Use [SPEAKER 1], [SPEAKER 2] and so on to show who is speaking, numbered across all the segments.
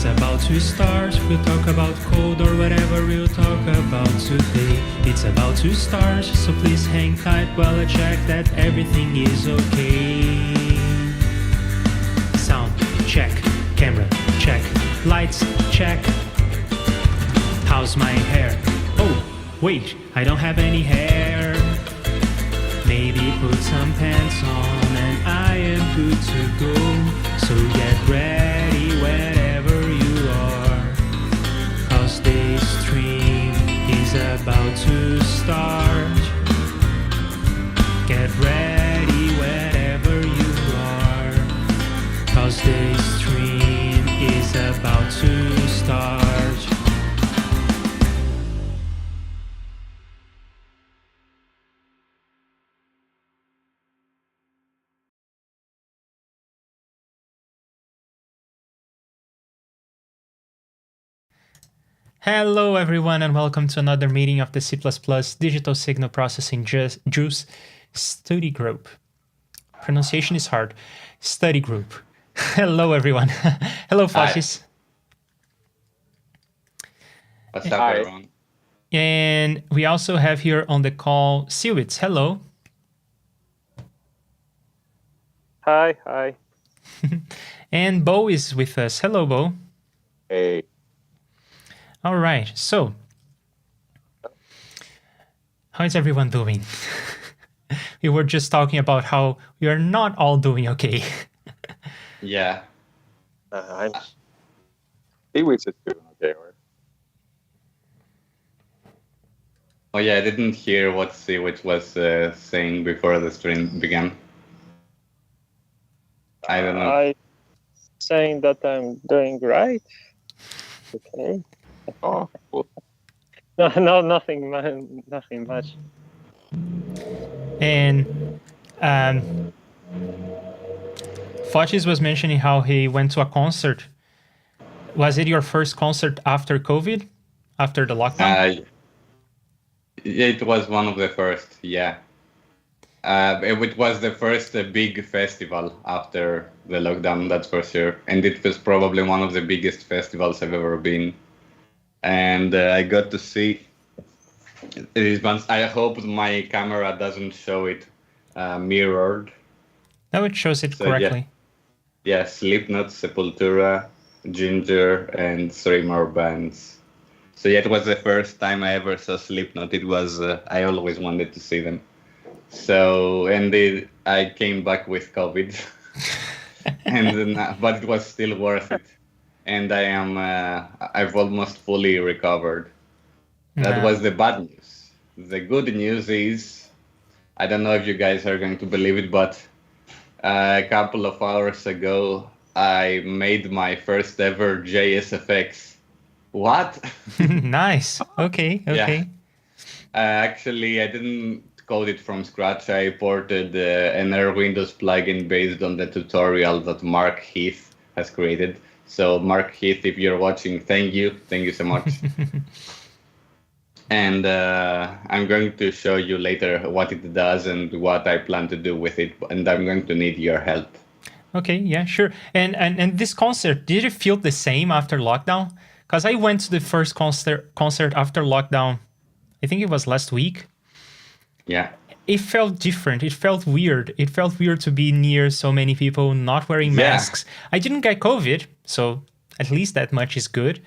[SPEAKER 1] It's about to start. We'll talk about code or whatever we'll talk about today. It's about to start, so please hang tight while I check that everything is okay. Sound check, camera check, lights check. How's my hair? Oh, wait, I don't have any hair. Maybe put some pants on and I am good to go. So get ready wherever you are, 'cause this stream is about to start. Get ready wherever you are, 'cause this stream is about to start. Hello everyone and welcome to another meeting of the C++ Digital Signal Processing JUCE Study Group. Pronunciation is hard. Study Group. Hello everyone. Hello Fascis.
[SPEAKER 2] What's up everyone?
[SPEAKER 1] And we also have here on the call Cwits. Hello.
[SPEAKER 3] Hi.
[SPEAKER 1] And Bo is with us. Hello Bo.
[SPEAKER 3] Hey.
[SPEAKER 1] All right, so how is everyone doing? We were just talking about how we are not all doing okay.
[SPEAKER 2] Yeah.
[SPEAKER 3] I'm Cwits is doing okay, right?
[SPEAKER 2] Oh yeah, I didn't hear what Cwits was saying before the stream began. I don't know.
[SPEAKER 3] I saying that I'm doing right. Okay. Oh, cool. No, nothing much.
[SPEAKER 1] And Fotis was mentioning how he went to a concert. Was it your first concert after COVID? After the lockdown?
[SPEAKER 2] It was one of the first, yeah. It was the first big festival after the lockdown, that's for sure. And it was probably one of the biggest festivals I've ever been. And I got to see this once. I hope my camera doesn't show it mirrored.
[SPEAKER 1] No, it shows it correctly.
[SPEAKER 2] Yeah, Slipknot, Sepultura, Ginger, and 3 more bands. So yeah, it was the first time I ever saw Slipknot. It was, I always wanted to see them. So, and I came back with COVID, but it was still worth it. And I've almost fully recovered. That was the bad news. The good news is, I don't know if you guys are going to believe it, but a couple of hours ago, I made my first ever JSFX. What?
[SPEAKER 1] Nice. Okay.
[SPEAKER 2] Yeah. Actually, I didn't code it from scratch. I ported an Air Windows plugin based on the tutorial that Mark Heath has created. So Mark Heath, if you're watching, thank you so much. And I'm going to show you later what it does and what I plan to do with it, and I'm going to need your help.
[SPEAKER 1] Okay, yeah, sure. And this concert, did it feel the same after lockdown? Because I went to the first concert after lockdown, I think it was last week.
[SPEAKER 2] Yeah.
[SPEAKER 1] It felt different. It felt weird. It felt weird to be near so many people not wearing masks. I didn't get COVID, so at least that much is good.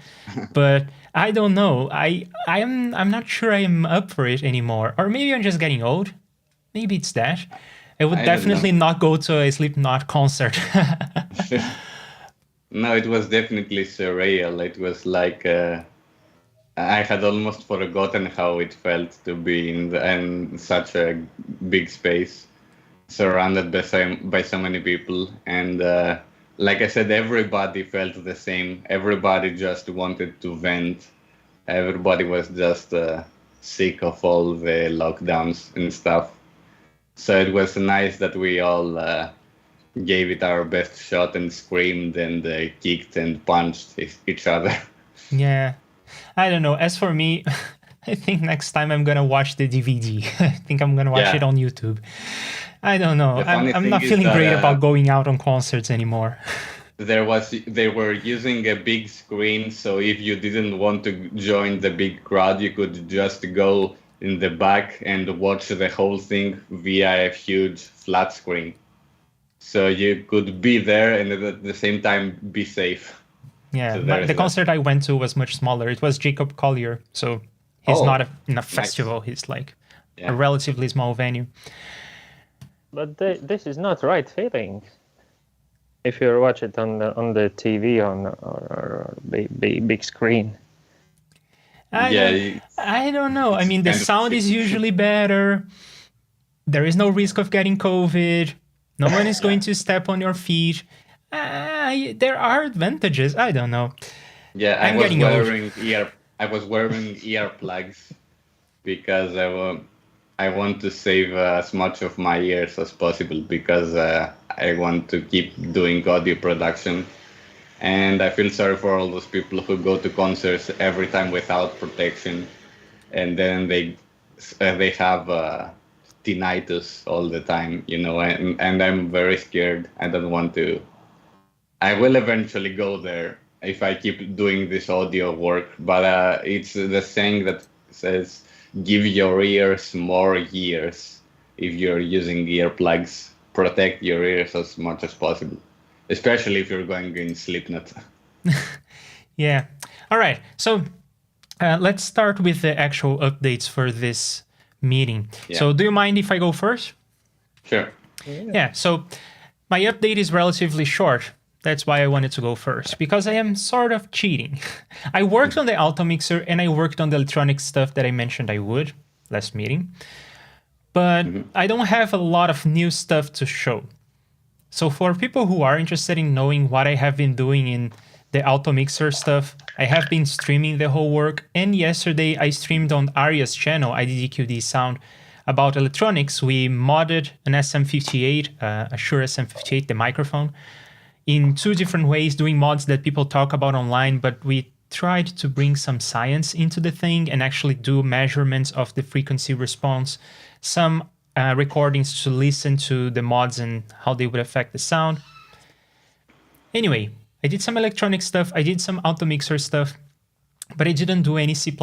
[SPEAKER 1] But I don't know. I'm not sure I am up for it anymore. Or maybe I'm just getting old. Maybe it's that. I would definitely not go to a Slipknot concert.
[SPEAKER 2] No, it was definitely surreal. It was like I had almost forgotten how it felt to be in such a big space, surrounded by so many people. And like I said, everybody felt the same. Everybody just wanted to vent. Everybody was just sick of all the lockdowns and stuff. So it was nice that we all gave it our best shot and screamed and kicked and punched each other.
[SPEAKER 1] Yeah. I don't know. As for me, I think next time I'm going to watch the DVD. I think I'm going to watch it on YouTube. I don't know. I'm not feeling great about going out on concerts anymore.
[SPEAKER 2] they were using a big screen, so if you didn't want to join the big crowd, you could just go in the back and watch the whole thing via a huge flat screen. So you could be there and at the same time be safe.
[SPEAKER 1] Yeah,
[SPEAKER 2] So
[SPEAKER 1] the concert I went to was much smaller. It was Jacob Collier, so he's not in a festival. He's like a relatively small venue.
[SPEAKER 3] But this is not right feeling. If you watch it on the TV or big screen.
[SPEAKER 1] I don't know. I mean, the sound is usually better. There is no risk of getting COVID. No one is going to step on your feet. There are advantages. I don't know.
[SPEAKER 2] Yeah, I was wearing earplugs because I want to save as much of my ears as possible because I want to keep doing audio production. And I feel sorry for all those people who go to concerts every time without protection, and then they have tinnitus all the time, and I'm very scared. I don't want to. I will eventually go there if I keep doing this audio work, but it's the saying that says, give your ears more years. If you're using earplugs, protect your ears as much as possible, especially if you're going in Slipknot.
[SPEAKER 1] Yeah. All right. So let's start with the actual updates for this meeting. Yeah. So do you mind if I go first?
[SPEAKER 2] Sure.
[SPEAKER 1] Yeah. So my update is relatively short. That's why I wanted to go first, because I am sort of cheating. I worked on the Automixer and I worked on the electronic stuff that I mentioned I would last meeting, but I don't have a lot of new stuff to show. So for people who are interested in knowing what I have been doing in the Automixer stuff, I have been streaming the whole work, and yesterday I streamed on Aria's channel, IDDQD Sound, about electronics. We modded an SM58, a Shure SM58, the microphone, in two different ways, doing mods that people talk about online, but we tried to bring some science into the thing and actually do measurements of the frequency response, some recordings to listen to the mods and how they would affect the sound. Anyway, I did some electronic stuff, I did some Automixer stuff, but I didn't do any C++,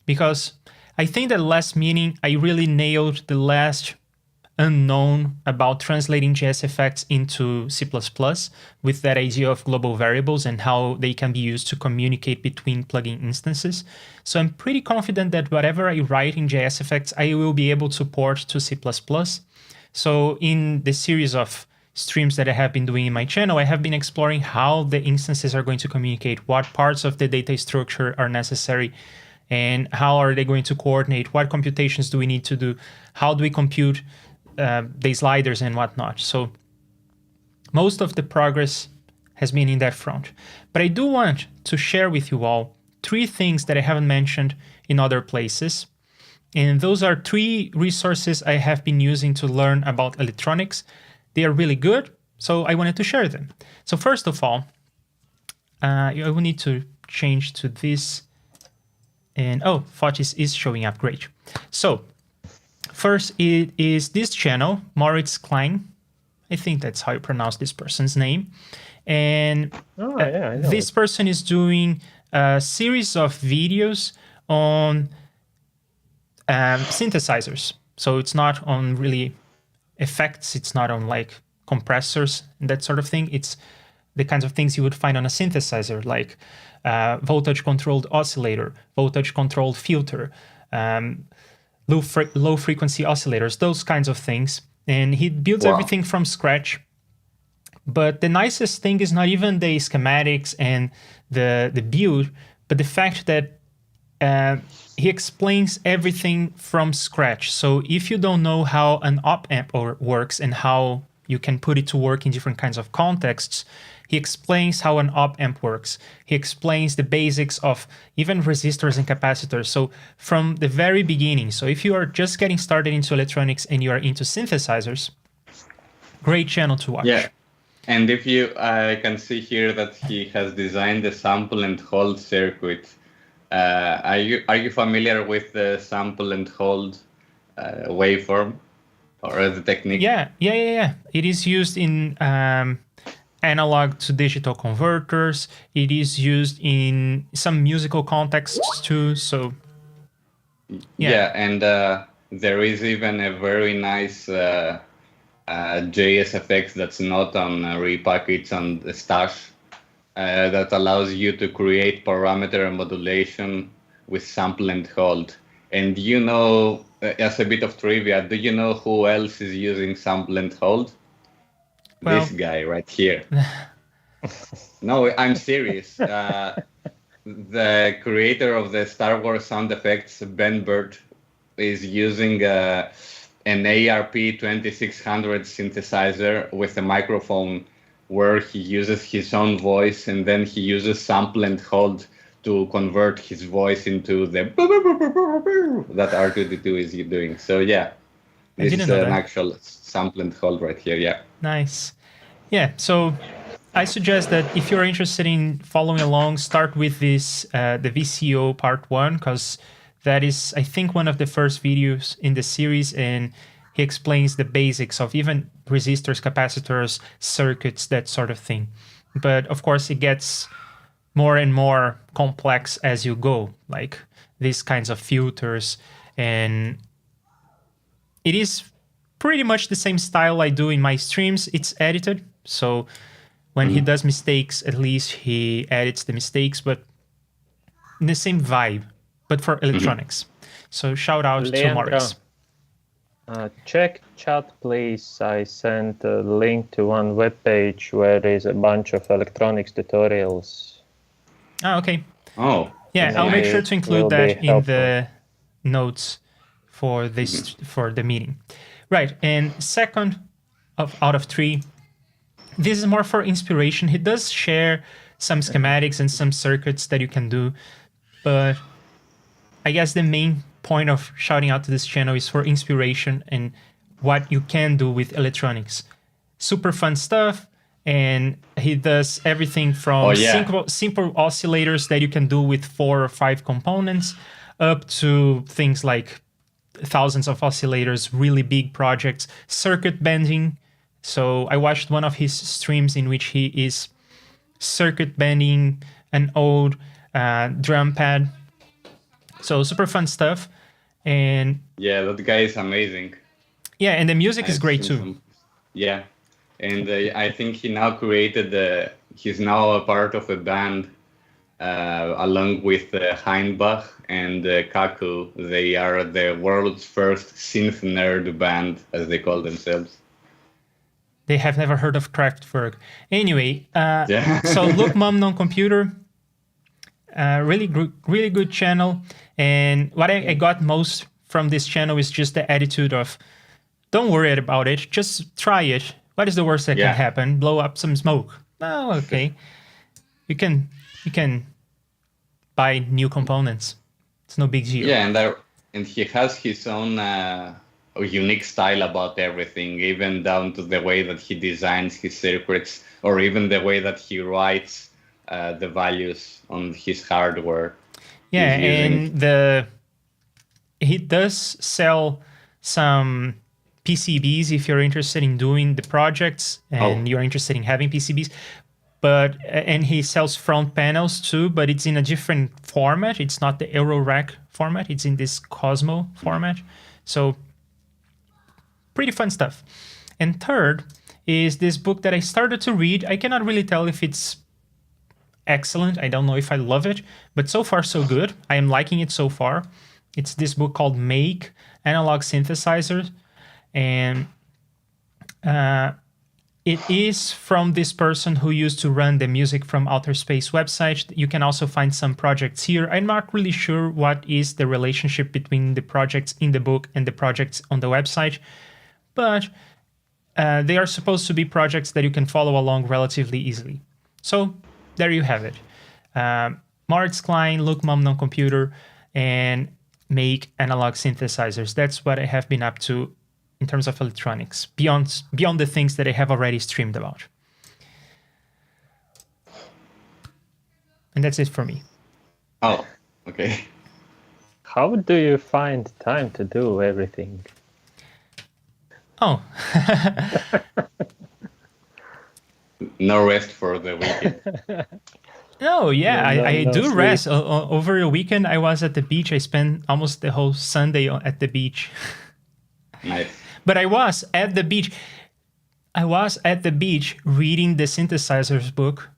[SPEAKER 1] because I think that last meeting I really nailed the last unknown about translating JSFX into C++ with that idea of global variables and how they can be used to communicate between plugin instances. So I'm pretty confident that whatever I write in JSFX, I will be able to port to C++. So in the series of streams that I have been doing in my channel, I have been exploring how the instances are going to communicate, what parts of the data structure are necessary, and how are they going to coordinate, what computations do we need to do, how do we compute the sliders and whatnot. So most of the progress has been in that front. But I do want to share with you all 3 things that I haven't mentioned in other places. And those are 3 resources I have been using to learn about electronics. They are really good, so I wanted to share them. So first of all, I will need to change to this. And oh, Fotis is showing up, great. So first, it is this channel, Moritz Klein. I think that's how you pronounce this person's name. And this person is doing a series of videos on synthesizers. So it's not on really effects. It's not on like compressors and that sort of thing. It's the kinds of things you would find on a synthesizer, like voltage-controlled oscillator, voltage-controlled filter, low frequency oscillators, those kinds of things. And he builds everything from scratch. But the nicest thing is not even the schematics and the build, but the fact that he explains everything from scratch. So if you don't know how an op-amp works and how you can put it to work in different kinds of contexts, he explains how an op-amp works. He explains the basics of even resistors and capacitors. So from the very beginning, so if you are just getting started into electronics and you are into synthesizers, great channel to watch.
[SPEAKER 2] Yeah, and if you, I can see here that he has designed the sample and hold circuit. Are you familiar with the sample and hold waveform or the technique?
[SPEAKER 1] Yeah. It is used in analog to digital converters. It is used in some musical contexts too. So
[SPEAKER 2] yeah, and there is even a very nice JSFX that's not on Repack, it's on the Stash, that allows you to create parameter modulation with sample and hold. And you know, as a bit of trivia, do you know who else is using sample and hold?
[SPEAKER 1] Well,
[SPEAKER 2] this guy right here. No, I'm serious. The creator of the Star Wars sound effects, Ben Burt, is using an ARP 2600 synthesizer with a microphone where he uses his own voice, and then he uses sample and hold to convert his voice into the that R2D2 is doing. So yeah, this is an actual sample and hold right here. Yeah.
[SPEAKER 1] Nice. Yeah. So I suggest that if you're interested in following along, start with this the VCO part 1, because that is, I think, one of the first videos in the series, and he explains the basics of even resistors, capacitors, circuits, that sort of thing. But of course, it gets more and more complex as you go, like these kinds of filters. And it is pretty much the same style I do in my streams. It's edited, so when he does mistakes, at least he edits the mistakes, but in the same vibe, but for electronics. So shout out to Maurice.
[SPEAKER 3] Check chat, please. I sent a link to one webpage where there's a bunch of electronics tutorials.
[SPEAKER 1] Oh, okay.
[SPEAKER 2] Oh.
[SPEAKER 1] Yeah, I'll make sure to include that in the notes for this for the meeting. Right, and second out of 3, this is more for inspiration. He does share some schematics and some circuits that you can do, but I guess the main point of shouting out to this channel is for inspiration and what you can do with electronics. Super fun stuff, and he does everything from simple oscillators that you can do with 4 or 5 components up to things like thousands of oscillators, really big projects, circuit bending. So I watched one of his streams in which he is circuit bending an old drum pad. So super fun stuff. And
[SPEAKER 2] yeah, that guy is amazing.
[SPEAKER 1] Yeah, and the music is great too.
[SPEAKER 2] Yeah, and I think he now created he's now a part of a band along with Heinbach and Kaku. They are the world's first synth nerd band, as they call themselves.
[SPEAKER 1] They have never heard of Kraftwerk. Anyway, so look, Mom Non-Computer, really good channel. And what I got most from this channel is just the attitude of, don't worry about it, just try it. What is the worst that can happen? Blow up some smoke. Oh, okay. You can buy new components. It's no big deal.
[SPEAKER 2] Yeah, and he has his own unique style about everything, even down to the way that he designs his circuits, or even the way that he writes the values on his hardware.
[SPEAKER 1] Yeah, and he does sell some PCBs if you're interested in doing the projects and you're interested in having PCBs. And he sells front panels too, but it's in a different format. It's not the Eurorack format. It's in this Cosmo format. So pretty fun stuff. And third is this book that I started to read. I cannot really tell if it's excellent. I don't know if I love it, but so far so good. I am liking it so far. It's this book called Make Analog Synthesizers, and it is from this person who used to run the Music from Outer Space website. You can also find some projects here. I'm not really sure what is the relationship between the projects in the book and the projects on the website, but they are supposed to be projects that you can follow along relatively easily. So there you have it. Moritz Klein, Look Mom Non-Computer, and Make Analog Synthesizers. That's what I have been up to in terms of electronics, beyond the things that I have already streamed about. And that's it for me.
[SPEAKER 2] Oh, okay.
[SPEAKER 3] How do you find time to do everything?
[SPEAKER 2] No rest for the weekend.
[SPEAKER 1] Oh, yeah, I
[SPEAKER 3] No
[SPEAKER 1] do
[SPEAKER 3] sleep.
[SPEAKER 1] rest. Over the weekend, I was at the beach. I spent almost the whole Sunday at the beach.
[SPEAKER 2] Nice.
[SPEAKER 1] But I was at the beach. I was at the beach reading the synthesizers book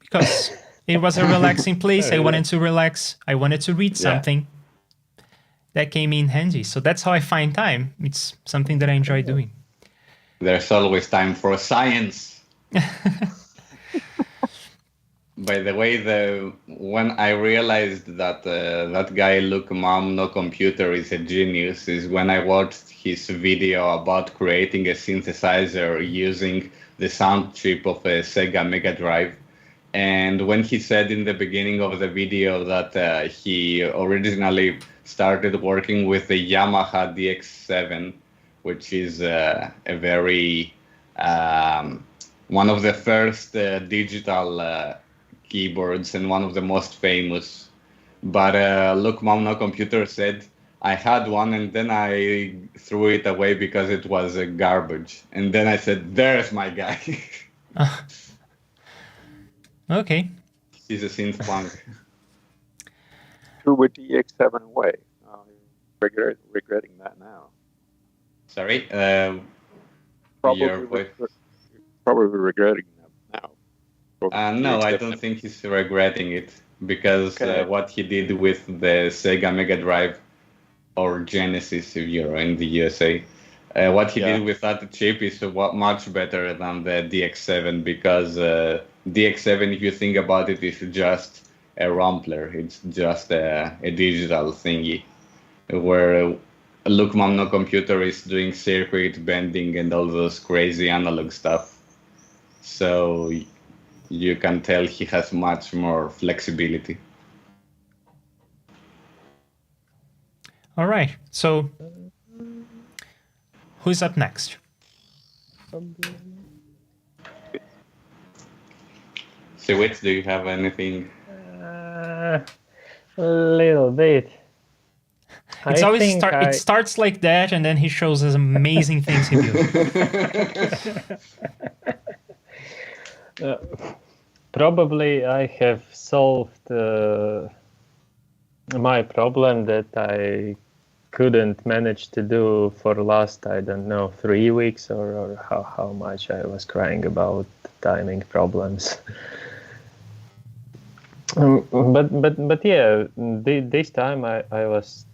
[SPEAKER 1] because it was a relaxing place. I wanted to relax. I wanted to read something. That came in handy. So that's how I find time. It's something that I enjoy doing.
[SPEAKER 2] There's always time for science. By the way, when I realized that that guy Luke Mom No Computer is a genius is when I watched his video about creating a synthesizer using the sound chip of a Sega Mega Drive. And when he said in the beginning of the video that he originally started working with the Yamaha DX7, which is a very one of the first digital keyboards and one of the most famous. But Look Mom No Computer said, I had one and then I threw it away because it was garbage. And then I said, there's my guy.
[SPEAKER 1] Okay.
[SPEAKER 2] He's a synth punk.
[SPEAKER 4] Threw a DX7 away. Regretting that now.
[SPEAKER 2] Sorry?
[SPEAKER 4] Probably regretting that now.
[SPEAKER 2] No, I don't think he's regretting it because what he did with the Sega Mega Drive or Genesis, if you're in the USA, what he did with that chip is much better than the DX7 because DX7, if you think about it, is just a rumpler. It's just a digital thingy where Look Mom No Computer is doing circuit bending and all those crazy analog stuff. So you can tell he has much more flexibility.
[SPEAKER 1] All right. So who's up next?
[SPEAKER 2] Cwits, do you have anything?
[SPEAKER 3] A little bit.
[SPEAKER 1] It's always it starts like that, and then he shows us amazing things he built.
[SPEAKER 3] Probably I have solved my problem that I couldn't manage to do for the last, I don't know, 3 weeks or how much I was crying about timing problems. But yeah, this time I was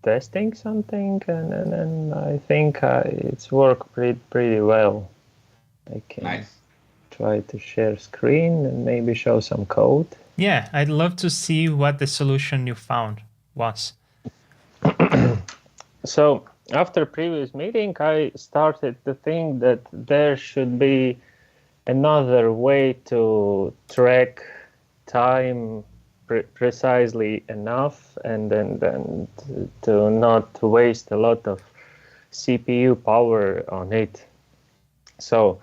[SPEAKER 3] testing something and I think it's worked pretty well. I can try to share screen and maybe show some code.
[SPEAKER 1] Yeah, I'd love to see what the solution you found was.
[SPEAKER 3] So after previous meeting, I started to think that there should be another way to track time precisely enough and then to not waste a lot of CPU power on it. So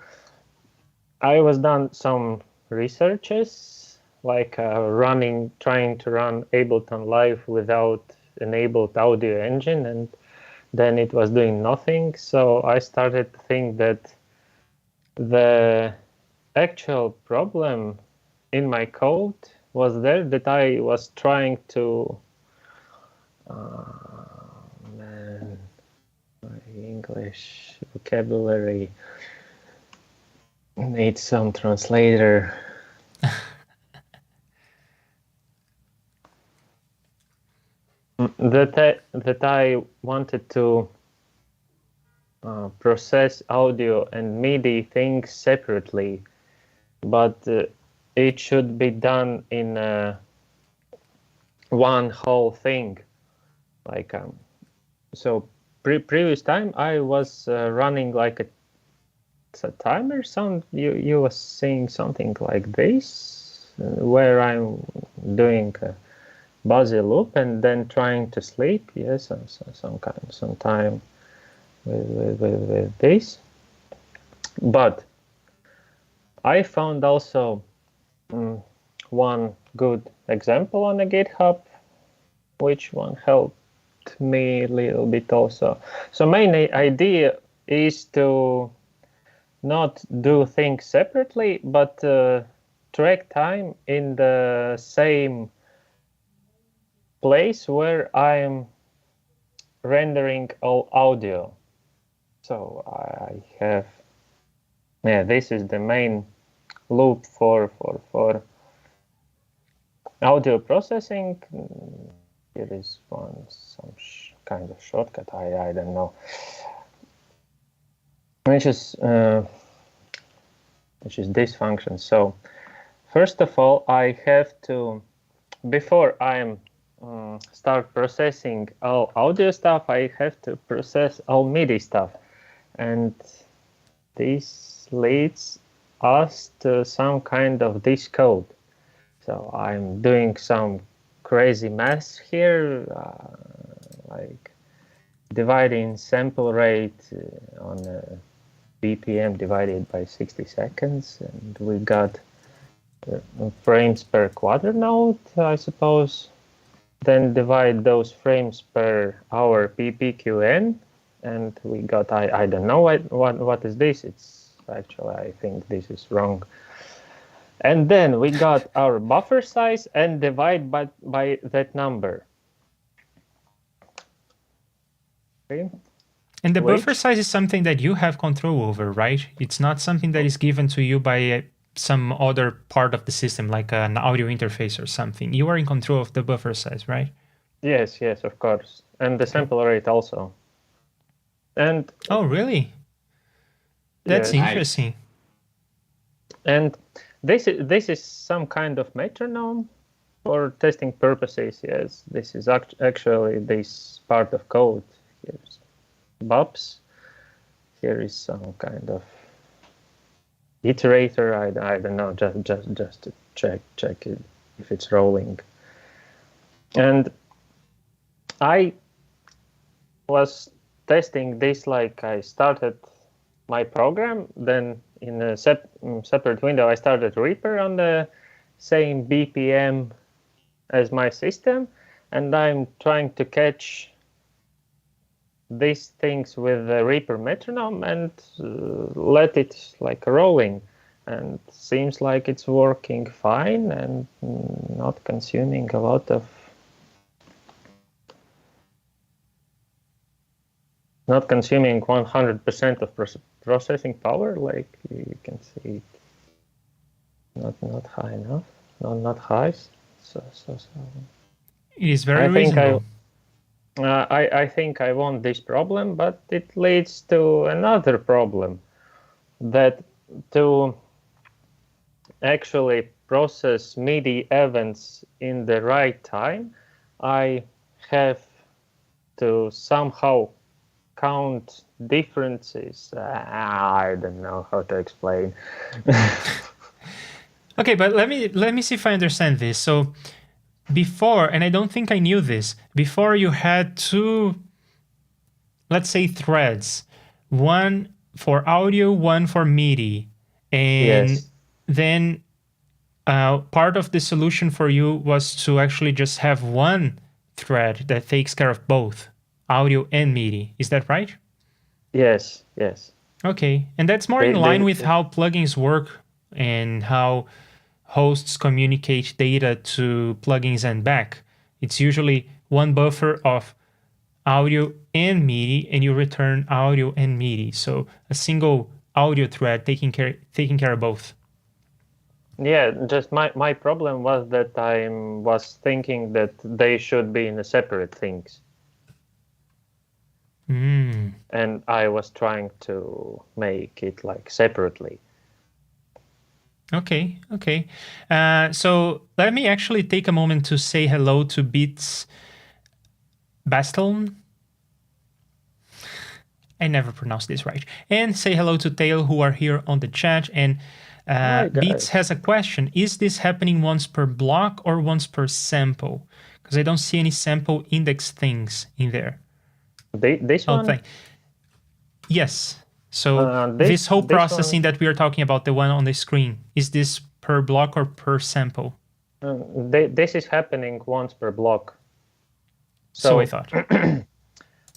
[SPEAKER 3] I was done some researches, like trying to run Ableton Live without enabled audio engine, and then it was doing nothing. So I started to think that the actual problem in my code was there, that I was trying to my English vocabulary needs some translator. that I wanted to process audio and MIDI things separately, but it should be done in one whole thing. Like so previous time I was running like a timer sound. You was saying something like this, where I'm doing a buzzy loop and then trying to sleep. Yes, some time with this. But I found also one good example on the GitHub, which one helped me a little bit also. So main idea is to not do things separately, but track time in the same place where I'm rendering all audio. So I have, yeah, this is the main loop for audio processing. Here is some kind of shortcut. I don't know, which is this function. So first of all, I have to, before I'm start processing all audio stuff, I have to process all MIDI stuff, and this leads us to some kind of this code. So I'm doing some crazy math here, like dividing sample rate on BPM divided by 60 seconds, and we got frames per quarter note, I suppose. Then divide those frames per hour PPQN, and we got, I don't know what is this. It's actually, I think this is wrong. And then we got our buffer size and divide by that number. Okay.
[SPEAKER 1] And the buffer size is something that you have control over, right? It's not something that is given to you by some other part of the system, like an audio interface or something. You are in control of the buffer size, right?
[SPEAKER 3] Yes, of course. And the sample rate also. And
[SPEAKER 1] oh, really? That's
[SPEAKER 3] yes.
[SPEAKER 1] interesting.
[SPEAKER 3] And this is some kind of metronome for testing purposes. Yes, this is actually this part of code. Here's bops. Here is some kind of iterator. I don't know. Just to check it if it's rolling. And I was testing this, like I started my program, then in a separate window I started Reaper on the same BPM as my system, and I'm trying to catch these things with the Reaper metronome and let it like rolling, and seems like it's working fine and not consuming a lot of not consuming 100% of processing power, like you can see, not high enough, not high. So
[SPEAKER 1] it is very reasonable.
[SPEAKER 3] I think I want this problem, but it leads to another problem, that to actually process MIDI events in the right time, I have to somehow count differences. I don't know how to explain.
[SPEAKER 1] Okay, but let me see if I understand this. So before, and I don't think I knew this, before you had two, let's say, threads, one for audio, one for MIDI, and
[SPEAKER 3] Yes.
[SPEAKER 1] then part of the solution for you was to actually just have one thread that takes care of both audio and MIDI. Is that right?
[SPEAKER 3] Yes.
[SPEAKER 1] Okay, and that's more in line with how plugins work and how hosts communicate data to plugins and back. It's usually one buffer of audio and MIDI, and you return audio and MIDI. So a single audio thread taking care of both.
[SPEAKER 3] Yeah, just my problem was that I was thinking that they should be in a separate things. And I was trying to make it like separately.
[SPEAKER 1] Okay. So let me actually take a moment to say hello to Beats Basteln. I never pronounced this right. And say hello to Tail, who are here on the chat. And Beats has a question. Is this happening once per block or once per sample? Because I don't see any sample index things in there.
[SPEAKER 3] This one?
[SPEAKER 1] Yes. So this whole processing that we are talking about, the one on the screen, is this per block or per sample?
[SPEAKER 3] This is happening once per block.
[SPEAKER 1] So I thought.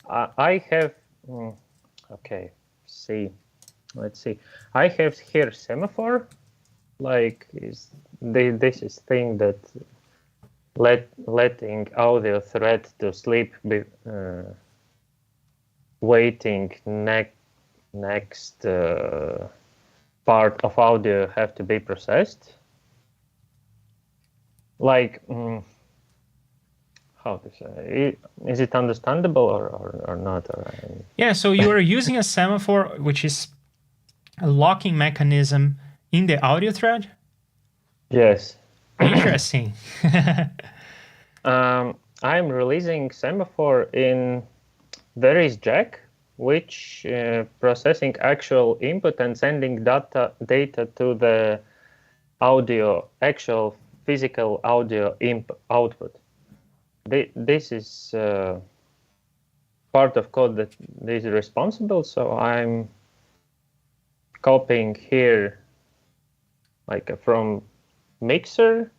[SPEAKER 3] I have, okay, see. let's see. I have here semaphore, like this is thing that letting audio thread to sleep, waiting next part of audio have to be processed. Like, how to say, is it understandable or not?
[SPEAKER 1] Yeah, so you are using a semaphore, which is a locking mechanism in the audio thread?
[SPEAKER 3] Yes.
[SPEAKER 1] Interesting.
[SPEAKER 3] I'm releasing semaphore in, there is jack, which processing actual input and sending data to the audio, actual physical audio output. This is part of code that is responsible, so I'm copying here like from mixer,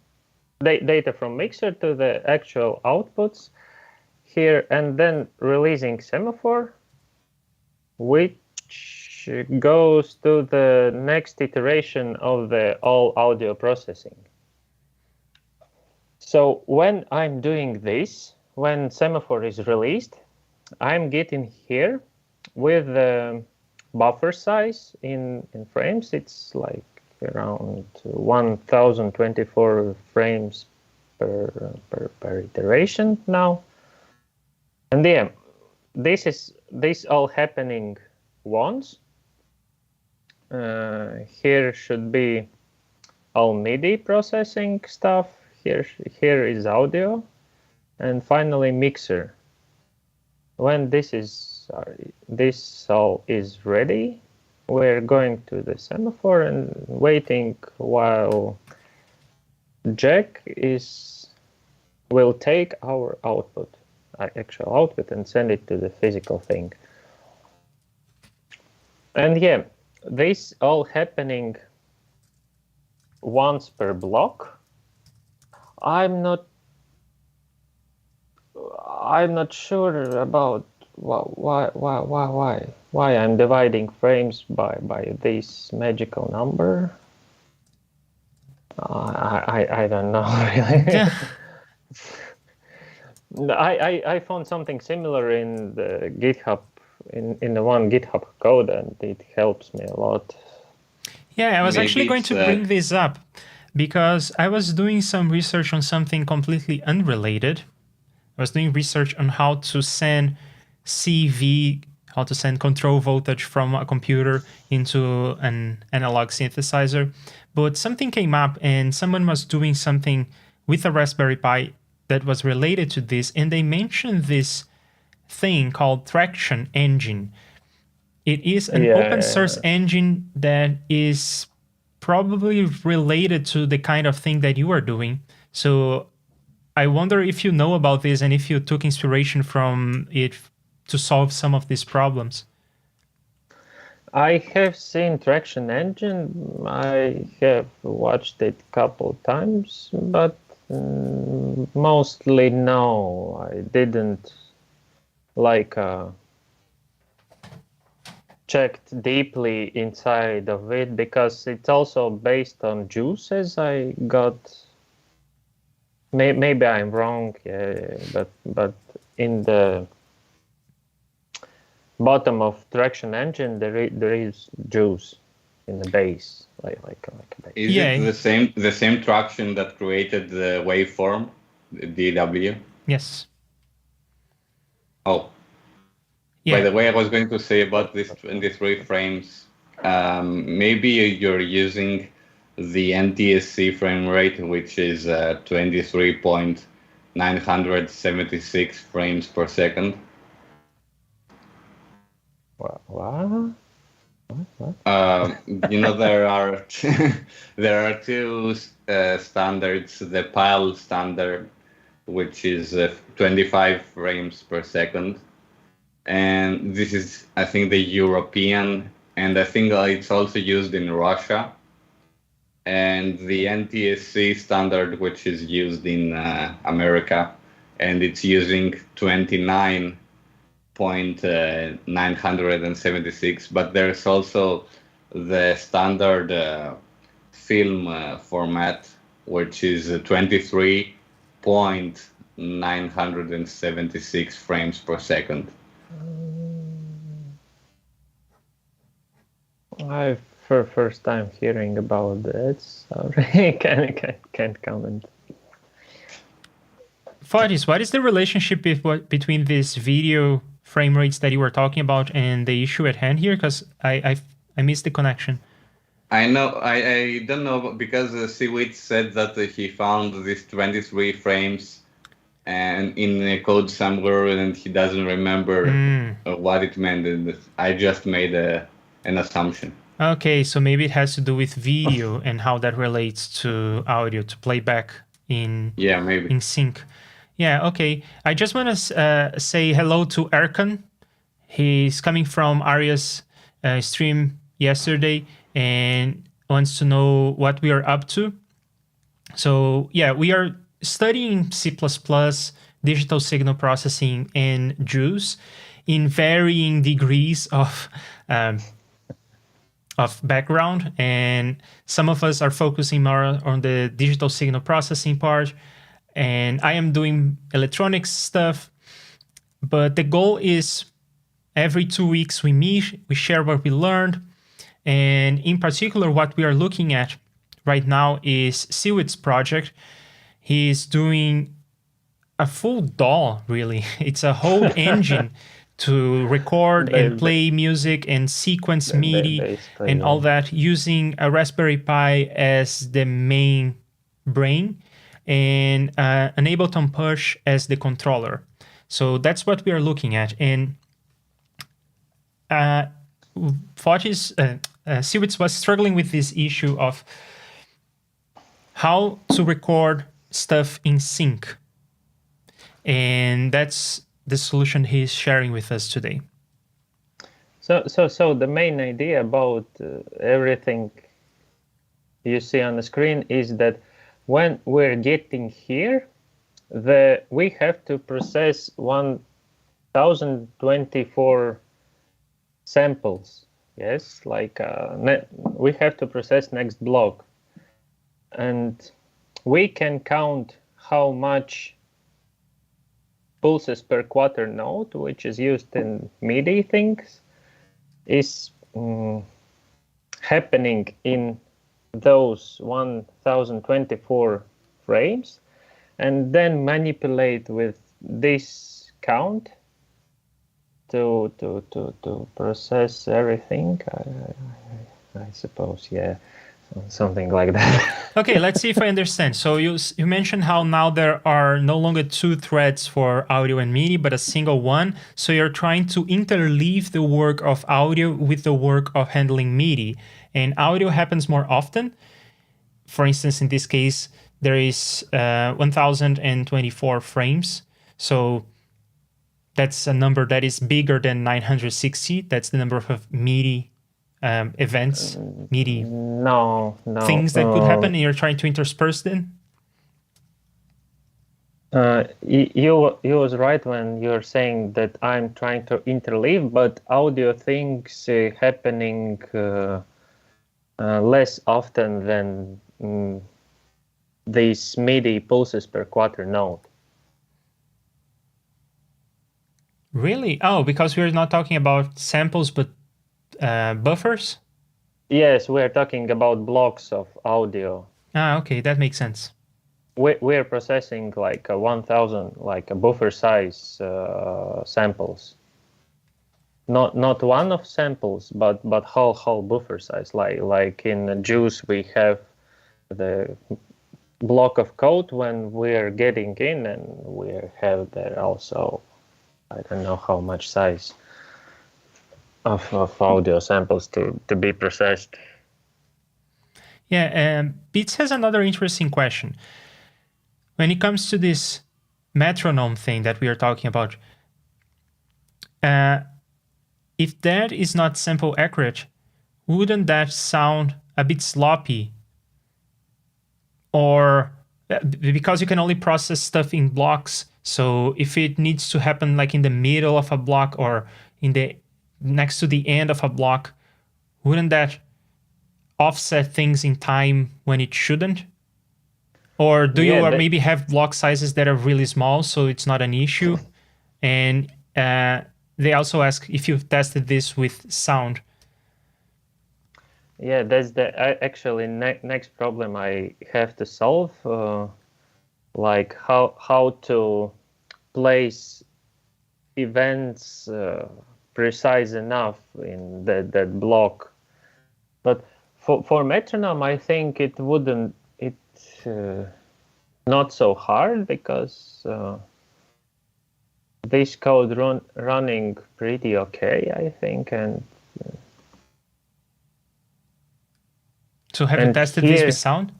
[SPEAKER 3] data from mixer to the actual outputs here, and then releasing semaphore, which goes to the next iteration of the all audio processing. So when I'm doing this, when semaphore is released, I'm getting here with the buffer size in frames. It's like around 1024 frames per iteration now. And yeah, this all happening once. Here should be all MIDI processing stuff. Here is audio, and finally mixer. When this all is ready, we're going to the semaphore and waiting while jack will take our output, actual output, and send it to the physical thing. And yeah, this all happening once per block. I'm not sure about why I'm dividing frames by this magical number. I don't know really.
[SPEAKER 1] Yeah.
[SPEAKER 3] I found something similar in the GitHub, in the one GitHub code, and it helps me a lot.
[SPEAKER 1] Yeah, I was
[SPEAKER 2] Maybe
[SPEAKER 1] actually going to bring this up because I was doing some research on something completely unrelated. I was doing research on how to send CV, how to send control voltage from a computer into an analog synthesizer. But something came up and someone was doing something with a Raspberry Pi that was related to this, and they mentioned this thing called Traction Engine. It is an open source engine that is probably related to the kind of thing that you are doing. So I wonder if you know about this and if you took inspiration from it to solve some of these problems.
[SPEAKER 3] I have seen Traction Engine. I have watched it a couple times, but mostly no. I didn't checked deeply inside of it because it's also based on JUCE, as I got. Maybe I'm wrong, but in the bottom of Traction Engine there is JUCE in the base, like a base.
[SPEAKER 2] Is it the same traction that created the waveform, the DW?
[SPEAKER 1] Yes.
[SPEAKER 2] Oh.
[SPEAKER 1] Yeah.
[SPEAKER 2] By the way, I was going to say about this 23 frames, maybe you're using the Ntsc frame rate, which is 23.976 frames per second.
[SPEAKER 3] What?
[SPEAKER 2] You know, there are two standards. The PAL standard, which is 25 frames per second. And this is, I think, the European, and I think it's also used in Russia. And the Ntsc standard, which is used in America, and it's using 29.976. But there's also the standard film format, which is 23.976 frames per second.
[SPEAKER 3] I first time hearing about that. Sorry, can't comment.
[SPEAKER 1] Fotis, what is the relationship between this video frame rates that you were talking about and the issue at hand here? Because I missed the connection.
[SPEAKER 2] I know, I don't know, because Cwits said that he found these 23 frames and in a code somewhere, and he doesn't remember what it meant. And I just made an assumption.
[SPEAKER 1] Okay, so maybe it has to do with video and how that relates to audio, to playback in sync. Yeah, okay. I just want to say hello to Erkan. He's coming from Arya's stream yesterday and wants to know what we are up to. So yeah, we are studying C++, digital signal processing, and JUCE in varying degrees of background, and some of us are focusing more on the digital signal processing part, and I am doing electronics stuff. But the goal is every 2 weeks we meet, we share what we learned, and in particular what we are looking at right now is Cwits' project. He's doing a full DAW, really. It's a whole engine to record and play music and sequence MIDI and all that, using a Raspberry Pi as the main brain and an Ableton Push as the controller. So that's what we are looking at. And Cwits was struggling with this issue of how to record stuff in sync. And that's the solution he's sharing with us today.
[SPEAKER 3] So the main idea about everything you see on the screen is that when we're getting here, we have to process 1024 samples. Yes, like we have to process next block, and we can count how much pulses per quarter note, which is used in MIDI things, is happening in those 1024 frames, and then manipulate with this count to process everything. I suppose, yeah, something like that.
[SPEAKER 1] Okay, let's see if I understand. So you mentioned how now there are no longer 2 threads for audio and MIDI, but a single one. So you're trying to interleave the work of audio with the work of handling MIDI. And audio happens more often. For instance, in this case, there is 1024 frames. So that's a number that is bigger than 960. That's the number of MIDI events, MIDI things that could happen, and you're trying to intersperse them?
[SPEAKER 3] You was right when you're saying that I'm trying to interleave, but audio things happening less often than these MIDI pulses per quarter note.
[SPEAKER 1] Really? Oh, because we're not talking about samples, but buffers?
[SPEAKER 3] Yes, we're talking about blocks of audio.
[SPEAKER 1] Ah, okay, that makes sense.
[SPEAKER 3] We're processing like 1,000, like a buffer size samples. Not one of samples, but whole buffer size. Like in JUCE, we have the block of code when we're getting in, and we have there also, I don't know how much size of audio samples to be processed.
[SPEAKER 1] Yeah, Beats has another interesting question. When it comes to this metronome thing that we are talking about, if that is not sample accurate, wouldn't that sound a bit sloppy? Or because you can only process stuff in blocks, so if it needs to happen like in the middle of a block or in the next to the end of a block, wouldn't that offset things in time when it shouldn't? Or do you maybe have block sizes that are really small, so it's not an issue? And they also ask if you've tested this with sound.
[SPEAKER 3] Yeah, that's the actually next problem I have to solve. Like how to place events precise enough in that block. But for metronome, I think it wouldn't. Not so hard because this code running pretty okay, I think. And
[SPEAKER 1] so have you tested this with sound?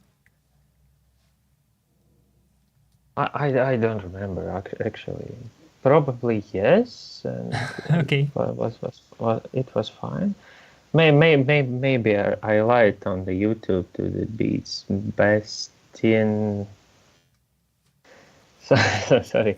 [SPEAKER 3] I don't remember actually. Probably yes. And
[SPEAKER 1] okay.
[SPEAKER 3] It was fine. Maybe I lied on the YouTube to the Beats Bastion. Sorry,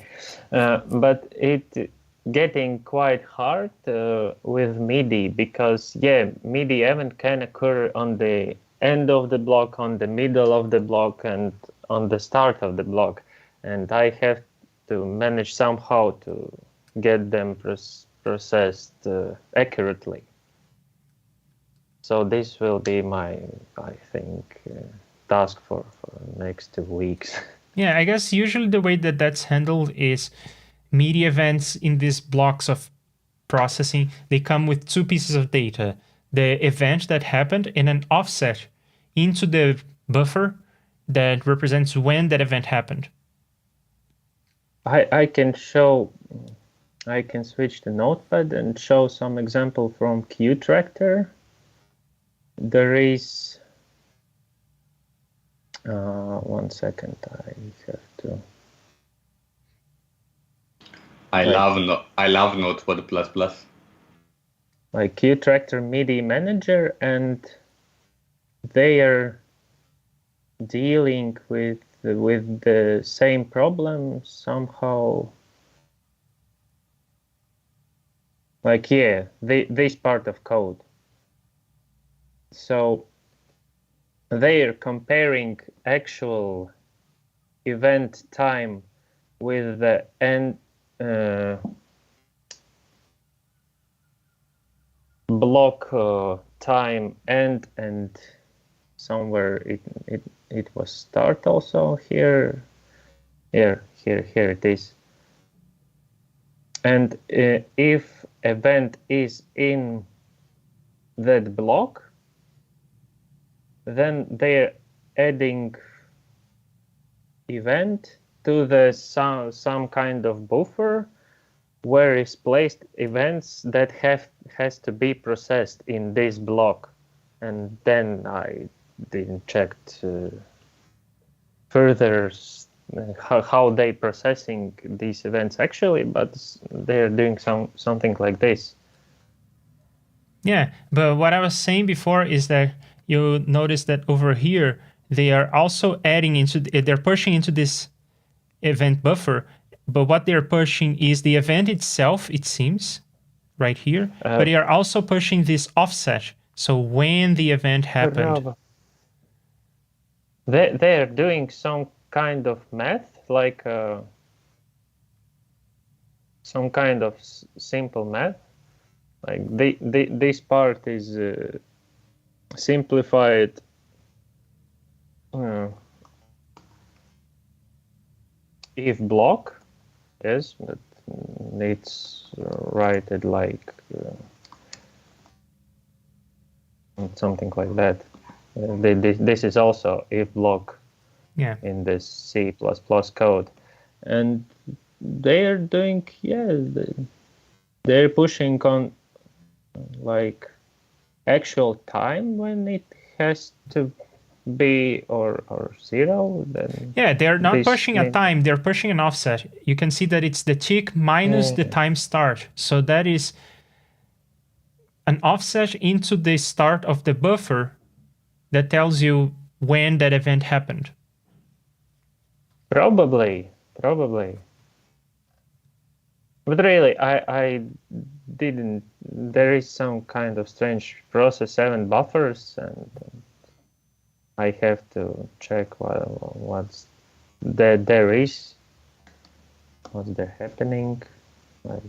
[SPEAKER 3] but it getting quite hard with MIDI because MIDI event can occur on the end of the block, on the middle of the block, and on the start of the block, and I have to manage somehow to get them processed accurately. So this will be my, I think, task for next 2 weeks.
[SPEAKER 1] Yeah, I guess usually the way that that's handled is MIDI events in these blocks of processing, they come with 2 pieces of data. The event that happened and an offset into the buffer that represents when that event happened.
[SPEAKER 3] I can switch the notepad and show some example from Qtractor. There is 1 second. I have to.
[SPEAKER 2] I love Notepad++.
[SPEAKER 3] Like Qtractor MIDI manager, and they are dealing with the same problem somehow. Like this part of code. So they are comparing actual event time with the end block time end, and somewhere it was start also here it is. And if event is in that block, then they're adding event to the some kind of buffer where is placed events that has to be processed in this block. And then I didn't check further how they processing these events actually, but they're doing something like this.
[SPEAKER 1] Yeah, but what I was saying before is that you notice that over here they are also adding they're pushing into this event buffer, but what they're pushing is the event itself, it seems, right here, but they are also pushing this offset, so when the event happened.
[SPEAKER 3] They're doing some kind of math, like some kind of simple math. Like this part is simplified if block, yes, but it's written like something like that. This is also if block in this C++ code, and they are doing they're pushing on like actual time when it has to be or 0. Then
[SPEAKER 1] they're not pushing a time, they're pushing an offset. You can see that it's the tick minus the time start, so that is an offset into the start of the buffer that tells you when that event happened.
[SPEAKER 3] Probably. But really, I didn't. There is some kind of strange process 7 buffers, and I have to check what's there is. What's there happening? Like,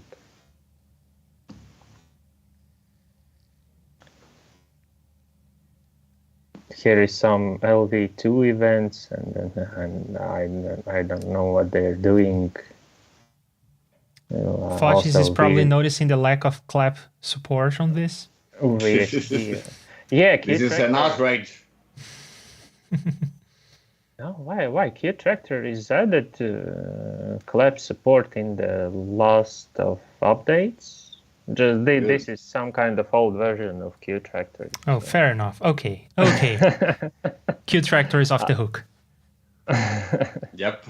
[SPEAKER 3] here is some LV2 events, and I don't know what they're doing.
[SPEAKER 1] Faucis is probably noticing the lack of clap support on this.
[SPEAKER 3] Yeah,
[SPEAKER 2] this is an outrage.
[SPEAKER 3] No, why? Qtractor is added to clap support in the last of updates. Just this is some kind of old version of Qtractor.
[SPEAKER 1] Oh, fair enough. Okay. Qtractor is off the hook.
[SPEAKER 2] Yep.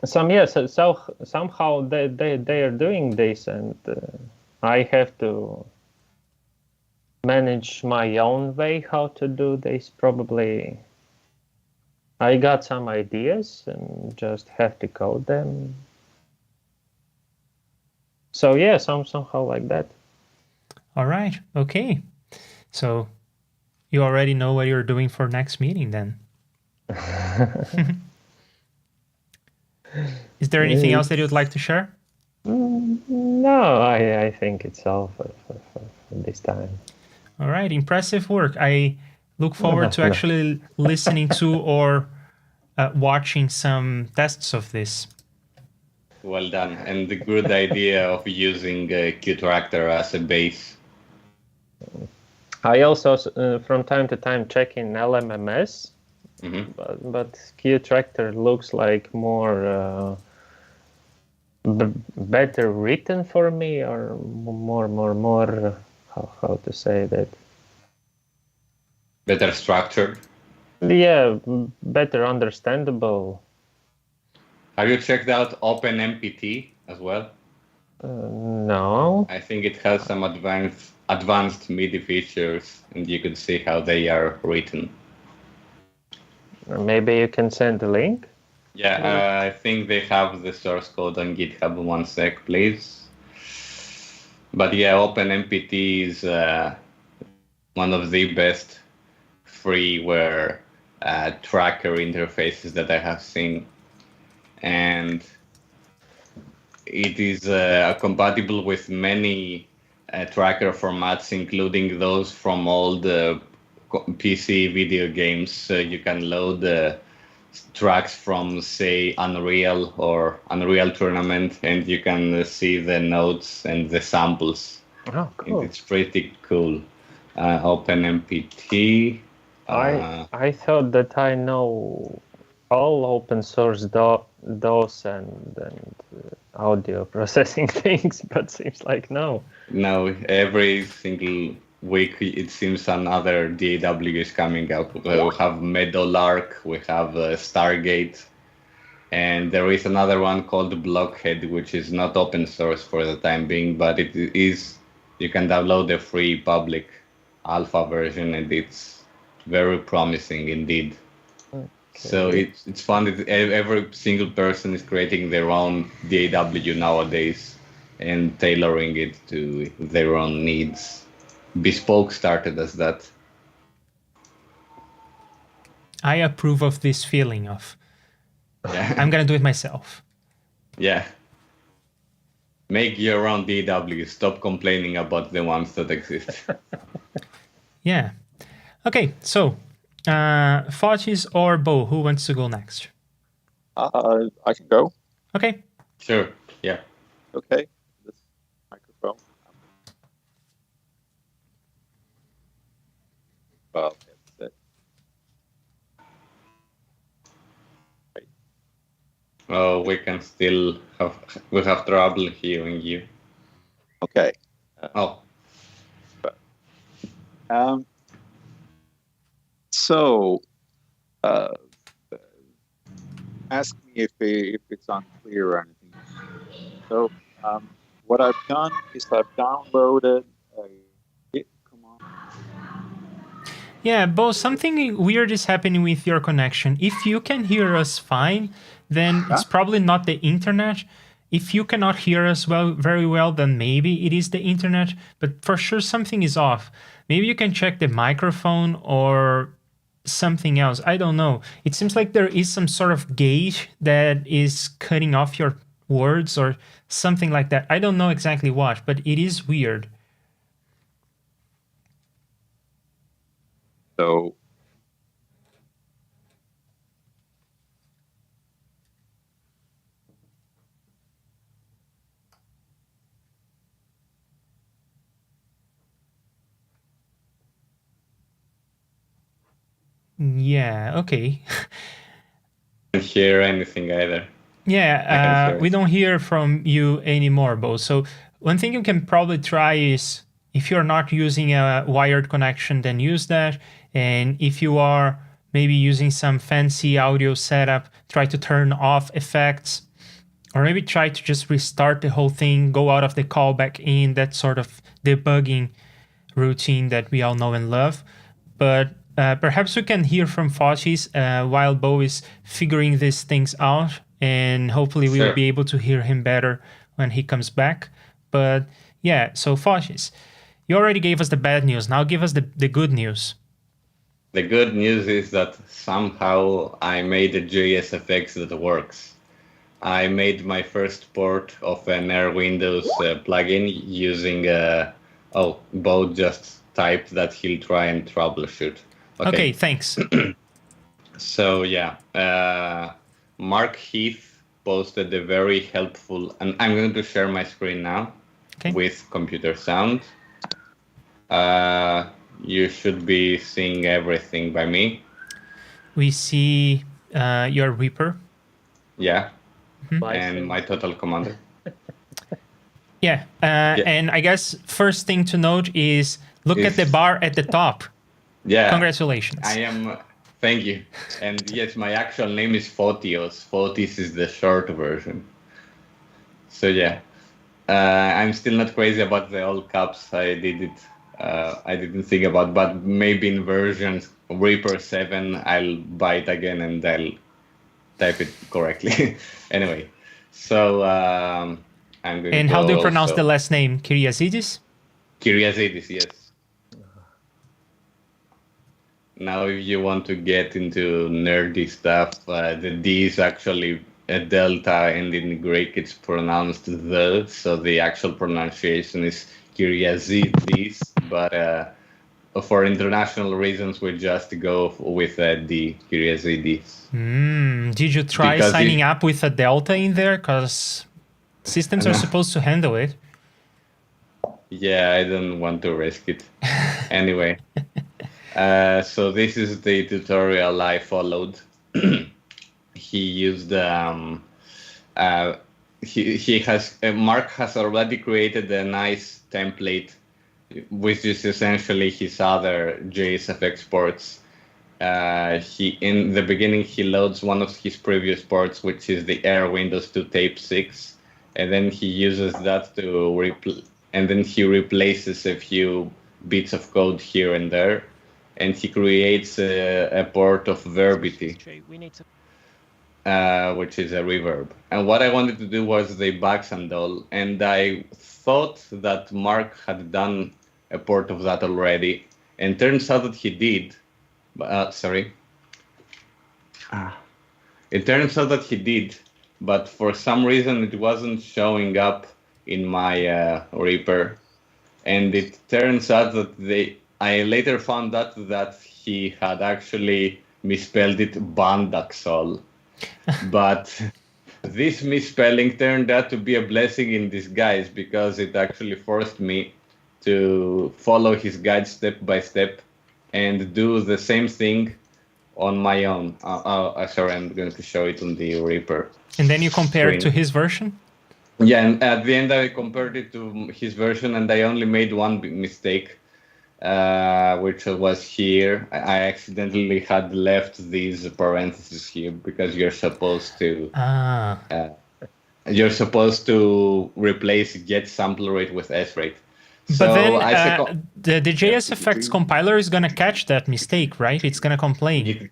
[SPEAKER 3] So somehow they are doing this, and I have to manage my own way how to do this. Probably I got some ideas and just have to code them. So yeah, somehow like that.
[SPEAKER 1] All right. Okay. So you already know what you're doing for next meeting then. Is there anything else that you'd like to share?
[SPEAKER 3] No, I think it's all for this time.
[SPEAKER 1] All right, impressive work. I look forward to actually listening to or watching some tests of this.
[SPEAKER 2] Well done. And the good idea of using Qtractor as a base.
[SPEAKER 3] I also, from time to time, check in LMMS.
[SPEAKER 2] Mm-hmm.
[SPEAKER 3] But Qtractor looks like more better written for me, or more how to say that?
[SPEAKER 2] Better structured.
[SPEAKER 3] Yeah, better understandable.
[SPEAKER 2] Have you checked out OpenMPT as well?
[SPEAKER 3] No.
[SPEAKER 2] I think it has some advanced MIDI features, and you can see how they are written.
[SPEAKER 3] Maybe you can send the link?
[SPEAKER 2] Yeah, I think they have the source code on GitHub. 1 sec, please. But yeah, OpenMPT is one of the best freeware tracker interfaces that I have seen. And it is compatible with many tracker formats, including those from all the PC video games. You can load tracks from, say, Unreal or Unreal Tournament, and you can see the notes and the samples.
[SPEAKER 3] Oh, cool.
[SPEAKER 2] It's pretty cool. OpenMPT.
[SPEAKER 3] I thought that I know all open source DOS and audio processing things, but seems like no.
[SPEAKER 2] No, every single week it seems another DAW is coming up. We have Meadowlark, we have Stargate, and there is another one called Blockhead, which is not open source for the time being, but it is. You can download the free public alpha version, and it's very promising indeed. Okay. So it's fun that every single person is creating their own DAW nowadays and tailoring it to their own needs. Bespoke started as that.
[SPEAKER 1] I approve of this feeling of, I'm going to do it myself.
[SPEAKER 2] Yeah. Make your own DAW. Stop complaining about the ones that exist.
[SPEAKER 1] Yeah. Okay, so Faucis or Bo, who wants to go next?
[SPEAKER 4] I can go.
[SPEAKER 1] Okay.
[SPEAKER 2] Sure, yeah.
[SPEAKER 4] Okay. This microphone. Well, that's it. Right.
[SPEAKER 2] Oh, we can still have trouble hearing you.
[SPEAKER 4] Okay. So, ask me if it's unclear or anything. So, what I've done is I've downloaded a Git command.
[SPEAKER 1] Yeah, Bo, something weird is happening with your connection. If you can hear us fine, then it's probably not the internet. If you cannot hear us very well, then maybe it is the internet. But for sure, something is off. Maybe you can check the microphone or something else. I don't know. It seems like there is some sort of gauge that is cutting off your words or something like that. I don't know exactly what, but it is weird.
[SPEAKER 4] So
[SPEAKER 1] Yeah, okay.
[SPEAKER 2] I can't hear anything either.
[SPEAKER 1] Yeah, we don't hear from you anymore, Bo. So one thing you can probably try is, if you're not using a wired connection, then use that. And if you are maybe using some fancy audio setup, try to turn off effects, or maybe try to just restart the whole thing, go out of the call back in, that sort of debugging routine that we all know and love. But perhaps we can hear from Fotis while Bo is figuring these things out, and hopefully we will be able to hear him better when he comes back. But yeah, so Fotis, you already gave us the bad news. Now give us the good news.
[SPEAKER 2] The good news is that somehow I made a JSFX that works. I made my first port of an Air Windows plugin using, Bo just typed that he'll try and troubleshoot.
[SPEAKER 1] Okay, thanks.
[SPEAKER 2] So yeah, Mark Heath posted a very helpful, and I'm going to share my screen now with computer sound. You should be seeing everything by me.
[SPEAKER 1] We see your Reaper.
[SPEAKER 2] Yeah. And my total commander.
[SPEAKER 1] Yeah, and I guess first thing to note is look at the bar at the top.
[SPEAKER 2] Yeah.
[SPEAKER 1] Congratulations.
[SPEAKER 2] I am. Thank you. And yes, my actual name is Fotios. Fotis is the short version. So yeah, I'm still not crazy about the all caps. I didn't think about, but maybe in versions Reaper 7, I'll buy it again and I'll type it correctly. Anyway, so I'm going to.
[SPEAKER 1] And how do you pronounce the last name? Kyriazidis?
[SPEAKER 2] Kyriazidis, yes. Now, if you want to get into nerdy stuff, the D is actually a delta, and in Greek it's pronounced the, so the actual pronunciation is Kyriazidis, but for international reasons, we just go with a D, Kyriazidis.
[SPEAKER 1] Did you try signing up with a delta in there? Because systems are supposed to handle it.
[SPEAKER 2] Yeah, I don't want to risk it. Anyway. So this is the tutorial I followed. He used Mark has already created a nice template, which is essentially his other JSFX ports. In the beginning he loads one of his previous ports, which is the Air Windows 2 Tape 6, and then he uses that to and then he replaces a few bits of code here and there. And he creates a port of Verbity, which is a reverb. And what I wanted to do was the Baxandall, and I thought that Mark had done a port of that already, and turns out that he did. It turns out that he did, but for some reason it wasn't showing up in my Reaper, and it turns out that I later found out that he had actually misspelled it Bandaxol. But this misspelling turned out to be a blessing in disguise, because it actually forced me to follow his guide step by step and do the same thing on my own. Sorry, I'm going to show it on the Reaper.
[SPEAKER 1] And then you compare it to his version?
[SPEAKER 2] Yeah, and at the end I compared it to his version, and I only made one big mistake. Which was here. I accidentally had left these parentheses here, because you're supposed to replace get sample rate with S rate.
[SPEAKER 1] But then the JSFX compiler is gonna catch that mistake, right? It's gonna complain.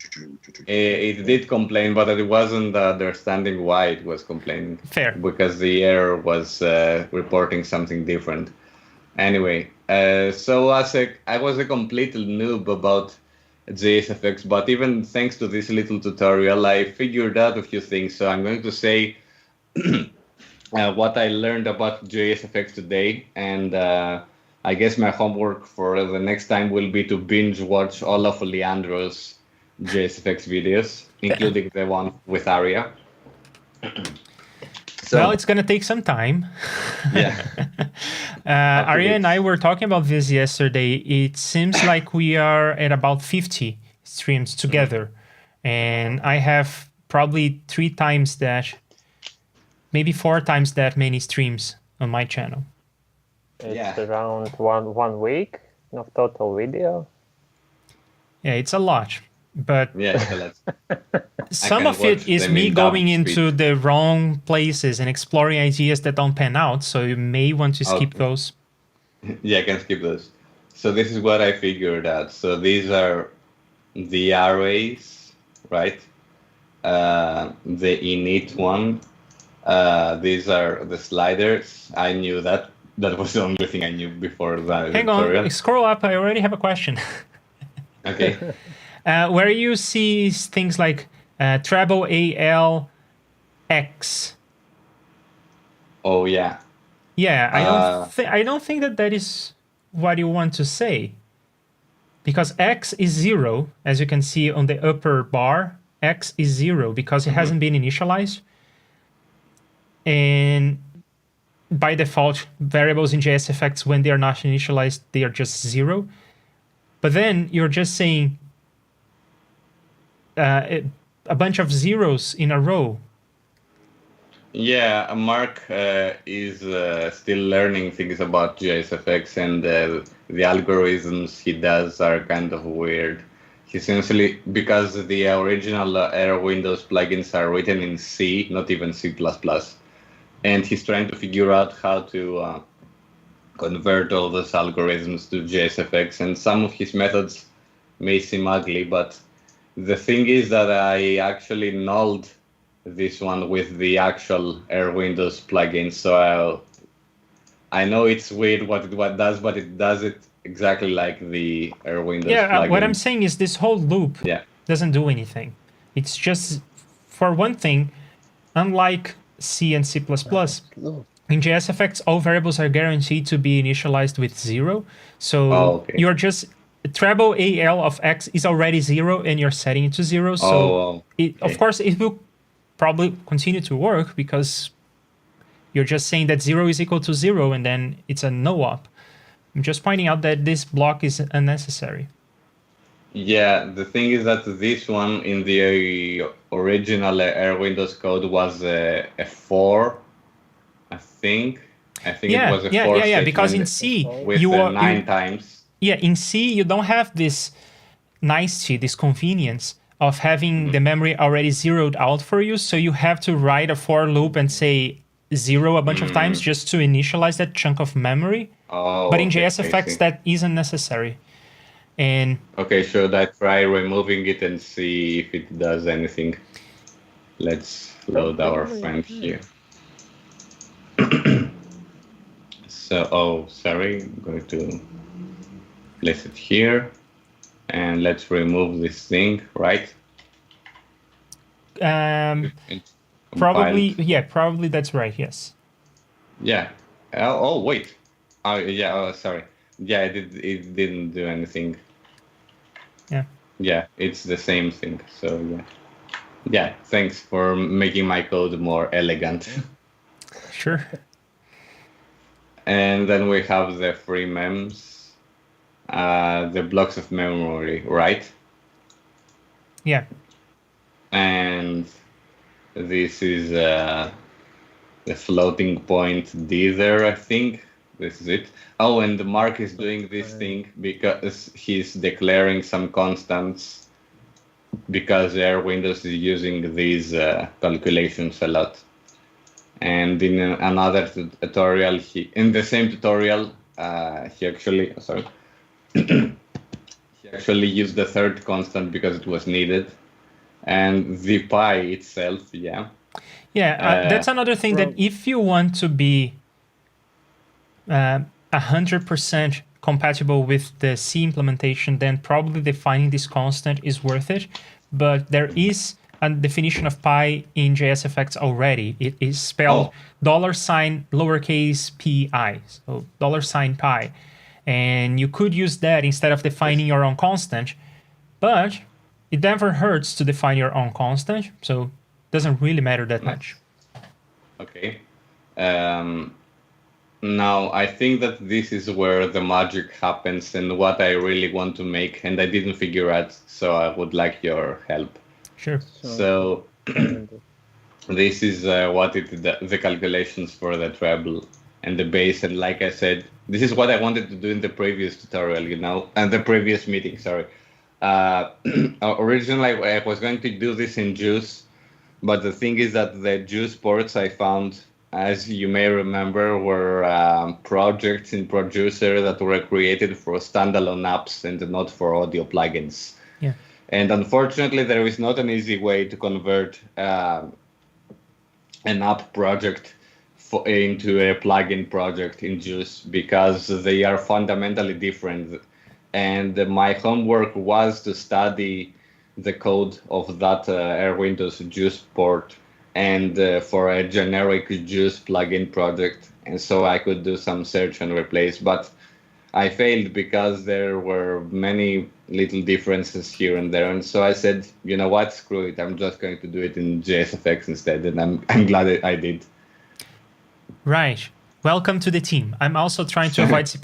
[SPEAKER 2] It did complain, but it wasn't understanding why it was complaining.
[SPEAKER 1] Fair.
[SPEAKER 2] Because the error was reporting something different. Anyway, So I was a complete noob about JSFX, but even thanks to this little tutorial, I figured out a few things. So I'm going to say what I learned about JSFX today, and I guess my homework for the next time will be to binge watch all of Leandro's JSFX videos, including the one with Aria. So,
[SPEAKER 1] well, it's going to take some time.
[SPEAKER 2] Yeah.
[SPEAKER 1] Aria and I were talking about this yesterday. It seems like we are at about 50 streams together. And I have probably 3 times that, maybe 4 times that many streams on my channel.
[SPEAKER 3] It's around one week of total video.
[SPEAKER 1] Yeah, it's a lot. But
[SPEAKER 2] yeah,
[SPEAKER 1] some of it is me going into the wrong places and exploring ideas that don't pan out. So you may want to skip those.
[SPEAKER 2] Yeah, I can skip those. So this is what I figured out. So these are the arrays, right? The init one. These are the sliders. I knew that. That was the only thing I knew before that.
[SPEAKER 1] Hang on, scroll up. I already have a question.
[SPEAKER 2] Okay.
[SPEAKER 1] Where you see things like treble AL X.
[SPEAKER 2] Oh yeah.
[SPEAKER 1] Yeah, I don't think that is what you want to say, because X is 0, as you can see on the upper bar. X is 0 because it hasn't been initialized, and by default, variables in JSFX, when they are not initialized, they are just 0. But then you're just saying a bunch of zeros in a row.
[SPEAKER 2] Yeah, Mark is still learning things about JSFX, and the algorithms he does are kind of weird. He essentially, because the original Air Windows plugins are written in C, not even C++, and he's trying to figure out how to convert all those algorithms to JSFX, and some of his methods may seem ugly, but the thing is that I actually nulled this one with the actual Air Windows plugin, so I know it's weird what it does, but it does it exactly like the Air Windows plugin.
[SPEAKER 1] What I'm saying is this whole loop doesn't do anything. It's just, for one thing, unlike C and C++, in JSFX, all variables are guaranteed to be initialized with 0. So you're just... treble AL of X is already 0, and you're setting it to 0. So of course, it will probably continue to work because you're just saying that 0 is equal to 0, and then it's a no-op. I'm just pointing out that this block is unnecessary.
[SPEAKER 2] Yeah, the thing is that this one in the original Air Windows code was a 4, I think. It was a 4
[SPEAKER 1] because in C,
[SPEAKER 2] with
[SPEAKER 1] you are
[SPEAKER 2] 9 times.
[SPEAKER 1] Yeah, in C, you don't have this nicety, this convenience of having the memory already zeroed out for you. So you have to write a for loop and say 0 a bunch of times just to initialize that chunk of memory. But in JSFX, that isn't necessary. And
[SPEAKER 2] okay, should I try removing it and see if it does anything? Let's load our friend here. So, sorry, I'm going to place it here, and let's remove this thing, right?
[SPEAKER 1] Probably that's right. Yes.
[SPEAKER 2] Yeah. Wait. Sorry. Yeah, it didn't do anything.
[SPEAKER 1] Yeah.
[SPEAKER 2] Yeah, it's the same thing. So yeah. Thanks for making my code more elegant.
[SPEAKER 1] Sure.
[SPEAKER 2] And then we have the free mems, the blocks of memory, right?
[SPEAKER 1] Yeah.
[SPEAKER 2] And this is the floating point D there, I think. This is it. Oh, and Mark is doing this thing because he's declaring some constants because Air Windows is using these calculations a lot. And in another tutorial, in the same tutorial, he actually used the third constant because it was needed, and the pi itself,
[SPEAKER 1] that's another thing, that if you want to be 100%
[SPEAKER 5] compatible with the C implementation, then probably defining this constant is worth it. But there is a definition of pi in JSFX already. It is spelled $sign lowercase pi, so $pi. And you could use that instead of defining your own constant, but it never hurts to define your own constant, so it doesn't really matter that much.
[SPEAKER 2] Okay. Now, I think that this is where the magic happens and what I really want to make, and I didn't figure out, so I would like your help.
[SPEAKER 5] Sure.
[SPEAKER 2] So this is the calculations for the treble and the bass, and like I said, this is what I wanted to do in the previous tutorial, and the previous meeting, sorry. Originally, I was going to do this in JUCE, but the thing is that the JUCE ports I found, as you may remember, were projects in Producer that were created for standalone apps and not for audio plugins.
[SPEAKER 5] Yeah.
[SPEAKER 2] And unfortunately, there is not an easy way to convert an app project into a plugin project in JUCE because they are fundamentally different. And my homework was to study the code of that Air Windows JUCE port and for a generic JUCE plugin project. And so I could do some search and replace, but I failed because there were many little differences here and there. And so I said, you know what, screw it. I'm just going to do it in JSFX instead. And I'm glad I did.
[SPEAKER 5] Right. Welcome to the team. I'm also trying to avoid C++.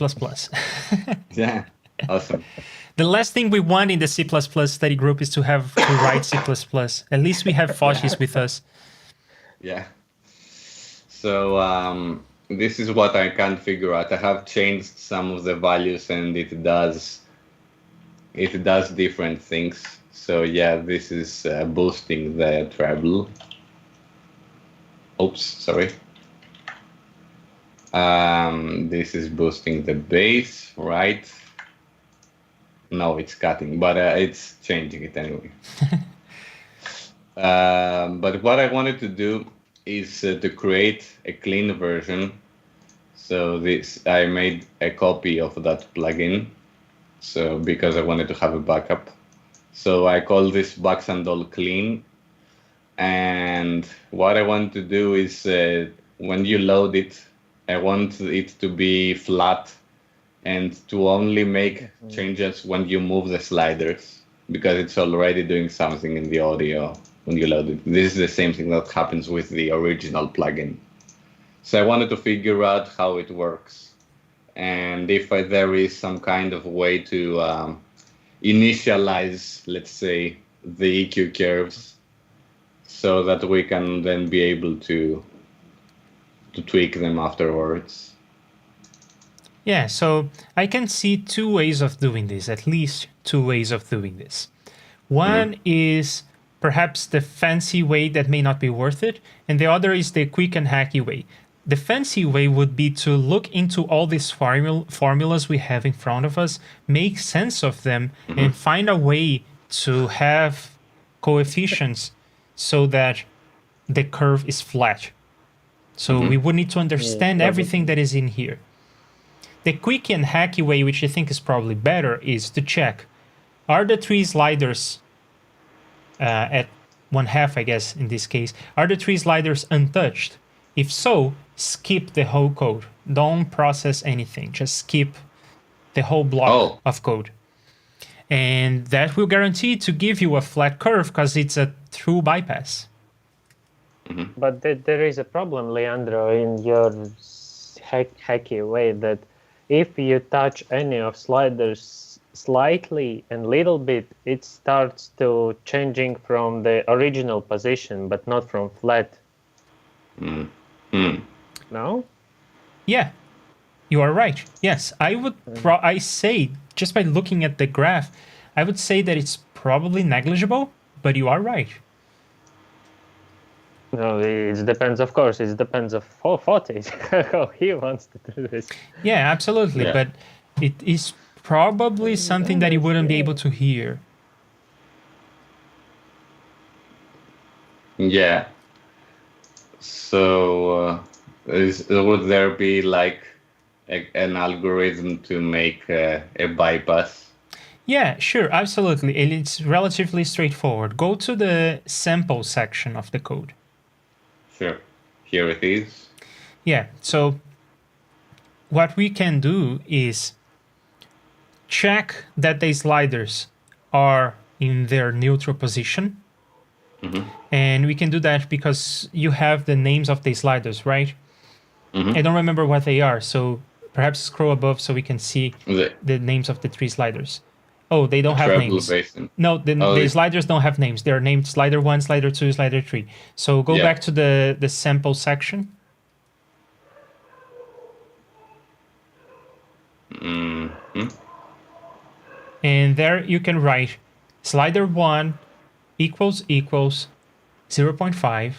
[SPEAKER 2] Yeah, awesome.
[SPEAKER 5] The last thing we want in the C++ study group is to have to write C++. At least we have Foshis with us.
[SPEAKER 2] Yeah. So this is what I can't figure out. I have changed some of the values and it does different things. So yeah, this is boosting the treble. Oops, sorry. This is boosting the bass, right? No, it's cutting, but it's changing it anyway. But what I wanted to do is to create a clean version. So I made a copy of that plugin. So because I wanted to have a backup. So I call this Bugs and All Clean. And what I want to do is when you load it, I want it to be flat and to only make changes when you move the sliders because it's already doing something in the audio when you load it. This is the same thing that happens with the original plugin. So I wanted to figure out how it works and if there is some kind of way to initialize, let's say, the EQ curves so that we can then be able to tweak them afterwards.
[SPEAKER 5] Yeah, so I can see two ways of doing this, at least two ways of doing this. One is perhaps the fancy way that may not be worth it, and the other is the quick and hacky way. The fancy way would be to look into all these formulas we have in front of us, make sense of them, and find a way to have coefficients so that the curve is flat. So we would need to understand everything that is in here. The quick and hacky way, which I think is probably better, is to check, are the three sliders at 1/2, I guess, in this case, are the three sliders untouched? If so, skip the whole code. Don't process anything. Just skip the whole block of code. And that will guarantee to give you a flat curve because it's a true bypass.
[SPEAKER 3] But there is a problem, Leandro, in your hacky way that if you touch any of sliders slightly and little bit, it starts to changing from the original position, but not from flat. No?
[SPEAKER 5] Yeah, you are right. Yes, I would. I say just by looking at the graph, I would say that it's probably negligible, but you are right.
[SPEAKER 3] No, it depends, of course. It depends of Forte, how he wants to do this.
[SPEAKER 5] Yeah, absolutely.
[SPEAKER 2] Yeah.
[SPEAKER 5] But it is probably something that you wouldn't be able to hear.
[SPEAKER 2] Yeah. So would there be like an algorithm to make a bypass?
[SPEAKER 5] Yeah, sure, absolutely. And it's relatively straightforward. Go to the sample section of the code.
[SPEAKER 2] Sure. Here it is.
[SPEAKER 5] Yeah, so what we can do is check that the sliders are in their neutral position. And we can do that because you have the names of the sliders, right? I don't remember what they are, so perhaps scroll above so we can see the names of the 3 sliders. Oh, they don't have
[SPEAKER 2] Treble
[SPEAKER 5] names.
[SPEAKER 2] basin.
[SPEAKER 5] No, the sliders don't have names. They're named slider 1, slider 2, slider 3. So go back to the sample section. And there you can write slider 1 equals 0.5.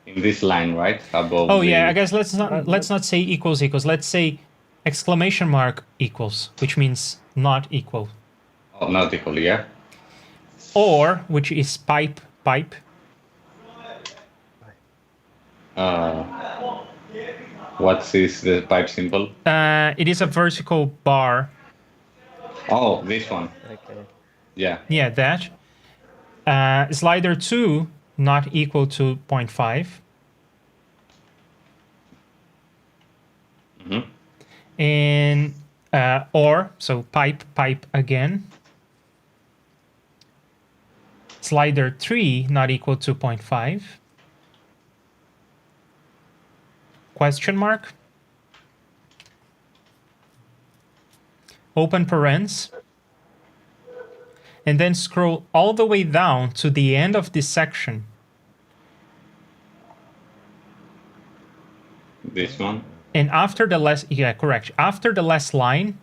[SPEAKER 2] In this line, right? Above.
[SPEAKER 5] Oh yeah, I guess let's not say equals. Let's say exclamation mark equals, which means not equal.
[SPEAKER 2] Oh, not equal, yeah.
[SPEAKER 5] Or which is pipe.
[SPEAKER 2] What is the pipe symbol?
[SPEAKER 5] It is a vertical bar.
[SPEAKER 2] Oh, this one.
[SPEAKER 3] Okay.
[SPEAKER 2] Yeah.
[SPEAKER 5] Yeah, that. Slider 2 not equal to 0.5. And or so pipe again. Slider 3 not equal to 0.5. Question mark. Open parens. And then scroll all the way down to the end of this section.
[SPEAKER 2] This one.
[SPEAKER 5] And after the last, yeah, correct. After the last line,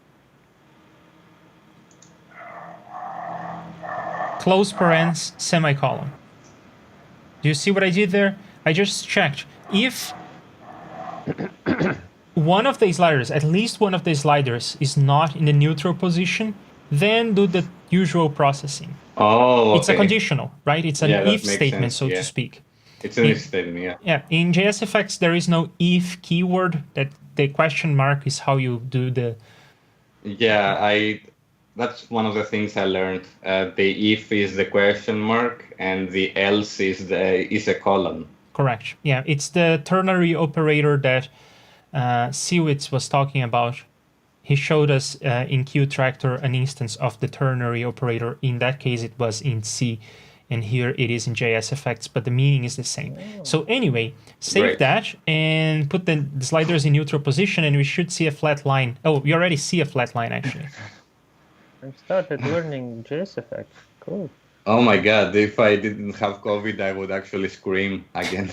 [SPEAKER 5] close parens, semicolon. Do you see what I did there? I just checked. If one of the sliders, at least one of the sliders, is not in the neutral position, then do the usual processing.
[SPEAKER 2] Oh, okay.
[SPEAKER 5] It's a conditional, right? It's an if statement, so to speak.
[SPEAKER 2] It's an if statement, yeah.
[SPEAKER 5] Yeah, in JSFX, there is no if keyword. That the question mark is how you do the...
[SPEAKER 2] Yeah, that's one of the things I learned. The if is the question mark, and the else is a colon.
[SPEAKER 5] Correct. Yeah, it's the ternary operator that Cwits was talking about. He showed us in Qtractor an instance of the ternary operator. In that case, it was Ntsc, and here it is in JSFX, but the meaning is the same. So anyway, save that and put the sliders in neutral position, and we should see a flat line. Oh, we already see a flat line, actually.
[SPEAKER 3] I started learning JSFX. Cool.
[SPEAKER 2] Oh my god, if I didn't have COVID, I would actually scream again.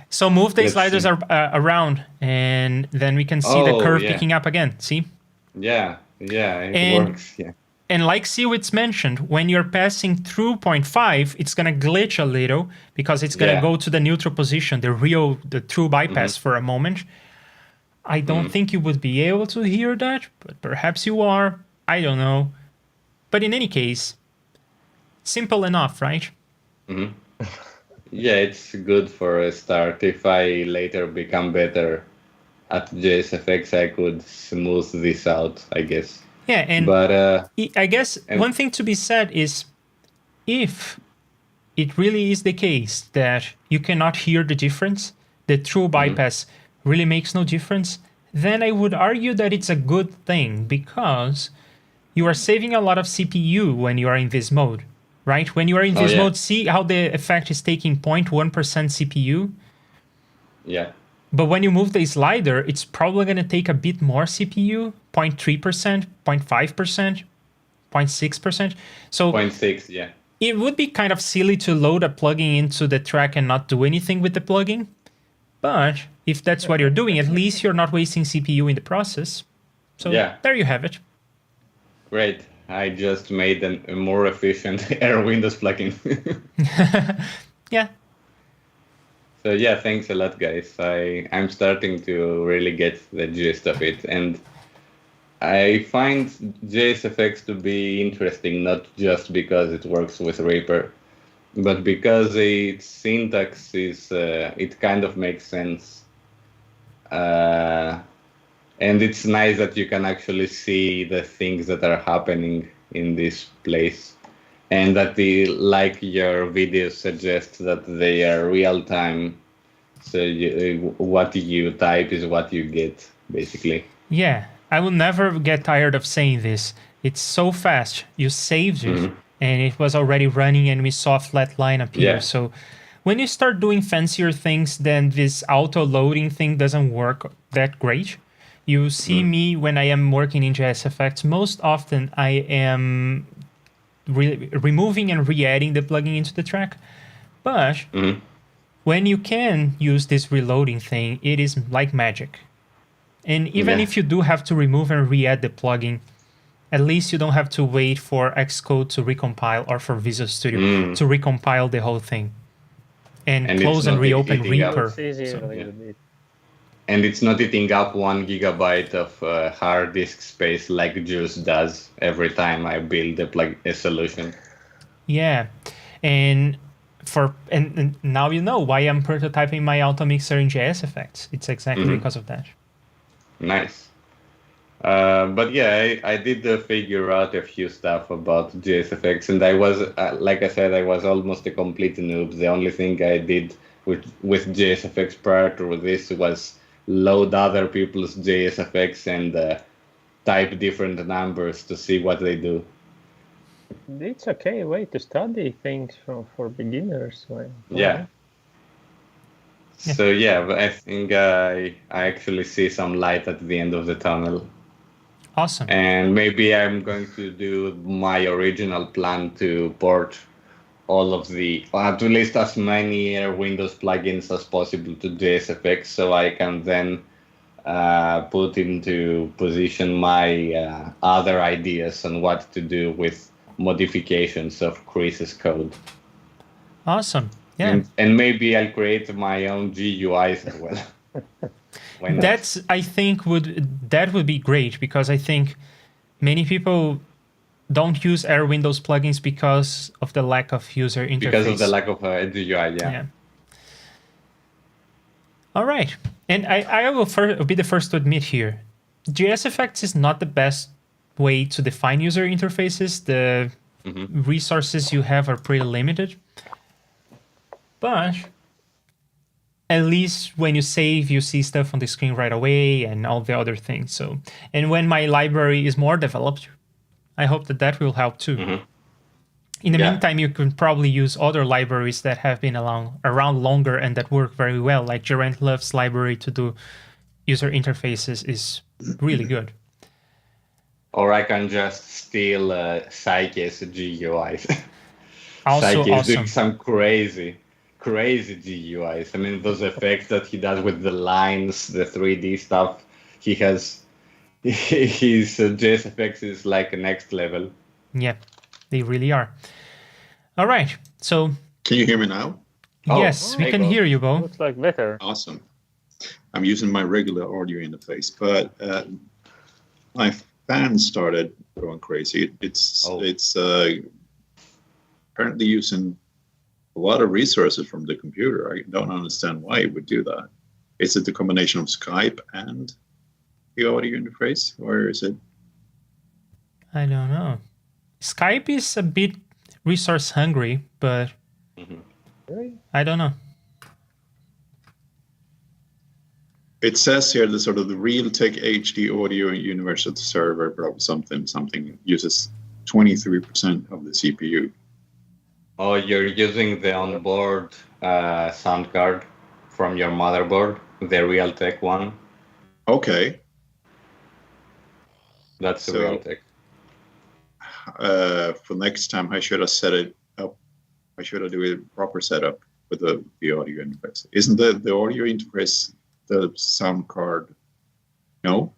[SPEAKER 5] So move the sliders around, and then we can see the curve picking up again. See?
[SPEAKER 2] Yeah, it works. Yeah.
[SPEAKER 5] And like Cwits mentioned, when you're passing through 0.5, it's going to glitch a little because it's going to go to the neutral position, the true bypass for a moment. I don't think you would be able to hear that, but perhaps you are. I don't know. But in any case, simple enough, right?
[SPEAKER 2] Yeah, it's good for a start. If I later become better at JSFX, I could smooth this out, I guess.
[SPEAKER 5] Yeah, and
[SPEAKER 2] but
[SPEAKER 5] I guess one thing to be said is if it really is the case that you cannot hear the difference, the true bypass really makes no difference, then I would argue that it's a good thing because you are saving a lot of CPU when you are in this mode, right? When you are in this mode, see how the effect is taking 0.1% CPU?
[SPEAKER 2] Yeah.
[SPEAKER 5] But when you move the slider, it's probably going to take a bit more CPU, 0.3%, 0.5%, 0.6%. So
[SPEAKER 2] 0.6, yeah.
[SPEAKER 5] It would be kind of silly to load a plugin into the track and not do anything with the plugin. But if that's what you're doing, at least you're not wasting CPU in the process. So there you have it.
[SPEAKER 2] Great. I just made a more efficient Air Windows plugin.
[SPEAKER 5] Yeah.
[SPEAKER 2] So yeah, thanks a lot, guys. I'm starting to really get the gist of it, and I find JSFX to be interesting, not just because it works with Reaper, but because its syntax is, it kind of makes sense. And it's nice that you can actually see the things that are happening in this place, and that like your videos suggest that they are real time. So what you type is what you get, basically.
[SPEAKER 5] Yeah, I will never get tired of saying this. It's so fast. You saved it, and it was already running, and we saw a flat line appear.
[SPEAKER 2] Yeah.
[SPEAKER 5] So when you start doing fancier things, then this auto-loading thing doesn't work that great. You see me when I am working in JSFX, most often I am removing and re-adding the plugin into the track. But when you can use this reloading thing, it is like magic. And even if you do have to remove and re-add the plugin, at least you don't have to wait for Xcode to recompile or for Visual Studio to recompile the whole thing. And close and reopen Reaper.
[SPEAKER 3] It's easier a little bit.
[SPEAKER 2] And it's not eating up 1 gigabyte of hard disk space like JUCE does every time I build a solution.
[SPEAKER 5] Yeah, and now you know why I'm prototyping my Automixer in JSFX. It's exactly because of that.
[SPEAKER 2] Nice. But yeah, I did figure out a few stuff about JSFX, and I was, like I said, I was almost a complete noob. The only thing I did with JSFX prior to this was load other people's JSFX and type different numbers to see what they do.
[SPEAKER 3] It's okay way to study things for beginners.
[SPEAKER 2] Yeah. So yeah, but I think I actually see some light at the end of the tunnel.
[SPEAKER 5] Awesome.
[SPEAKER 2] And maybe I'm going to do my original plan to port all of at least as many Windows plugins as possible to JSFX, so I can then put into position my other ideas on what to do with modifications of Chris's code.
[SPEAKER 5] Awesome. Yeah.
[SPEAKER 2] And maybe I'll create my own GUIs as well.
[SPEAKER 5] I think that would be great, because I think many people don't use Air Windows plugins because of the lack of user interface.
[SPEAKER 2] Because of the lack of a GUI, yeah.
[SPEAKER 5] All right. And I will be the first to admit here, JSFX is not the best way to define user interfaces. The resources you have are pretty limited. But at least when you save, you see stuff on the screen right away and all the other things. So, and when my library is more developed, I hope that will help too. In the meantime, you can probably use other libraries that have been around longer and that work very well, like Geraint Love's library to do user interfaces is really good.
[SPEAKER 2] Or I can just steal Psyche's GUIs.
[SPEAKER 5] Also
[SPEAKER 2] Psyche is doing
[SPEAKER 5] awesome.
[SPEAKER 2] some crazy GUIs. I mean, those effects that he does with the lines, the 3D stuff, he has, his JSFX is like a next level.
[SPEAKER 5] Yeah, they really are. All right, so...
[SPEAKER 4] Can you hear me now?
[SPEAKER 5] Yes, we can hear you, Bo.
[SPEAKER 3] Looks like better.
[SPEAKER 4] Awesome. I'm using my regular audio interface, but my fan started going crazy. It's apparently using a lot of resources from the computer. I don't understand why it would do that. Is it the combination of Skype and the audio interface, or is it?
[SPEAKER 5] I don't know. Skype is a bit resource hungry, but I don't know.
[SPEAKER 4] It says here the sort of the Realtek HD audio universal server, something uses 23% of the CPU.
[SPEAKER 2] Oh, you're using the onboard sound card from your motherboard, the Realtek one.
[SPEAKER 4] Okay.
[SPEAKER 2] That's the Realtek.
[SPEAKER 4] For next time, I should have set it up. I should have do a proper setup with the audio interface. Isn't the audio interface the sound card? No.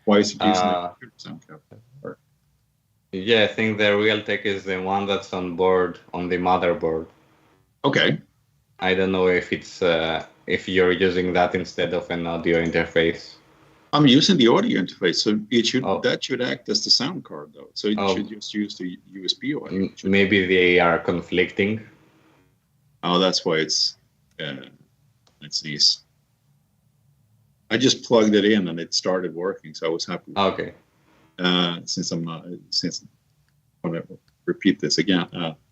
[SPEAKER 4] Why is it using the computer sound card?
[SPEAKER 2] Yeah, I think the Realtek is the one that's on board on the motherboard.
[SPEAKER 4] Okay.
[SPEAKER 2] I don't know if it's if you're using that instead of an audio interface.
[SPEAKER 4] I'm using the audio interface, so
[SPEAKER 2] Oh.
[SPEAKER 4] that should act as the sound card though. So it
[SPEAKER 2] Oh.
[SPEAKER 4] should just use the USB audio.
[SPEAKER 2] Maybe they are conflicting.
[SPEAKER 4] Oh, that's why it's these. I just plugged it in and it started working, so I was happy.
[SPEAKER 2] Okay.
[SPEAKER 4] Since I'm going to repeat this again,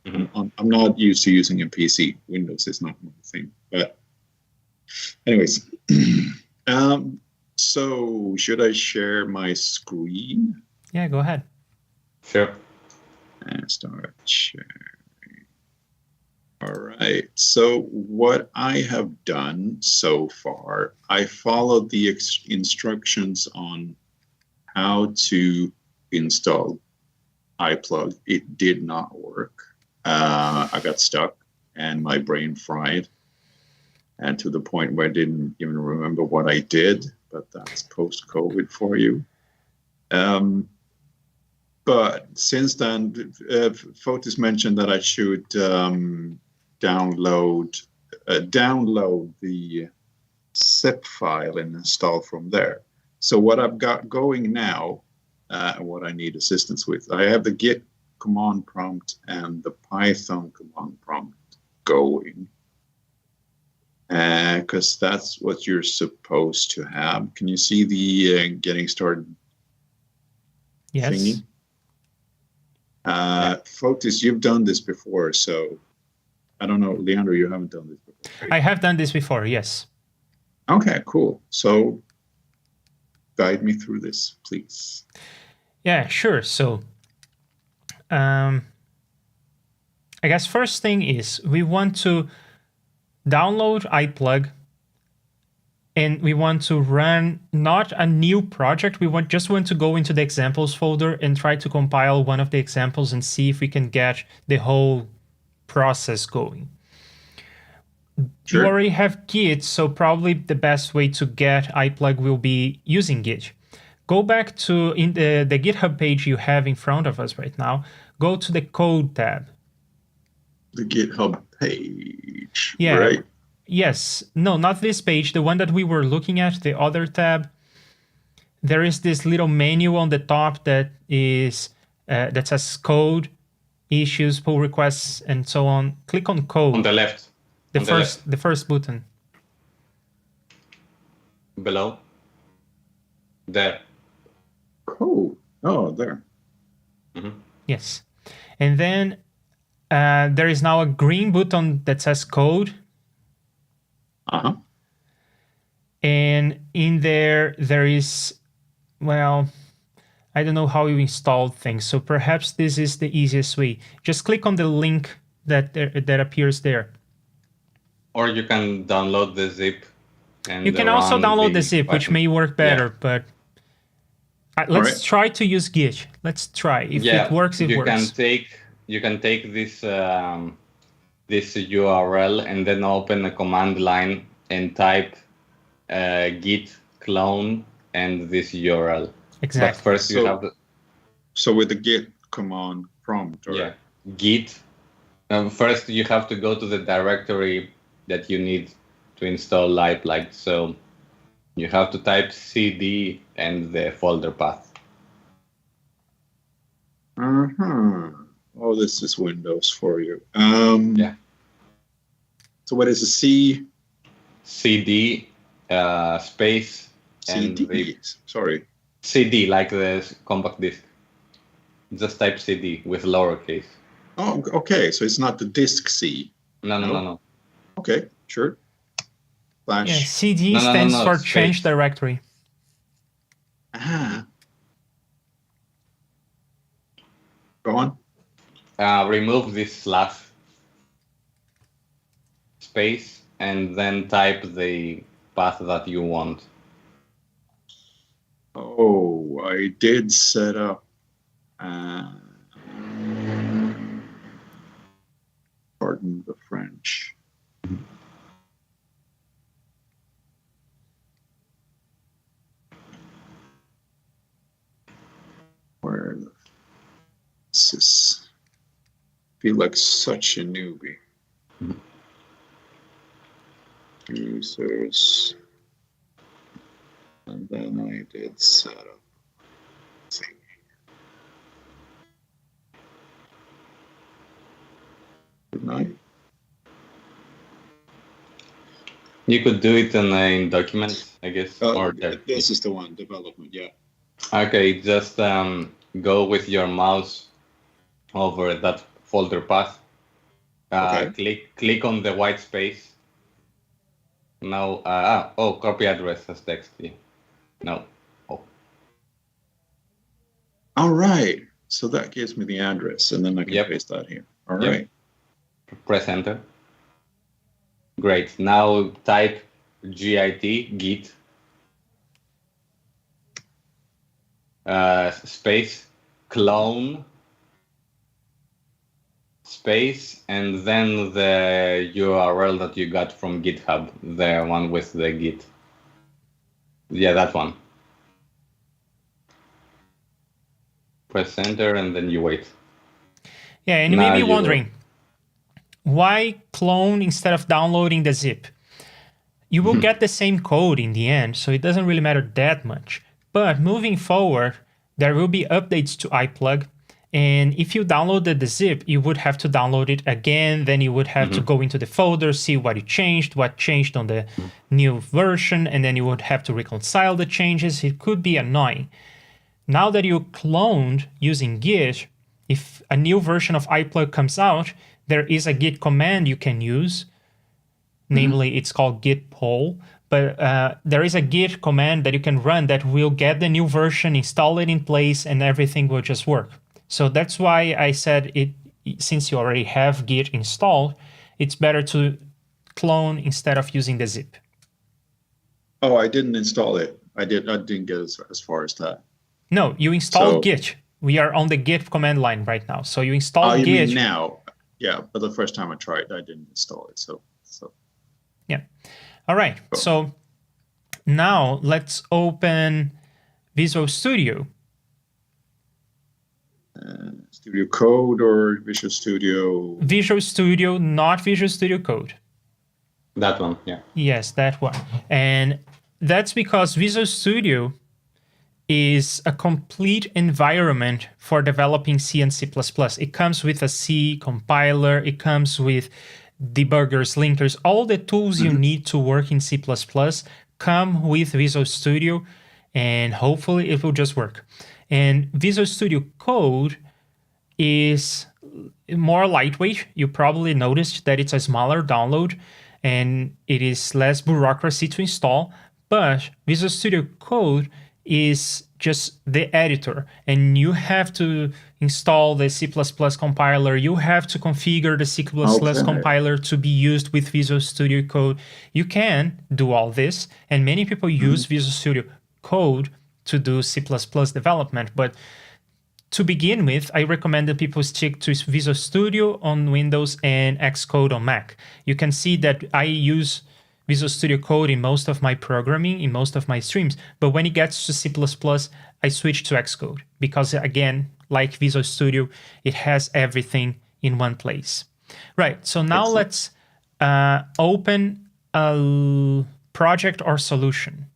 [SPEAKER 4] I'm not used to using a PC. Windows is not my thing. But anyways, so should I share my screen?
[SPEAKER 5] Yeah, go ahead.
[SPEAKER 2] Sure.
[SPEAKER 4] And start sharing. All right. So what I have done so far, I followed the instructions on how to install Iplug. It did not work. I got stuck and my brain fried, and to the point where I didn't even remember what I did, but that's post-COVID for you. But since then, Fotis mentioned that I should download the zip file and install from there. So what I've got going now, what I need assistance with, I have the Git command prompt and the Python command prompt going, because that's what you're supposed to have. Can you see the getting started
[SPEAKER 5] Yes.
[SPEAKER 4] thingy? Fotis, you've done this before, so I don't know, Leandro, you haven't done this before, right?
[SPEAKER 5] I have done this before, yes.
[SPEAKER 4] Okay, cool. So guide me through this, please.
[SPEAKER 5] Yeah, sure. So I guess first thing is we want to download Iplug, and we want to run not a new project. We just want to go into the examples folder and try to compile one of the examples and see if we can get the whole process going.
[SPEAKER 4] Sure.
[SPEAKER 5] You already have Git, so probably the best way to get Iplug will be using Git. Go back to in the GitHub page you have in front of us right now. Go to the Code tab.
[SPEAKER 4] The GitHub page,
[SPEAKER 5] Yeah.
[SPEAKER 4] right?
[SPEAKER 5] Yes. No, not this page. The one that we were looking at, the other tab. There is this little menu on the top that is that says Code, Issues, Pull Requests, and so on. Click on Code.
[SPEAKER 2] On the left.
[SPEAKER 5] The first button.
[SPEAKER 2] Below. There.
[SPEAKER 4] Code. Oh, there.
[SPEAKER 5] Yes. And then there is now a green button that says Code.
[SPEAKER 4] Uh-huh.
[SPEAKER 5] And in there is, well, I don't know how you install things. So perhaps this is the easiest way. Just click on the link that appears there.
[SPEAKER 2] Or you can download the zip. And
[SPEAKER 5] You can also
[SPEAKER 2] run
[SPEAKER 5] download the zip, which
[SPEAKER 2] Python.
[SPEAKER 5] may work better,
[SPEAKER 2] Yeah.
[SPEAKER 5] but let's
[SPEAKER 4] Right.
[SPEAKER 5] try to use Git. Let's try. If it works, it
[SPEAKER 2] you
[SPEAKER 5] works.
[SPEAKER 2] You can take this this URL and then open a command line and type git clone and this URL.
[SPEAKER 5] Exactly.
[SPEAKER 2] But first you
[SPEAKER 4] So-
[SPEAKER 2] have to,
[SPEAKER 4] So with the Git command prompt, or
[SPEAKER 2] git. First you have to go to the directory that you need to install Iplug. So you have to type cd and the folder path.
[SPEAKER 4] Oh, this is Windows for you.
[SPEAKER 2] Yeah.
[SPEAKER 4] So what is a C?
[SPEAKER 2] cd space and
[SPEAKER 4] CD. Sorry.
[SPEAKER 2] CD, like the compact disc. Just type CD with lowercase.
[SPEAKER 4] Oh, okay. So it's not the disk C.
[SPEAKER 2] No.
[SPEAKER 4] Okay, sure. Flash.
[SPEAKER 5] Yeah, CD
[SPEAKER 2] No,
[SPEAKER 5] stands for
[SPEAKER 2] space.
[SPEAKER 5] change directory.
[SPEAKER 4] Ah. Go on.
[SPEAKER 2] Remove this slash space and then type the path that you want.
[SPEAKER 4] Oh, I did set up. Pardon the French. Where this is, feel like such a newbie. Users, and then I Untitled setup thing. Good night.
[SPEAKER 2] You could do it in documents, I guess. Or
[SPEAKER 4] This is the one, development, yeah.
[SPEAKER 2] Okay, just go with your mouse over that folder path. Click on the white space. Now, copy address as text. Yeah. No. Oh.
[SPEAKER 4] All right. So that gives me the address, and then I can paste that here. All right.
[SPEAKER 2] Press enter. Great. Now type git space clone space and then the URL that you got from GitHub, the one with the git. Yeah, that one. Press enter and then you wait.
[SPEAKER 5] Yeah, and you may be wondering, why clone instead of downloading the zip? You will get the same code in the end, so it doesn't really matter that much. But moving forward, there will be updates to Iplug. And if you downloaded the zip, you would have to download it again. Then you would have to go into the folder, see what changed on the new version, and then you would have to reconcile the changes. It could be annoying. Now that you cloned using Git, if a new version of Iplug comes out, there is a Git command you can use. Namely, it's called git pull. But there is a Git command that you can run that will get the new version, install it in place, and everything will just work. So that's why I said since you already have Git installed, it's better to clone instead of using the zip.
[SPEAKER 4] Oh, I didn't install it. I didn't get as far as that.
[SPEAKER 5] No, you installed Git. We are on the Git command line right now. So you install Git.
[SPEAKER 4] You mean now? Yeah, but the first time I tried, I didn't install it. So.
[SPEAKER 5] Yeah. All right. Cool. So now let's open Visual Studio.
[SPEAKER 4] Studio Code or Visual Studio?
[SPEAKER 5] Visual Studio, not Visual Studio Code.
[SPEAKER 2] That one, yeah.
[SPEAKER 5] Yes, that one. And that's because Visual Studio is a complete environment for developing C and C++. It comes with a C compiler. It comes with debuggers, linkers, all the tools you need to work in C++ come with Visual Studio, and hopefully it will just work. And Visual Studio Code is more lightweight. You probably noticed that it's a smaller download and it is less bureaucracy to install, but Visual Studio Code is just the editor, and you have to install the C++ compiler. You have to configure the C++ compiler to be used with Visual Studio Code. You can do all this, and many people use Visual Studio Code to do C++ development. But to begin with, I recommend that people stick to Visual Studio on Windows and Xcode on Mac. You can see that I use Visual Studio Code in most of my programming, in most of my streams. But when it gets to C++, I switch to Xcode because, again, like Visual Studio, it has everything in one place. Right, so now let's open a project or solution.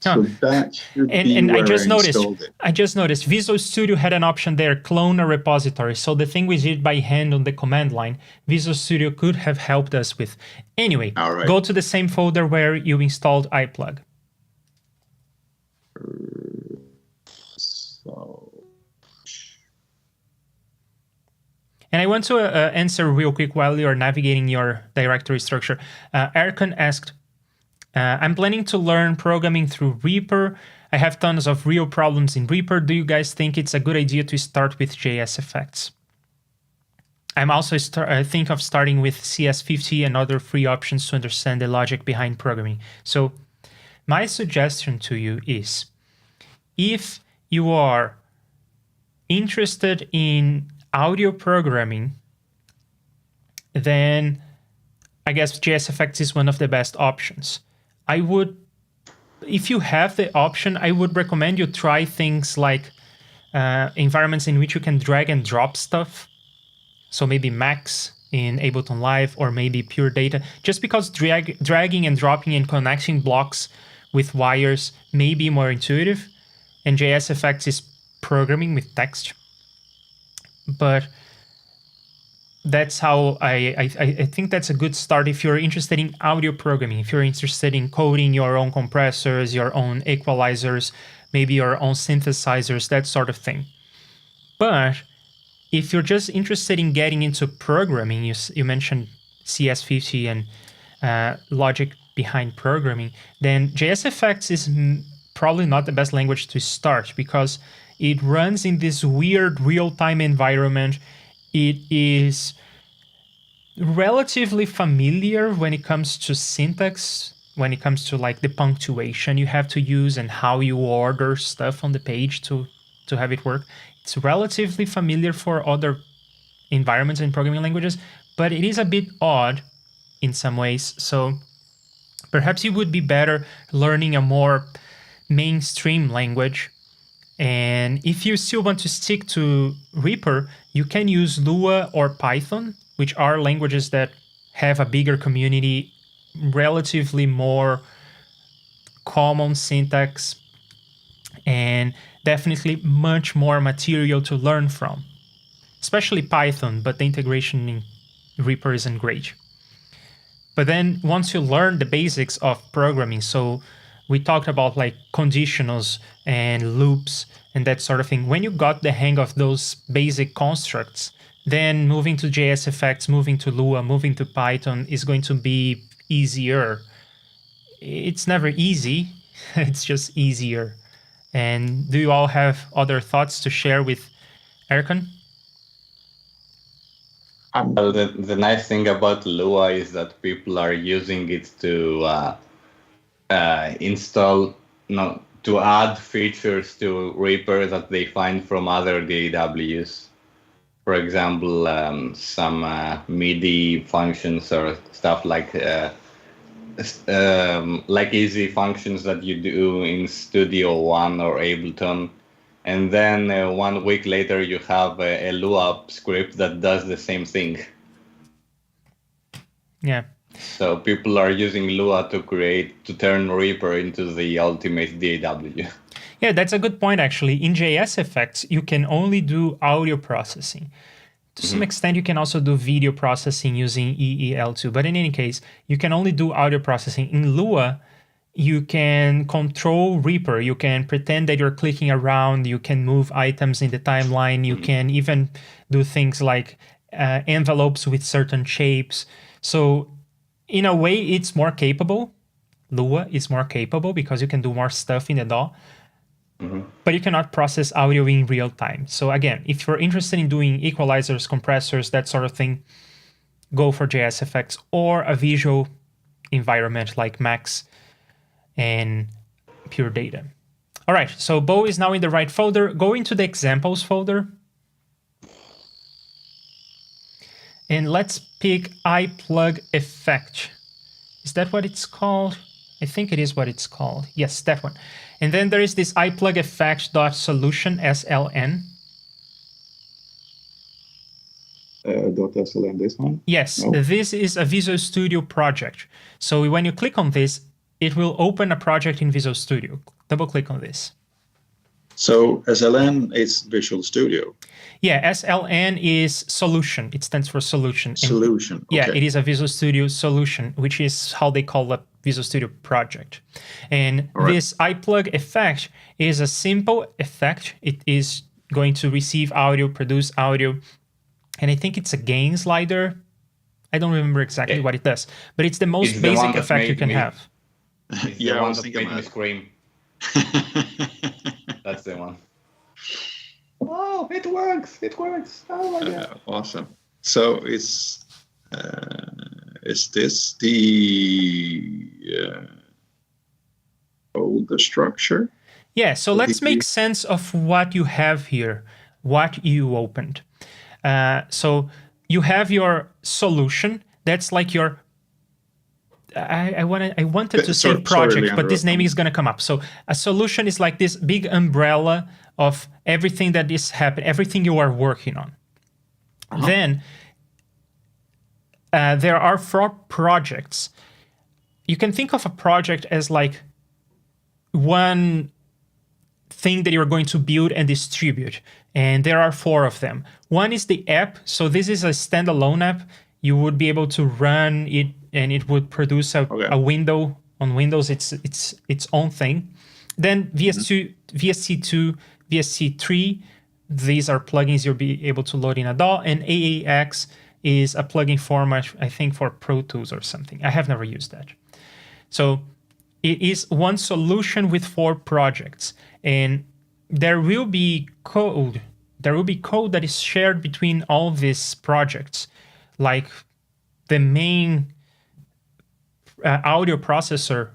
[SPEAKER 4] So that should be
[SPEAKER 5] and
[SPEAKER 4] where
[SPEAKER 5] I just noticed Visual Studio had an option there, clone a repository. So the thing we did by hand on the command line, Visual Studio could have helped us with. Anyway, go to the same folder where you installed Iplug. And I want to answer real quick while you're navigating your directory structure. Erkan asked, I'm planning to learn programming through Reaper. I have tons of real problems in Reaper. Do you guys think it's a good idea to start with JSFX? I'm also think of starting with CS50 and other free options to understand the logic behind programming. So my suggestion to you is, if you are interested in audio programming, then I guess JSFX is one of the best options. If you have the option, I would recommend you try things like environments in which you can drag and drop stuff. So maybe Max in Ableton Live or maybe pure data, just because dragging and dropping and connecting blocks with wires may be more intuitive, and JSFX is programming with text. But that's how I think that's a good start if you're interested in audio programming, if you're interested in coding your own compressors, your own equalizers, maybe your own synthesizers, that sort of thing. But if you're just interested in getting into programming, you mentioned CS50 and logic behind programming, then JSFX is probably not the best language to start because it runs in this weird real-time environment. It is relatively familiar when it comes to syntax, when it comes to like the punctuation you have to use and how you order stuff on the page to have it work. It's relatively familiar for other environments and programming languages, but it is a bit odd in some ways. So perhaps you would be better learning a more mainstream language. And if you still want to stick to Reaper, you can use Lua or Python, which are languages that have a bigger community, relatively more common syntax, and definitely much more material to learn from, especially Python, but the integration in Reaper isn't great. But then once you learn the basics of programming, so we talked about like conditionals and loops and that sort of thing. When you got the hang of those basic constructs, then moving to JSFX, moving to Lua, moving to Python is going to be easier. It's never easy, it's just easier. And do you all have other thoughts to share with Erkan?
[SPEAKER 2] Well, the nice thing about Lua is that people are using it to install, to add features to Reaper that they find from other DAWs. For example, some MIDI functions or stuff like easy functions that you do in Studio One or Ableton. And then 1 week later, you have a Lua script that does the same thing.
[SPEAKER 5] Yeah.
[SPEAKER 2] So people are using Lua to turn Reaper into the ultimate DAW.
[SPEAKER 5] Yeah, that's a good point, actually. In JSFX, you can only do audio processing. To some extent, you can also do video processing using EEL2. But in any case, you can only do audio processing. In Lua, you can control Reaper. You can pretend that you're clicking around. You can move items in the timeline. You can even do things like envelopes with certain shapes. So in a way, it's more capable. Lua is more capable because you can do more stuff in the DAW. But you cannot process audio in real time. So again, if you're interested in doing equalizers, compressors, that sort of thing, go for JSFX or a visual environment like Max and Pure Data. All right, so Bo is now in the right folder. Go into the examples folder. And let's pick Iplug effect. Is that what it's called? I think it is what it's called. Yes, that one. And then there is this Iplug effect.solution, SLN.
[SPEAKER 4] .sln, this one?
[SPEAKER 5] Yes,
[SPEAKER 4] No.
[SPEAKER 5] This is a Visual Studio project. So when you click on this, it will open a project in Visual Studio. Double click on this.
[SPEAKER 4] So SLN is Visual Studio.
[SPEAKER 5] Yeah, SLN is solution. It stands for solution. And
[SPEAKER 4] Solution.
[SPEAKER 5] yeah,
[SPEAKER 4] okay.
[SPEAKER 5] it is a Visual Studio solution, which is how they call a Visual Studio project. And this Iplug effect is a simple effect. It is going to receive audio, produce audio, and I think it's a gain slider. I don't remember exactly what it does, but it's the most
[SPEAKER 2] It's the
[SPEAKER 5] basic
[SPEAKER 2] one that
[SPEAKER 5] effect you
[SPEAKER 2] made
[SPEAKER 5] can
[SPEAKER 2] me-
[SPEAKER 5] have.
[SPEAKER 2] It's
[SPEAKER 4] Yeah,
[SPEAKER 2] the
[SPEAKER 4] I
[SPEAKER 2] one
[SPEAKER 4] was
[SPEAKER 2] that
[SPEAKER 4] thinking
[SPEAKER 2] made me
[SPEAKER 4] about
[SPEAKER 2] scream. That's the one. Oh, it works! It works! Oh my god!
[SPEAKER 4] Awesome. So is this the older structure?
[SPEAKER 5] Yeah, so
[SPEAKER 4] What
[SPEAKER 5] let's
[SPEAKER 4] did you-
[SPEAKER 5] make sense of what you have here, what you opened. So you have your solution. That's like your... I wanted to say
[SPEAKER 4] Sorry,
[SPEAKER 5] project,
[SPEAKER 4] Leandro,
[SPEAKER 5] but this naming is going to come up. So a solution is like this big umbrella of everything that is happening, everything you are working on. Then there are 4 projects. You can think of a project as like one thing that you're going to build and distribute. And there are 4 of them. One is the app. So this is a standalone app. You would be able to run it and it would produce a window. On Windows, it's its own thing. Then VST2, VST3, these are plugins you'll be able to load in a DAW. And AAX is a plugin format, I think, for Pro Tools or something. I have never used that. So it is one solution with 4 projects. And there will be code. There will be code that is shared between all these projects. Like the main audio processor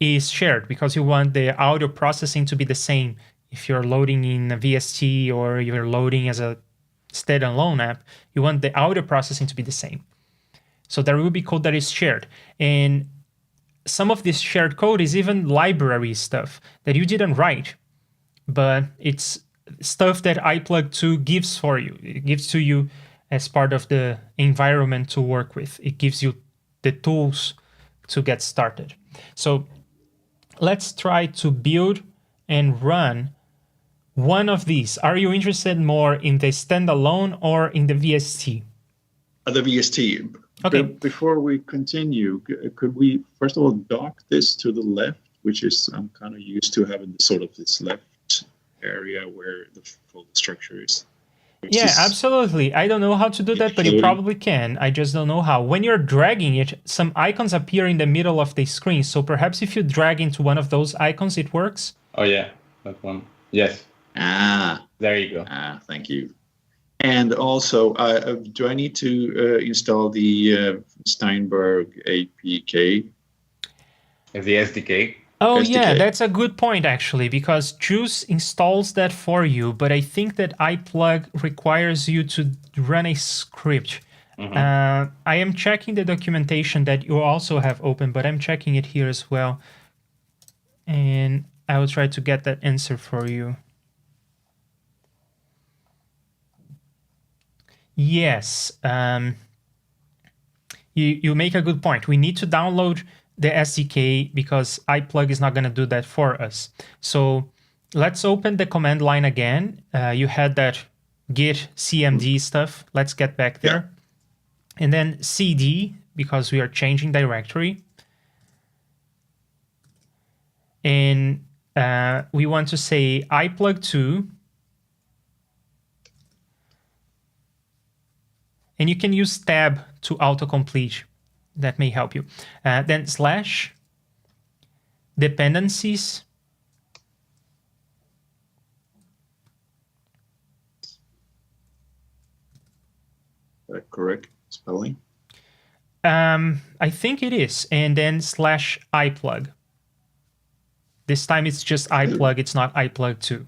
[SPEAKER 5] is shared because you want the audio processing to be the same. If you're loading in a VST or you're loading as a standalone app, you want the audio processing to be the same. So there will be code that is shared. And some of this shared code is even library stuff that you didn't write, but it's stuff that Iplug 2 gives for you. It gives to you as part of the environment to work with. It gives you the tools to get started. So let's try to build and run one of these. Are you interested more in the standalone or in the VST?
[SPEAKER 4] The VST.
[SPEAKER 5] Okay.
[SPEAKER 4] Before we continue, could we first of all dock this to the left, which is I'm kind of used to having this left area where the full structure is.
[SPEAKER 5] Yeah, absolutely. I don't know how to do that, but you probably can. I just don't know how. When you're dragging it, some icons appear in the middle of the screen. So perhaps if you drag into one of those icons, it works.
[SPEAKER 2] Oh yeah, that one. Yes. There you go.
[SPEAKER 4] Thank you. And also, do I need to install the Steinberg APK?
[SPEAKER 2] The SDK.
[SPEAKER 5] Oh
[SPEAKER 4] SDK.
[SPEAKER 5] yeah, that's a good point actually, because JUCE installs that for you, but I think that Iplug requires you to run a script. I am checking the documentation that you also have open, but I'm checking it here as well. And I will try to get that answer for you. Yes, you make a good point. We need to download the SDK because Iplug is not going to do that for us. So let's open the command line again. You had that git cmd stuff. Let's get back there. And then cd, because we are changing directory. And we want to say Iplug2. And you can use tab to autocomplete. That may help you. Then slash dependencies.
[SPEAKER 4] Correct spelling?
[SPEAKER 5] I think it is. And then slash iplug. This time it's just iplug. It's not iplug 2.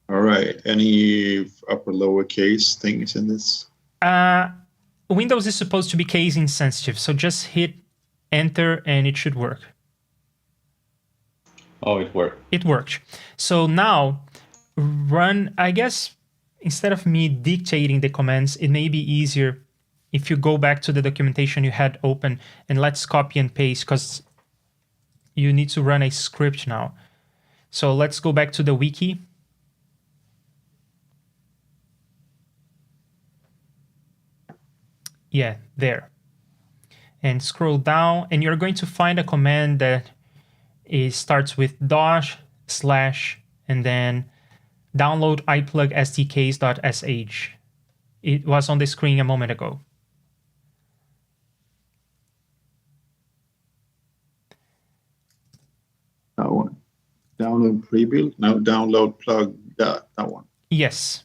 [SPEAKER 4] All right. Any upper lowercase things in this?
[SPEAKER 5] Windows is supposed to be case insensitive, so just hit enter and it should work.
[SPEAKER 2] Oh, it worked.
[SPEAKER 5] It worked. So now run, I guess, instead of me dictating the commands, it may be easier if you go back to the documentation you had open and let's copy and paste because you need to run a script now. So let's go back to the wiki. Yeah, there. And scroll down, and you're going to find a command that starts with // and then download iplug sdks.sh. It was on the screen a moment ago.
[SPEAKER 4] That one. Download pre-built. Now download plug that one.
[SPEAKER 5] Yes.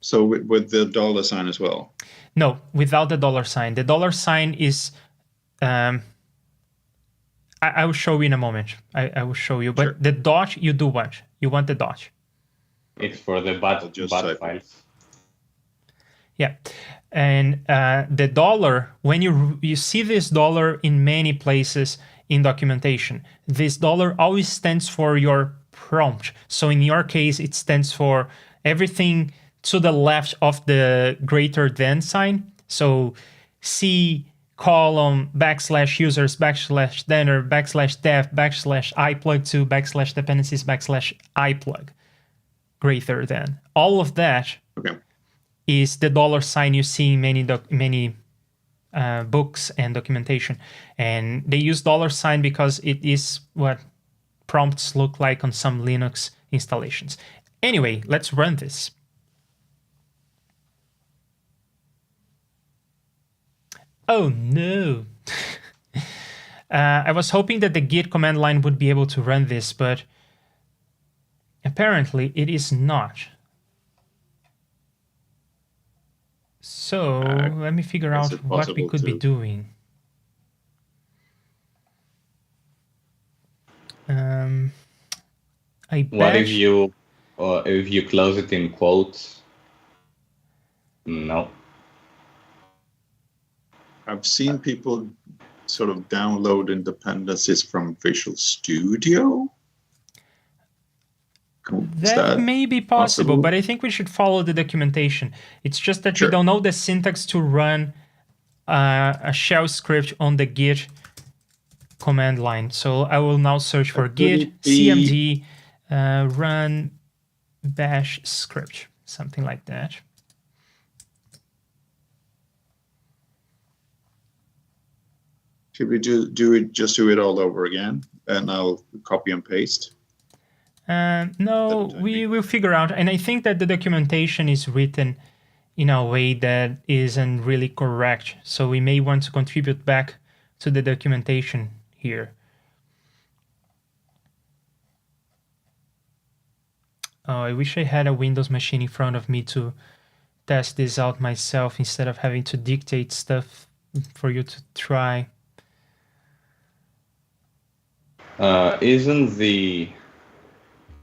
[SPEAKER 4] So with the $sign as well?
[SPEAKER 5] No, without the $sign. The $sign is, I will show you in a moment. I will show you. But
[SPEAKER 4] Sure.
[SPEAKER 5] the dot, you do what? You want the dot.
[SPEAKER 2] It's for the bat
[SPEAKER 4] type
[SPEAKER 2] files.
[SPEAKER 5] Yeah. And the $, when you see this $ in many places in documentation, this $ always stands for your prompt. So in your case, it stands for everything to the left of the greater than sign. So C column /users /denner /dev /iplug2 /dependencies /iplug greater than. All of that is the $sign you see in many books and documentation. And they use $sign because it is what prompts look like on some Linux installations. Anyway, let's run this. Oh no. I was hoping that the git command line would be able to run this, but apparently it is not. So let me figure out what we could be doing.
[SPEAKER 2] What if you close it in quotes? No.
[SPEAKER 4] I've seen people sort of download dependencies from Visual Studio.
[SPEAKER 5] That may be possible, but I think we should follow the documentation. It's just that we don't know the syntax to run a shell script on the git command line. So I will now search for git cmd run bash script, something like that.
[SPEAKER 4] Should we do it all over again, and I'll copy and paste?
[SPEAKER 5] No, we will figure out. And I think that the documentation is written in a way that isn't really correct. So we may want to contribute back to the documentation here. Oh, I wish I had a Windows machine in front of me to test this out myself instead of having to dictate stuff for you to try.
[SPEAKER 2] Isn't the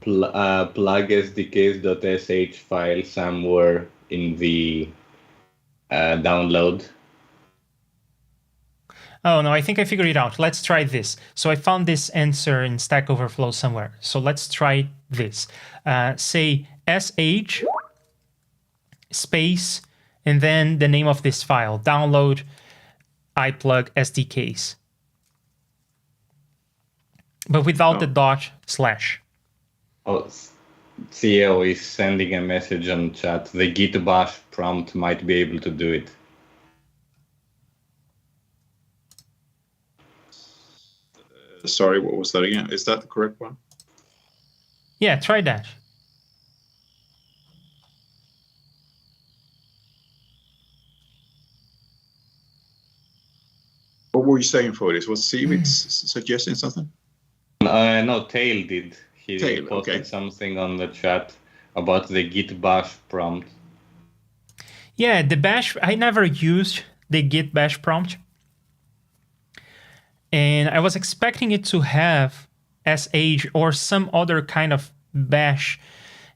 [SPEAKER 2] plug sdks.sh file somewhere in the download?
[SPEAKER 5] Oh no, I think I figured it out. Let's try this. So I found this answer in Stack Overflow somewhere. So let's try this. Say sh space and then the name of this file, download iplug SDKs. But without the /.
[SPEAKER 2] Oh, CEO is sending a message on chat. The git bash prompt might be able to do it.
[SPEAKER 4] Sorry, what was that again? Is that the correct one?
[SPEAKER 5] Yeah, try that.
[SPEAKER 4] What were you saying for this? Was Cwits suggesting something?
[SPEAKER 2] No, Tail did. He
[SPEAKER 4] Tail,
[SPEAKER 2] posted something on the chat about the git bash prompt.
[SPEAKER 5] Yeah, the bash, I never used the git bash prompt. And I was expecting it to have sh or some other kind of bash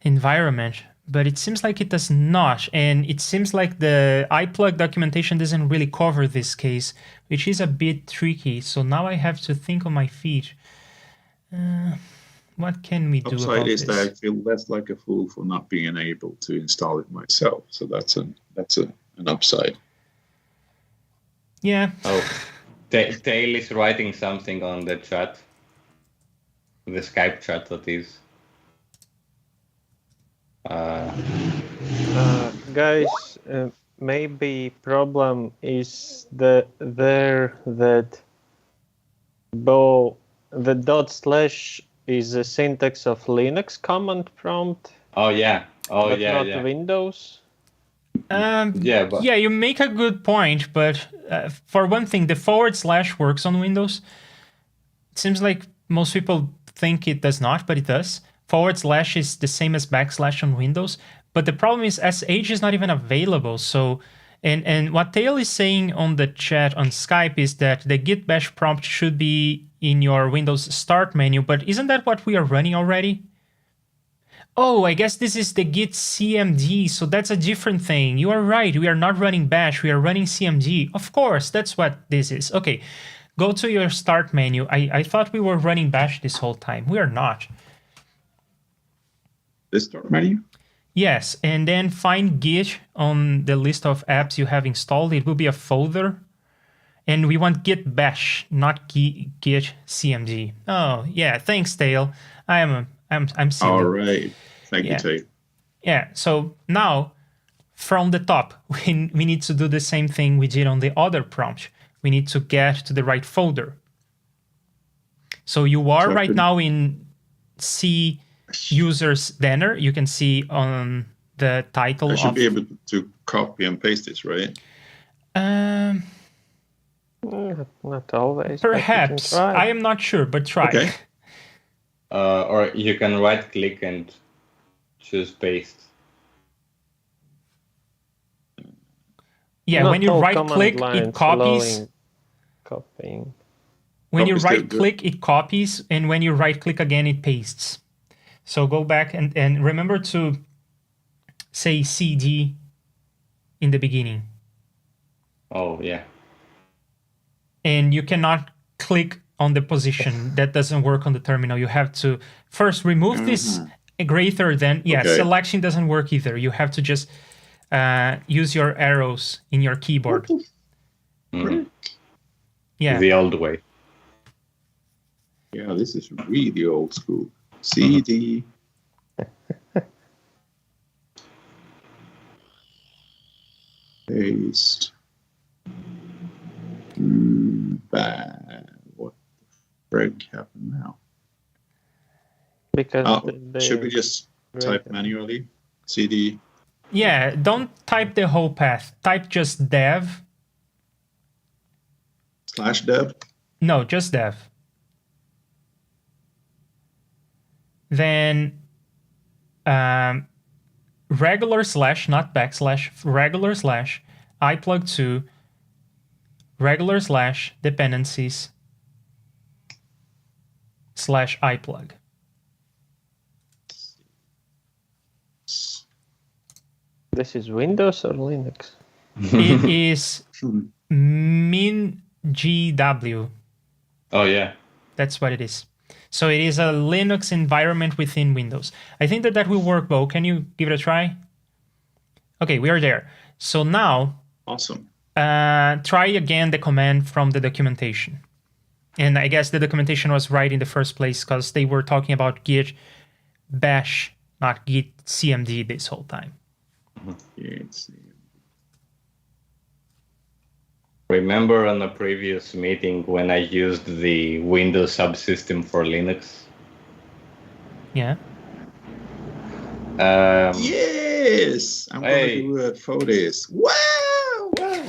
[SPEAKER 5] environment, but it seems like it does not. And it seems like the iplug documentation doesn't really cover this case, which is a bit tricky. So now I have to think on my feet. What can we do about this?
[SPEAKER 4] Upside is that I feel less like a fool for not being able to install it myself. So that's an upside.
[SPEAKER 5] Yeah.
[SPEAKER 2] Oh, Tail is writing something on the chat. The Skype chat, that is.
[SPEAKER 3] Guys, maybe problem is that the / is a syntax of Linux command prompt.
[SPEAKER 2] Oh yeah. Oh
[SPEAKER 3] but
[SPEAKER 2] yeah.
[SPEAKER 3] Not Windows.
[SPEAKER 5] Yeah, you make a good point, but for one thing, the / works on Windows. It seems like most people think it does not, but it does. / is the same as / on Windows, but the problem is sh is not even available. So, and what Tail is saying on the chat on Skype is that the git bash prompt should be in your Windows start menu, but isn't that what we are running already? Oh, I guess this is the git cmd, so that's a different thing. You are right, we are not running bash, we are running cmd. Of course, that's what this is. Okay, go to your start menu. I thought we were running bash this whole time. We are not.
[SPEAKER 4] The start menu?
[SPEAKER 5] Yes, and then find Git on the list of apps you have installed. It will be a folder. And we want git bash, not git cmd. Oh, yeah, thanks, Dale. I'm silly.
[SPEAKER 4] All right. Thank you,
[SPEAKER 5] Yeah.
[SPEAKER 4] Tate.
[SPEAKER 5] Yeah, so now from the top, we need to do the same thing we did on the other prompt. We need to get to the right folder. So you are
[SPEAKER 4] So I
[SPEAKER 5] right
[SPEAKER 4] could-
[SPEAKER 5] now in C users banner. You can see on the title
[SPEAKER 4] I should
[SPEAKER 5] of...
[SPEAKER 4] be able to copy and paste this, right?
[SPEAKER 3] Not always. but you can
[SPEAKER 5] Perhaps.
[SPEAKER 3] try.
[SPEAKER 5] I am not sure, but try.
[SPEAKER 4] Okay.
[SPEAKER 2] Or you can right click and choose paste.
[SPEAKER 5] Yeah,
[SPEAKER 3] Not
[SPEAKER 5] when you
[SPEAKER 3] all
[SPEAKER 5] right
[SPEAKER 3] command
[SPEAKER 5] click, it
[SPEAKER 3] lines
[SPEAKER 5] copies.
[SPEAKER 3] allowing copying.
[SPEAKER 5] When you
[SPEAKER 4] Copies the-
[SPEAKER 5] right click, it copies, and when you right click again, it pastes. So go back and remember to say CD in the beginning.
[SPEAKER 2] Oh, yeah.
[SPEAKER 5] And you cannot click on the position. That doesn't work on the terminal. You have to first remove this greater than. Yeah,
[SPEAKER 4] Okay.
[SPEAKER 5] selection doesn't work either. You have to just use your arrows in your keyboard.
[SPEAKER 2] Mhm.
[SPEAKER 5] Yeah.
[SPEAKER 2] The old way.
[SPEAKER 4] Yeah, this is really old school. CD. Paste. What the frick happened now?
[SPEAKER 3] Because
[SPEAKER 4] Oh,
[SPEAKER 3] the
[SPEAKER 4] should we just type manually? CD.
[SPEAKER 5] Yeah, don't type the whole path. Type just dev.
[SPEAKER 4] /dev.
[SPEAKER 5] No, just dev. Then regular slash, not backslash, regular slash, iplug2, regular slash, dependencies, slash iplug.
[SPEAKER 3] This is Windows or Linux?
[SPEAKER 5] It is MinGW.
[SPEAKER 2] Oh, yeah.
[SPEAKER 5] That's what it is. So it is a Linux environment within Windows. I think that will work, Bo. Can you give it a try? Okay, we are there. So now,
[SPEAKER 4] Awesome.
[SPEAKER 5] try again the command from the documentation. And I guess the documentation was right in the first place because they were talking about git bash, not git cmd this whole time.
[SPEAKER 4] Yeah, let's see.
[SPEAKER 2] Remember on a previous meeting when I used the Windows subsystem for Linux?
[SPEAKER 5] Yeah.
[SPEAKER 4] Yes! I'm
[SPEAKER 2] Hey.
[SPEAKER 4] going to do it for this. Wow! Wow!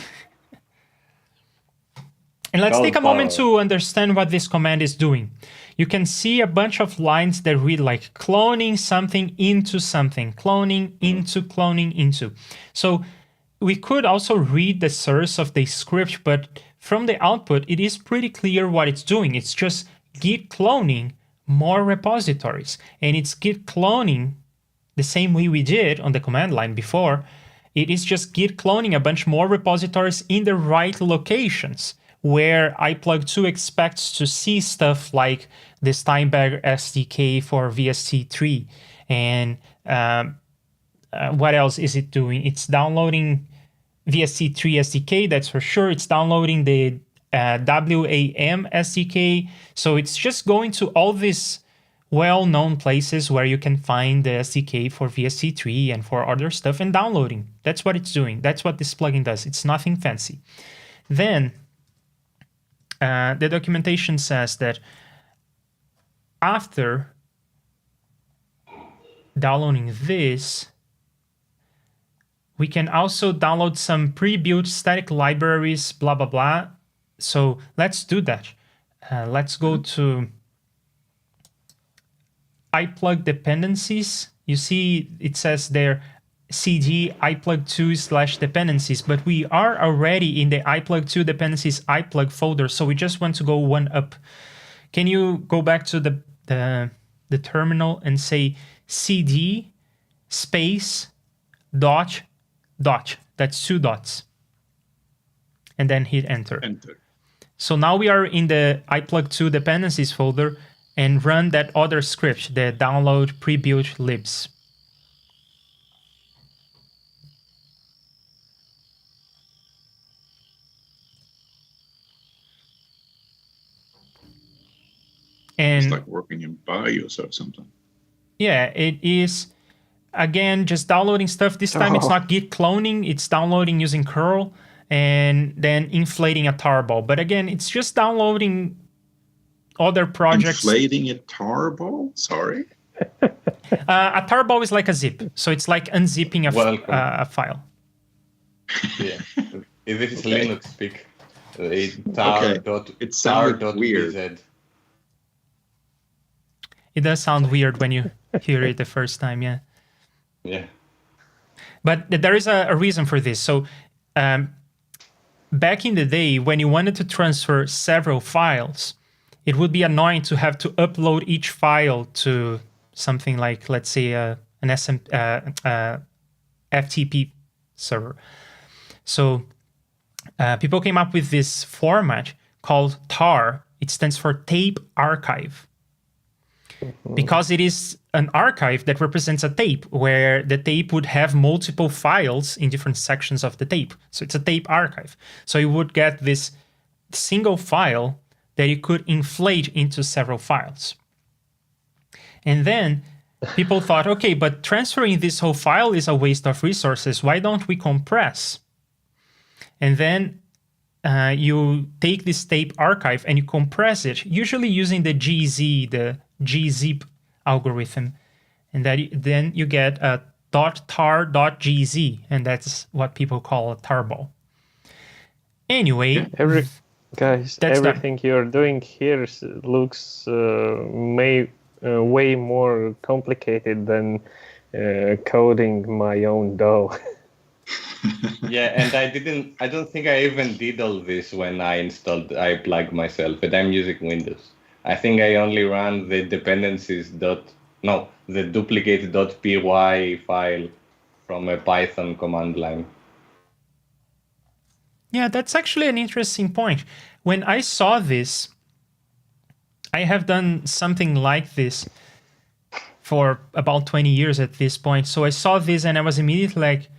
[SPEAKER 5] And let's take a moment
[SPEAKER 2] Power.
[SPEAKER 5] to understand what this command is doing. You can see a bunch of lines that read like cloning something into something, cloning into. So we could also read the source of the script, but from the output, it is pretty clear what it's doing. It's just git cloning more repositories. And it's git cloning the same way we did on the command line before. It is just git cloning a bunch more repositories in the right locations, where iPlug2 expects to see stuff like the Steinberg SDK for VST3. And what else is it doing? It's downloading VST3 SDK, that's for sure. It's downloading the WAM SDK. So it's just going to all these well-known places where you can find the SDK for VST3 and for other stuff and downloading. That's what it's doing. That's what this plugin does. It's nothing fancy. Then the documentation says that after downloading this, we can also download some pre-built static libraries, blah, blah, blah. So let's do that. Let's go to iPlug dependencies. You see it says there cd iplug2/dependencies, but we are already in the iplug2 dependencies iplug folder, so we just want to go one up. Can you go back to the terminal and say cd space dot, that's 2 dots, and then hit enter.
[SPEAKER 4] Enter.
[SPEAKER 5] So now we are in the iplug2 dependencies folder and run that other script, the download pre-built libs.
[SPEAKER 4] It's
[SPEAKER 5] And
[SPEAKER 4] like working in BIOS or something.
[SPEAKER 5] yeah, it is, again, just downloading stuff. This time it's not Git cloning, it's downloading using curl and then inflating a tarball. But again, it's just downloading other projects.
[SPEAKER 4] Inflating a tarball? Sorry?
[SPEAKER 5] A tarball is like a zip. So it's like unzipping a file.
[SPEAKER 2] Yeah. This is
[SPEAKER 4] Okay.
[SPEAKER 2] Linux speak. Tar dot,
[SPEAKER 4] It
[SPEAKER 2] tar
[SPEAKER 4] sounded
[SPEAKER 2] dot
[SPEAKER 4] weird.
[SPEAKER 2] BZ.
[SPEAKER 5] It does sound weird when you hear it the first time, yeah.
[SPEAKER 2] Yeah.
[SPEAKER 5] But there is a reason for this. So back in the day, when you wanted to transfer several files, it would be annoying to have to upload each file to something like, let's say, an FTP server. So people came up with this format called TAR. It stands for Tape Archive. Because it is an archive that represents a tape, where the tape would have multiple files in different sections of the tape. So it's a tape archive. So you would get this single file that you could inflate into several files. And then people thought, okay, but transferring this whole file is a waste of resources. Why don't we compress? And then you take this tape archive and you compress it, usually using the GZ, the gzip algorithm, and then you get a .tar.gz, and that's what people call a tarball. Anyway,
[SPEAKER 3] Everything you're doing here looks way more complicated than coding my own DAW.
[SPEAKER 2] Yeah, and I don't think I even did all this when I installed Iplug myself, but I'm using Windows. I think I only ran the dependencies the duplicate.py file from a Python command line.
[SPEAKER 5] yeah, that's actually an interesting point. When I saw this, I have done something like this for about 20 years at this point. So I saw this and I was immediately like,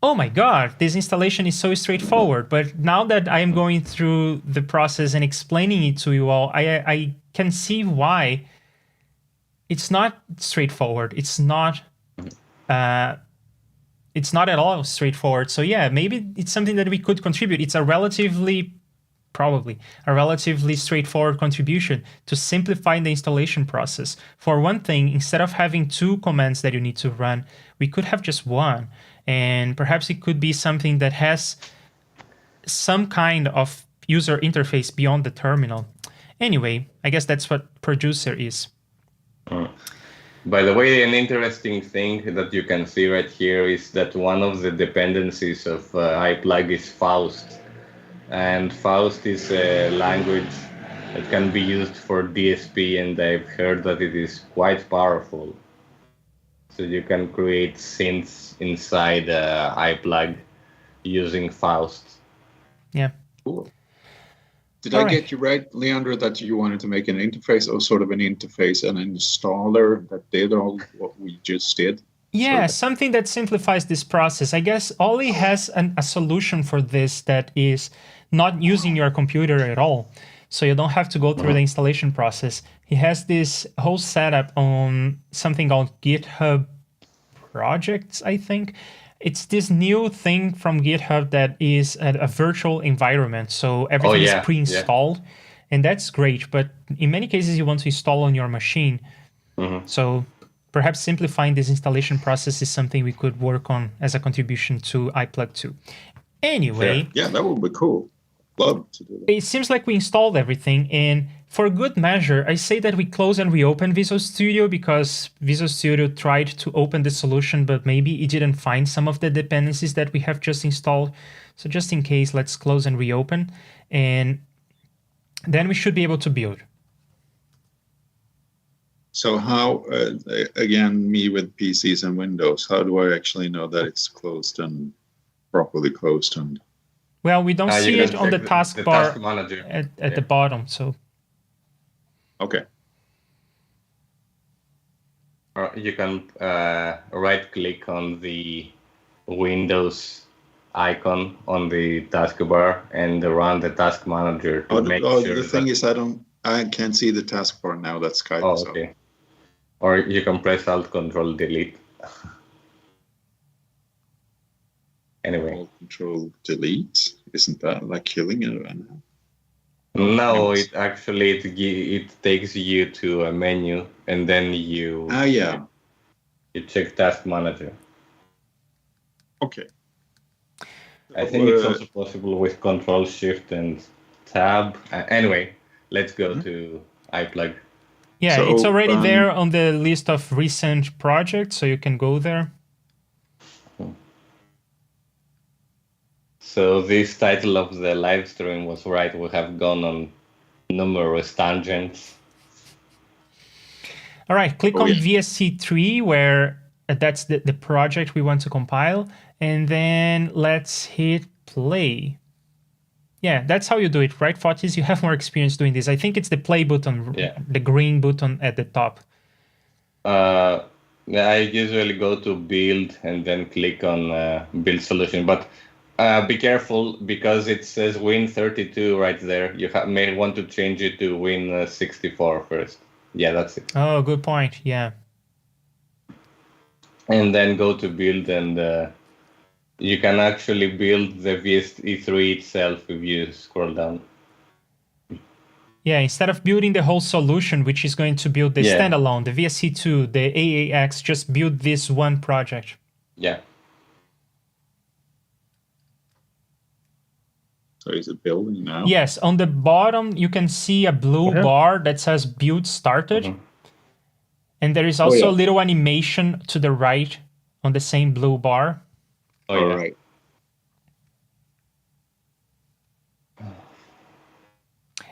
[SPEAKER 5] oh my God, this installation is so straightforward. But now that I am going through the process and explaining it to you all, I can see why it's not straightforward. It's not at all straightforward. So yeah, maybe it's something that we could contribute. It's probably a relatively straightforward contribution to simplify the installation process. For one thing, instead of having 2 commands that you need to run, we could have just one. And perhaps it could be something that has some kind of user interface beyond the terminal. Anyway, I guess that's what Producer is.
[SPEAKER 2] By the way, an interesting thing that you can see right here is that one of the dependencies of Iplug is Faust. And Faust is a language that can be used for DSP, and I've heard that it is quite powerful. So you can create synths inside Iplug using Faust.
[SPEAKER 5] Yeah.
[SPEAKER 4] Cool. Did I get you right, Leandro, that you wanted to make an interface, or sort of an interface, an installer that did all what we just did?
[SPEAKER 5] Yeah, something that simplifies this process. I guess Ollie has a solution for this that is not using your computer at all. So you don't have to go through the installation process. He has this whole setup on something called GitHub Projects, I think. It's this new thing from GitHub that is a virtual environment. So everything is pre-installed, and that's great. But in many cases, you want to install on your machine. So perhaps simplifying this installation process is something we could work on as a contribution to Iplug 2. Anyway.
[SPEAKER 4] Yeah, that would be cool. Love to do that.
[SPEAKER 5] It seems like we installed everything, and for good measure, I say that we close and reopen Visual Studio because Visual Studio tried to open the solution, but maybe it didn't find some of the dependencies that we have just installed. So just in case, let's close and reopen, and then we should be able to build.
[SPEAKER 4] So how, again, me with PCs and Windows, how do I actually know that it's closed and properly closed? And
[SPEAKER 5] well, we don't see it on the taskbar
[SPEAKER 2] manager
[SPEAKER 5] at the bottom. So
[SPEAKER 4] okay.
[SPEAKER 2] Or you can right-click on the Windows icon on the taskbar and run the task manager to make sure.
[SPEAKER 4] The thing is, I don't I can't see the taskbar now that Skype
[SPEAKER 2] Oh,
[SPEAKER 4] is up.
[SPEAKER 2] okay. Or you can press Alt Control Delete. Anyway.
[SPEAKER 4] Alt Control Delete. Isn't that like killing it?
[SPEAKER 2] No,
[SPEAKER 4] Anyways.
[SPEAKER 2] it actually it takes you to a menu and then you
[SPEAKER 4] Yeah.
[SPEAKER 2] you check Task Manager.
[SPEAKER 4] Okay.
[SPEAKER 2] I think it's also possible with Control Shift and Tab. Anyway, let's go to iPlug.
[SPEAKER 5] Yeah,
[SPEAKER 4] So,
[SPEAKER 5] it's already there on the list of recent projects, so you can go there.
[SPEAKER 2] So this title of the live stream was right. We have gone on numerous tangents.
[SPEAKER 5] All right, click on VSC3, where that's the project we want to compile, and then let's hit play. Yeah, that's how you do it, right, Fotis? You have more experience doing this. I think it's the play button, the green button at the top.
[SPEAKER 2] I usually go to build and then click on build solution, but be careful because it says Win32 right there. You may want to change it to Win64 first. Yeah, that's it.
[SPEAKER 5] Oh, good point. Yeah.
[SPEAKER 2] And then go to build, and you can actually build the VSE3 itself if you scroll down.
[SPEAKER 5] Yeah, instead of building the whole solution, which is going to build the standalone, the VSC2, the AAX, just build this one project.
[SPEAKER 2] Yeah.
[SPEAKER 4] So is it building now?
[SPEAKER 5] Yes, on the bottom, you can see a blue bar that says build started. And there is also a little animation to the right on the same blue bar.
[SPEAKER 2] Oh, yeah.
[SPEAKER 4] All right.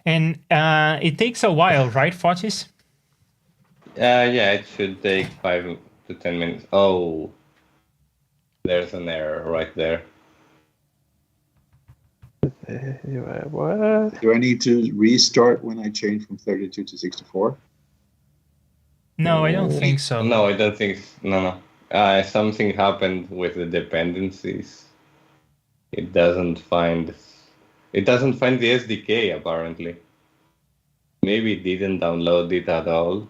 [SPEAKER 5] And it takes a while, right, Fotis?
[SPEAKER 2] Yeah, it should take 5 to 10 minutes. Oh, there's an error right there.
[SPEAKER 3] What?
[SPEAKER 4] Do I need to restart when I change from 32 to 64?
[SPEAKER 5] No, I don't think so.
[SPEAKER 2] No, I don't think. No. Something happened with the dependencies. It doesn't find the SDK apparently. Maybe it didn't download it at all.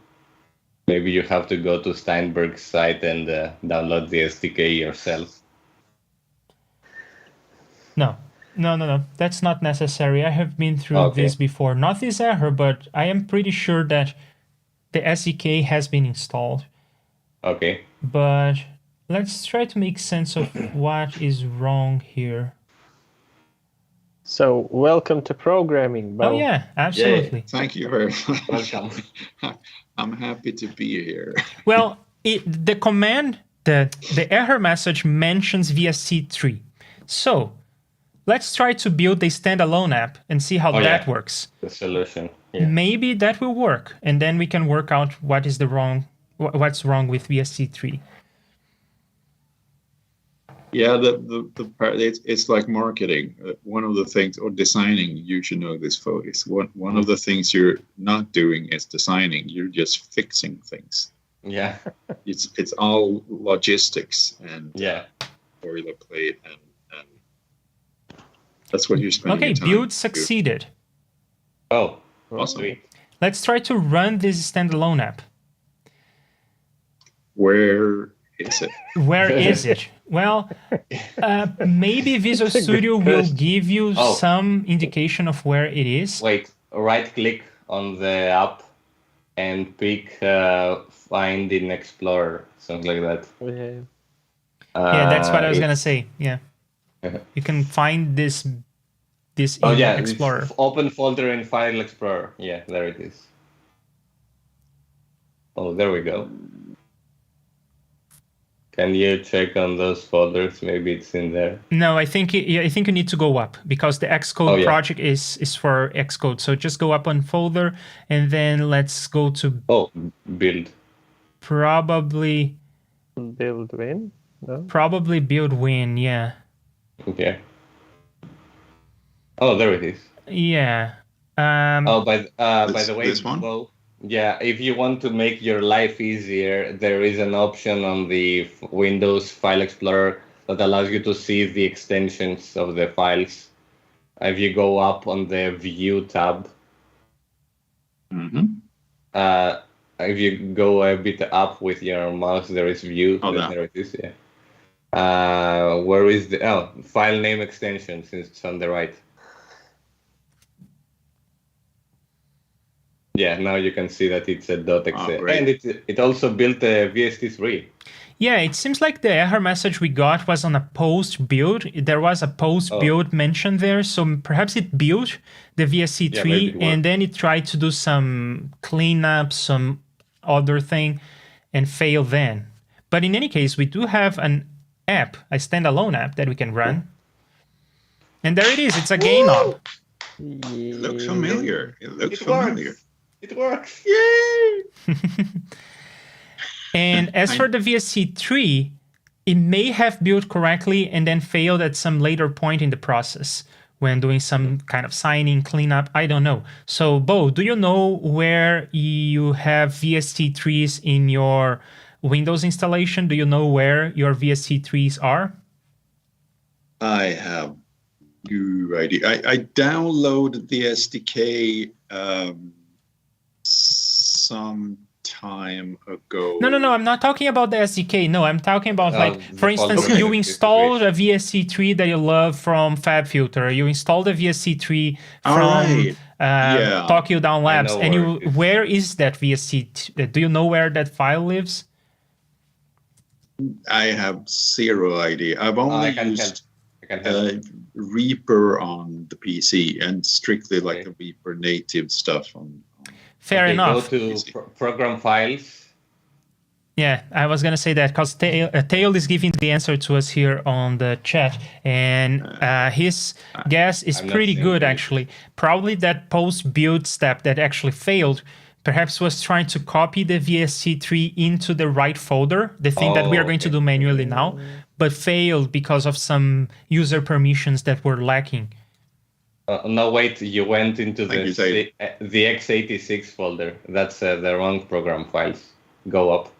[SPEAKER 2] Maybe you have to go to Steinberg's site and download the SDK yourself.
[SPEAKER 5] No. That's not necessary. I have been through this before. Not this error, but I am pretty sure that the SDK has been installed.
[SPEAKER 2] Okay.
[SPEAKER 5] But let's try to make sense of what is wrong here.
[SPEAKER 3] So, welcome to programming, Bo.
[SPEAKER 5] Oh, yeah, absolutely.
[SPEAKER 4] Yay. Thank you very much.
[SPEAKER 2] Welcome.
[SPEAKER 4] I'm happy to be here.
[SPEAKER 5] Well, the command, the error message mentions VSC3. So, let's try to build a standalone app and see how that works.
[SPEAKER 2] The solution. Yeah.
[SPEAKER 5] Maybe that will work, and then we can work out what's wrong with VSC3.
[SPEAKER 4] Yeah, the part it's like marketing. One of the things, or designing, you should know this, Fotis. One of the things you're not doing is designing. You're just fixing things.
[SPEAKER 2] Yeah.
[SPEAKER 4] It's all logistics and boilerplate and that's what you're spending.
[SPEAKER 5] Okay,
[SPEAKER 4] your time
[SPEAKER 5] build succeeded.
[SPEAKER 2] Oh,
[SPEAKER 4] awesome.
[SPEAKER 2] Sweet.
[SPEAKER 5] Let's try to run this standalone app.
[SPEAKER 4] Where is it?
[SPEAKER 5] Where is it? Well, maybe Visual Studio will give you some indication of where it is.
[SPEAKER 2] Wait, right-click on the app and pick Find in Explorer, something like that.
[SPEAKER 5] Yeah, that's what I was gonna say. Yeah, you can find this in Explorer.
[SPEAKER 2] Open folder in File Explorer. Yeah, there it is. Oh, there we go. Can you check on those folders? Maybe it's in there.
[SPEAKER 5] No, I think you need to go up because the Xcode project is for Xcode. So just go up on folder and then let's go to
[SPEAKER 2] build.
[SPEAKER 3] Probably build win. No?
[SPEAKER 5] Probably build win. Yeah.
[SPEAKER 2] Okay. Oh, there it is.
[SPEAKER 5] Yeah.
[SPEAKER 2] By the way,
[SPEAKER 4] this one?
[SPEAKER 2] Well, yeah, if you want to make your life easier, there is an option on the Windows File Explorer that allows you to see the extensions of the files. If you go up on the View tab, If you go a bit up with your mouse, there is view.
[SPEAKER 4] Oh, that.
[SPEAKER 2] There it is, yeah. Where is the file name extension, since it's on the right? Yeah, now you can see that it's a .exe. And it also built a VST3.
[SPEAKER 5] Yeah, it seems like the error message we got was on a post build. There was a post build mentioned there, so perhaps it built the VST3 and then it tried to do some cleanup, some other thing, and failed then. But in any case, we do have an app, a standalone app that we can run. And there it is, it's a gain knob.
[SPEAKER 4] It looks familiar. It works.
[SPEAKER 2] Yay!
[SPEAKER 5] And as for the VST3, it may have built correctly and then failed at some later point in the process when doing some kind of signing, cleanup, I don't know. So, Bo, do you know where you have VST3s in your Windows installation? Do you know where your VST3s are?
[SPEAKER 4] I have no idea. I downloaded the SDK some time ago.
[SPEAKER 5] No, I'm not talking about the SDK. No, I'm talking about for instance, you installed a VST3 that you love from FabFilter. You installed a VST3 from Tokyo Down Labs. And where is that VST? Do you know where that file lives?
[SPEAKER 4] I have zero idea. I've only used Reaper on the PC and strictly like the Reaper native stuff on.
[SPEAKER 5] Fair enough.
[SPEAKER 2] Go to program files.
[SPEAKER 5] Yeah, I was going to say that because Tail is giving the answer to us here on the chat. And his guess is pretty good, actually. Probably that post-build step that actually failed perhaps was trying to copy the VST3 into the right folder, the thing that we are going to do manually now, but failed because of some user permissions that were lacking.
[SPEAKER 2] No, wait, you went into the x86 folder. That's the wrong program files. Go up.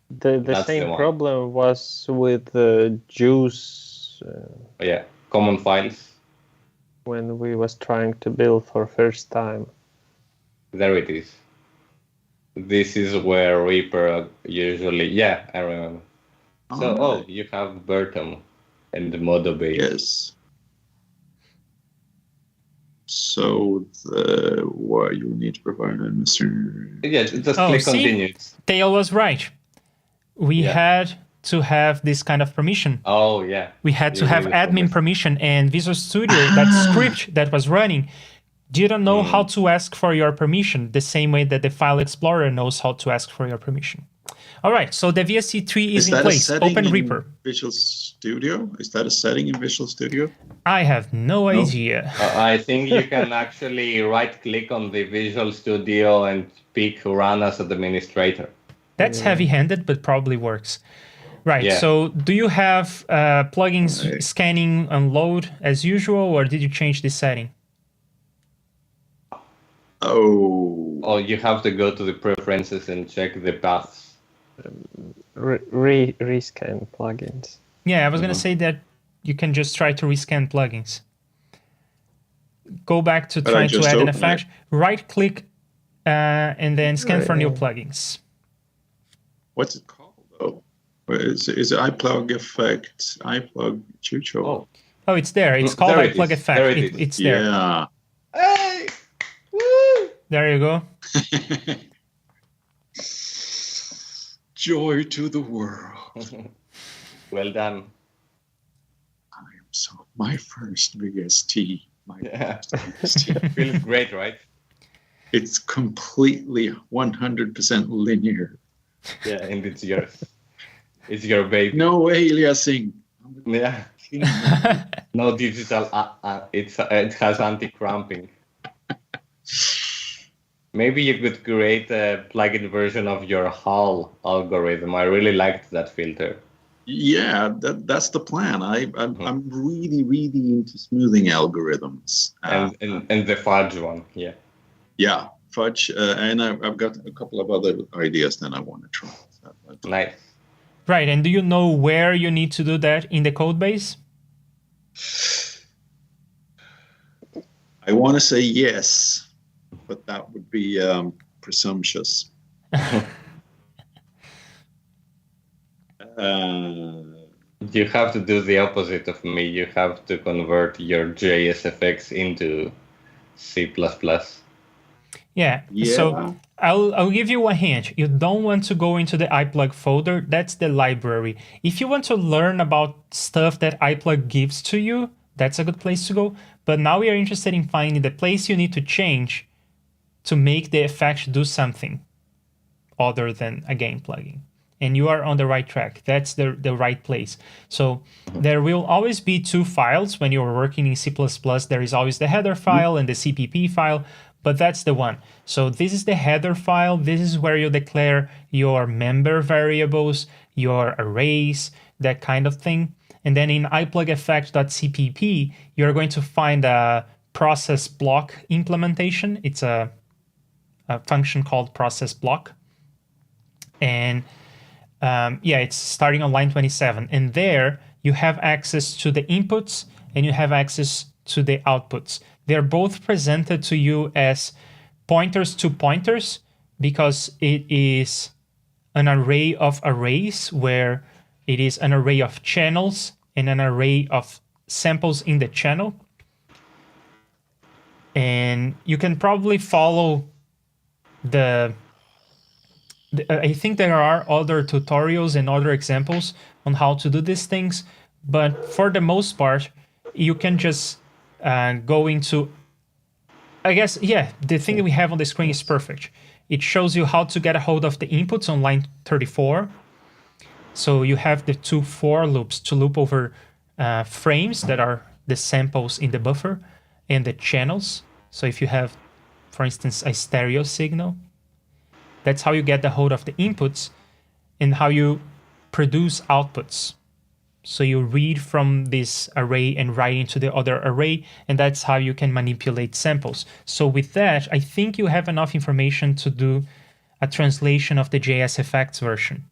[SPEAKER 3] The same problem was with the JUCE.
[SPEAKER 2] Common files.
[SPEAKER 3] When we was trying to build for first time.
[SPEAKER 2] There it is. This is where Reaper usually... I remember. So, you have Bertum and the Modo base.
[SPEAKER 4] Yes. So what you need to provide Mr.
[SPEAKER 2] Yeah, just click continue.
[SPEAKER 5] Tail was right. We had to have this kind of permission.
[SPEAKER 2] Oh, yeah.
[SPEAKER 5] We had to have admin permission, and Visual Studio, that script that was running, didn't know how to ask for your permission, the same way that the File Explorer knows how to ask for your permission. All right, so the VST3 is in place. Open Reaper.
[SPEAKER 4] Visual Studio? Is that a setting in Visual Studio?
[SPEAKER 5] I have no idea.
[SPEAKER 2] I think you can actually right-click on the Visual Studio and pick Run as administrator.
[SPEAKER 5] That's heavy-handed, but probably works. Right, so do you have plugins scanning and load as usual, or did you change this setting?
[SPEAKER 2] Oh, you have to go to the preferences and check the paths.
[SPEAKER 3] Rescan plugins.
[SPEAKER 5] Yeah, I was going to say that you can just try to rescan plugins. Go back to trying to add an effect. Right-click and then scan for new plugins.
[SPEAKER 4] What's it called, though? Is it Iplug effect? Iplug Chucho?
[SPEAKER 5] Oh, it's there. It's called Iplug effect. It's there.
[SPEAKER 4] Yeah.
[SPEAKER 2] Hey! Woo!
[SPEAKER 5] There you go.
[SPEAKER 4] Joy to the world.
[SPEAKER 2] Well done.
[SPEAKER 4] I am my first VST.
[SPEAKER 2] Feels great, right?
[SPEAKER 4] It's completely 100% linear.
[SPEAKER 2] Yeah, and it's yours. It's your baby.
[SPEAKER 4] No aliasing.
[SPEAKER 2] Yeah. No digital. It has anti-cramping. Maybe you could create a plugin version of your Hull algorithm. I really liked that filter.
[SPEAKER 4] Yeah, that's the plan. I'm really into smoothing algorithms.
[SPEAKER 2] And the fudge one, yeah.
[SPEAKER 4] Yeah, fudge, and I've got a couple of other ideas that I want to try.
[SPEAKER 2] Nice.
[SPEAKER 5] Right, and do you know where you need to do that in the code base?
[SPEAKER 4] I want to say yes, but that would would be presumptuous.
[SPEAKER 2] You have to do the opposite of me. You have to convert your JSFX into C++.
[SPEAKER 5] Yeah.
[SPEAKER 4] Yeah.
[SPEAKER 5] So I'll give you a hint. You don't want to go into the Iplug folder. That's the library. If you want to learn about stuff that Iplug gives to you, that's a good place to go. But now we are interested in finding the place you need to change to make the effect do something other than a game plugin. And you are on the right track. That's the right place. So there will always be two files when you're working in C++. There is always the header file and the CPP file, but that's the one. So this is the header file. This is where you declare your member variables, your arrays, that kind of thing. And then in iplugeffect.cpp, you're going to find a process block implementation. It's a function called process block. And yeah, it's starting on line 27. And there you have access to the inputs and you have access to the outputs. They're both presented to you as pointers to pointers because it is an array of arrays where it is an array of channels and an array of samples in the channel. And you can probably follow I think there are other tutorials and other examples on how to do these things, but for the most part, you can just go into, I guess, yeah, the thing that we have on the screen is perfect. It shows you how to get a hold of the inputs on line 34. So you have the two for loops to loop over frames that are the samples in the buffer and the channels. So if you have, for instance, a stereo signal, that's how you get the hold of the inputs and how you produce outputs. So you read from this array and write into the other array, and that's how you can manipulate samples. So with that, I think you have enough information to do a translation of the JSFX version.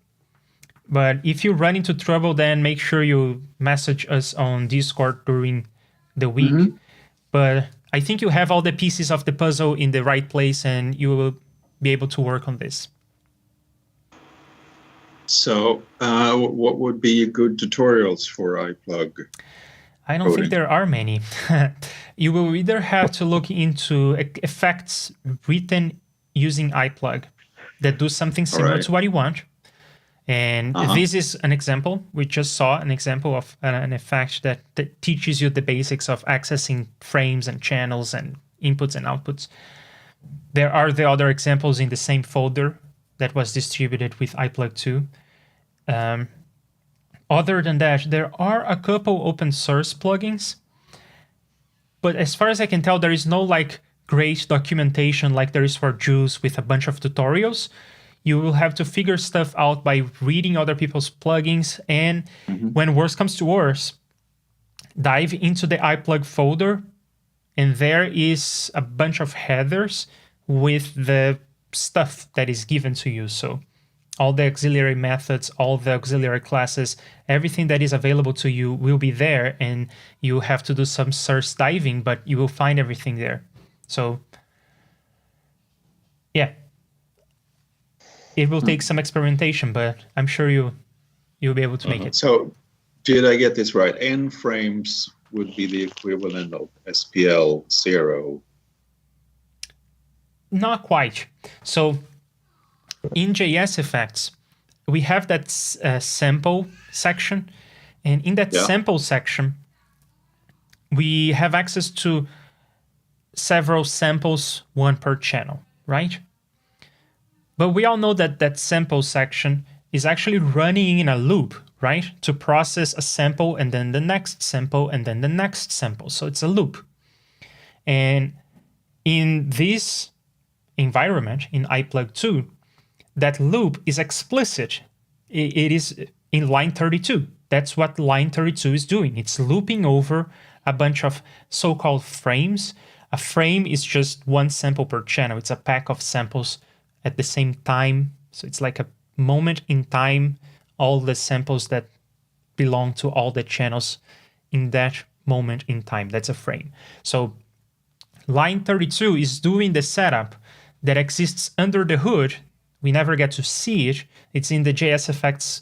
[SPEAKER 5] But if you run into trouble, then make sure you message us on Discord during the week. But I think you have all the pieces of the puzzle in the right place and you will be able to work on this.
[SPEAKER 4] So what would be good tutorials for iPlug?
[SPEAKER 5] I don't think there are many. You will either have to look into effects written using iPlug that do something similar to what you want. And this is an example. We just saw an example of an effect that teaches you the basics of accessing frames and channels and inputs and outputs. There are the other examples in the same folder that was distributed with Iplug 2. Other than that, there are a couple open source plugins, but as far as I can tell, there is no like great documentation like there is for JUCE with a bunch of tutorials. You will have to figure stuff out by reading other people's plugins, and when worse comes to worse, dive into the Iplug folder, and there is a bunch of headers with the stuff that is given to you. So all the auxiliary methods, all the auxiliary classes, everything that is available to you will be there, and you have to do some source diving, but you will find everything there. So yeah, it will take some experimentation, but I'm sure you'll be able to make it.
[SPEAKER 4] So did I get this right? N frames would be the equivalent of SPL 0.
[SPEAKER 5] Not quite. So in JSFX, we have that sample section. And in that sample section, we have access to several samples, one per channel, right? But we all know that that sample section is actually running in a loop, right? To process a sample and then the next sample and then the next sample. So it's a loop. And in this environment, in Iplug 2, that loop is explicit. It is in line 32. That's what line 32 is doing. It's looping over a bunch of so-called frames. A frame is just one sample per channel. It's a pack of samples at the same time. So it's like a moment in time, all the samples that belong to all the channels in that moment in time. That's a frame. So line 32 is doing the setup that exists under the hood. We never get to see it. It's in the JSFX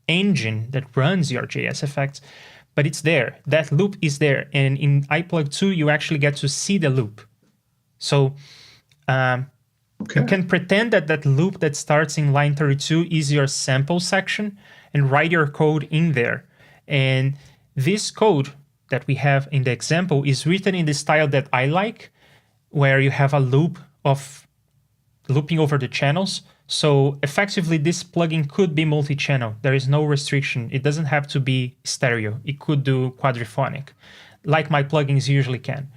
[SPEAKER 5] engine that runs your JSFX, but it's there. That loop is there. And in Iplug 2, you actually get to see the loop. So you can pretend that that loop that starts in line 32 is your sample section and write your code in there. And this code that we have in the example is written in the style that I like, where you have a loop of looping over the channels. So effectively, this plugin could be multi-channel. There is no restriction. It doesn't have to be stereo. It could do quadrophonic, like my plugins usually can.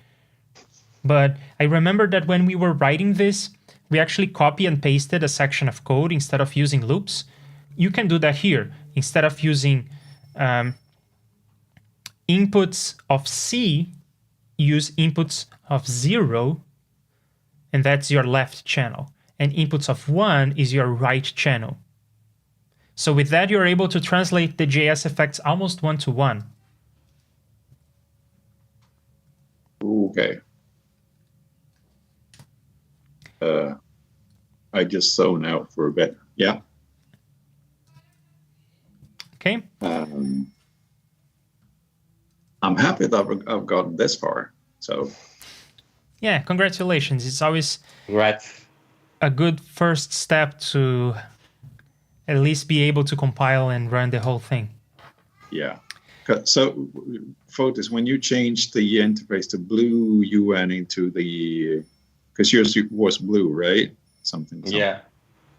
[SPEAKER 5] But I remember that when we were writing this, we actually copy and pasted a section of code instead of using loops. You can do that here. Instead of using inputs of C, use inputs of 0, and that's your left channel. And inputs of 1 is your right channel. So with that, you're able to translate the JSFX almost one-to-one.
[SPEAKER 4] Okay. I just zone out for a bit. Yeah.
[SPEAKER 5] Okay.
[SPEAKER 4] I'm happy that I've gotten this far. So.
[SPEAKER 5] Yeah, congratulations. It's always
[SPEAKER 2] Congrats.
[SPEAKER 5] a good first step to at least be able to compile and run the whole thing.
[SPEAKER 4] Yeah. So, Fotis, when you changed the interface to blue UN into the, because yours was blue, right? Something.
[SPEAKER 2] Yeah.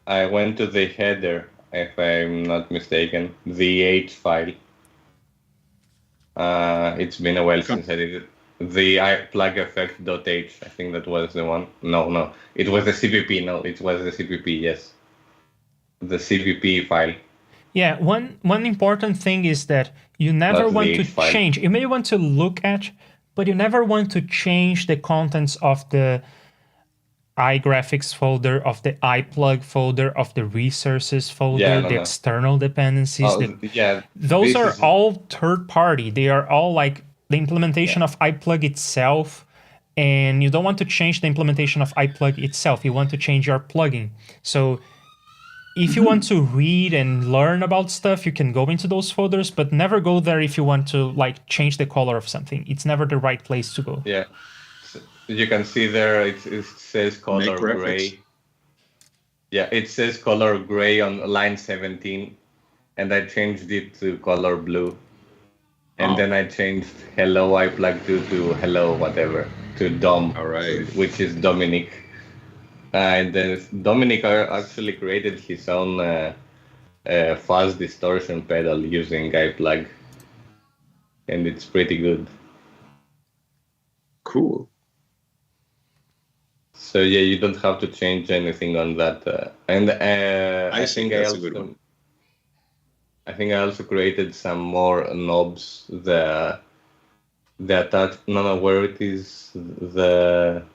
[SPEAKER 2] I went to the header, if I'm not mistaken, the H file. It's been a while since I did it. The Iplug effect.h, I think that was the one. No, it was the CPP. No, it was the CPP. Yes, the CPP file.
[SPEAKER 5] Yeah, one important thing is that you never
[SPEAKER 2] That's
[SPEAKER 5] want
[SPEAKER 2] the
[SPEAKER 5] to
[SPEAKER 2] H file.
[SPEAKER 5] change. You may want to look at, but you never want to change the contents of the iGraphics folder, of the Iplug folder, of the resources folder, the external dependencies. Those are all third party. They are all like the implementation of Iplug itself, and you don't want to change the implementation of Iplug itself. You want to change your plugin. So if you want to read and learn about stuff, you can go into those folders, but never go there if you want to like change the color of something. It's never the right place to go.
[SPEAKER 2] Yeah. So you can see there it says color gray. Yeah, it says color gray on line 17, and I changed it to color blue. And then I changed hello Iplug to hello whatever, to Dom, which is Dominic. And then Dominic actually created his own fuzz distortion pedal using Iplug. And it's pretty good.
[SPEAKER 4] Cool.
[SPEAKER 2] So yeah, you don't have to change anything on that. I think
[SPEAKER 4] that's a good one.
[SPEAKER 2] I think I also created some more knobs. The attach. No, where it is the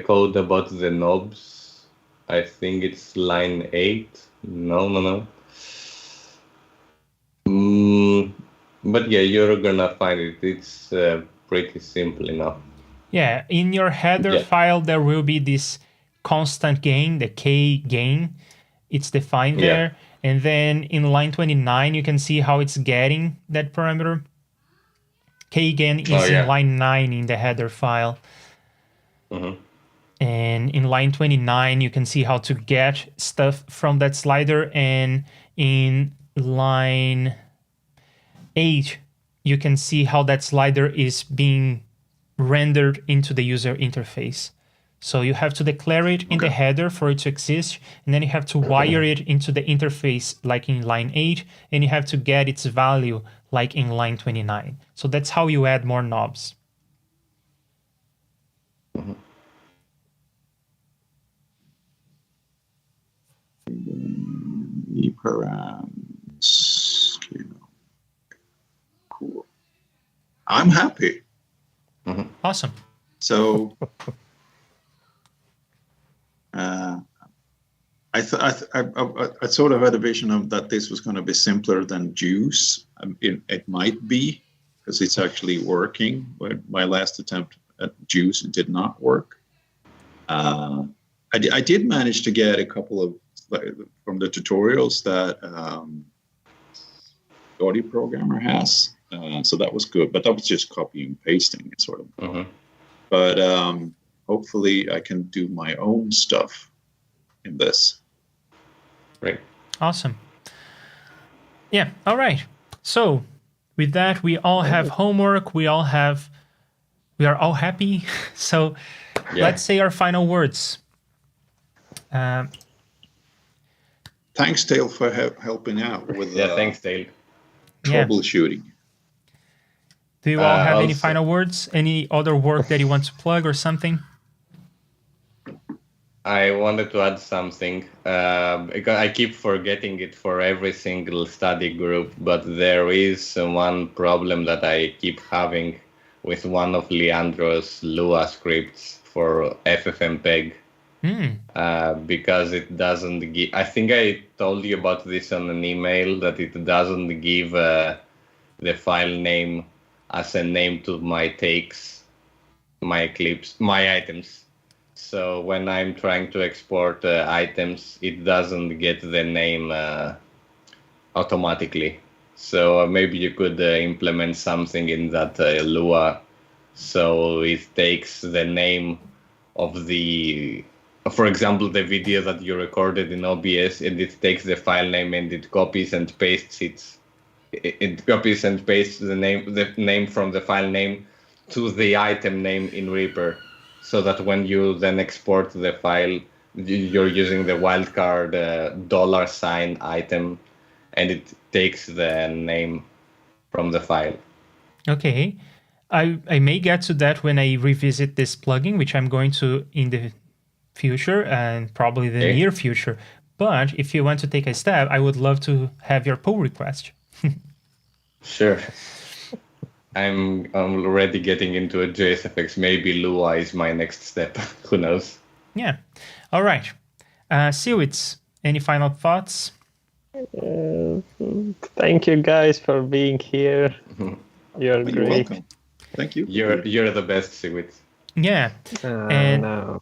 [SPEAKER 2] code about the knobs. I think it's line 8. No. But yeah, you're gonna find it. It's pretty simple enough.
[SPEAKER 5] Yeah, in your header file, there will be this constant gain, the K gain. It's defined there. And then in line 29, you can see how it's getting that parameter. K gain is in line 9 in the header file. And in line 29, you can see how to get stuff from that slider. And in line 8, you can see how that slider is being rendered into the user interface. So you have to declare it in the header for it to exist, and then you have to wire it into the interface like in line 8, and you have to get its value like in line 29. So that's how you add more knobs.
[SPEAKER 4] Params. Cool. I'm happy.
[SPEAKER 5] Awesome.
[SPEAKER 4] So I sort of had a vision of that this was going to be simpler than JUCE. It might be, because it's actually working. But my last attempt at JUCE did not work. I did manage to get a couple of from the tutorials that the audio programmer has, so that was good. But that was just copying and pasting, sort of.
[SPEAKER 2] Mhm.
[SPEAKER 4] But hopefully, I can do my own stuff in this.
[SPEAKER 2] Great.
[SPEAKER 5] Awesome. Yeah, all right. So with that, we all have homework. We are all happy. So let's say our final words.
[SPEAKER 4] Thanks, Dale, for helping out with
[SPEAKER 2] Thanks, Dale.
[SPEAKER 4] troubleshooting.
[SPEAKER 5] Do you all have any
[SPEAKER 2] also-
[SPEAKER 5] final words? Any other work that you want to plug or something?
[SPEAKER 2] I wanted to add something, because I keep forgetting it for every single study group, but there is one problem that I keep having with one of Leandro's Lua scripts for FFmpeg, because it doesn't give, I think I told you about this on an email, that it doesn't give the file name as a name to my takes, my clips, my items. So when I'm trying to export items, it doesn't get the name automatically. So maybe you could implement something in that Lua, so it takes the name of the, for example, the video that you recorded in OBS, and it takes the file name and it copies and pastes it. It copies and pastes the name from the file name to the item name in Reaper, so that when you then export the file, you're using the wildcard $sign item, and it takes the name from the file.
[SPEAKER 5] Okay. I may get to that when I revisit this plugin, which I'm going to in the future and probably the near future. But if you want to take a step, I would love to have your pull request.
[SPEAKER 2] Sure. I'm already getting into a JSFX. Maybe Lua is my next step. Who knows?
[SPEAKER 5] Yeah. All right. Cwits, any final thoughts?
[SPEAKER 3] Thank you guys for being here. You're
[SPEAKER 4] You're
[SPEAKER 3] great.
[SPEAKER 4] welcome. Thank you.
[SPEAKER 2] You're the best, Cwits.
[SPEAKER 5] Yeah. And
[SPEAKER 3] No.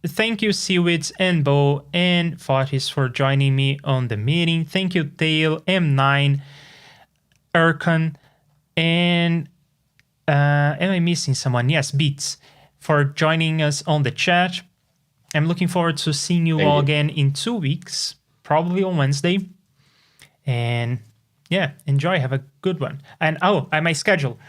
[SPEAKER 5] thank you, Cwits and Bo and Fotis for joining me on the meeting. Thank you, Dale, M9, Erkan, and am I missing someone? Yes, Beats, for joining us on the chat. I'm looking forward to seeing you all again in 2 weeks, probably on Wednesday. And yeah, enjoy. Have a good one. And my schedule.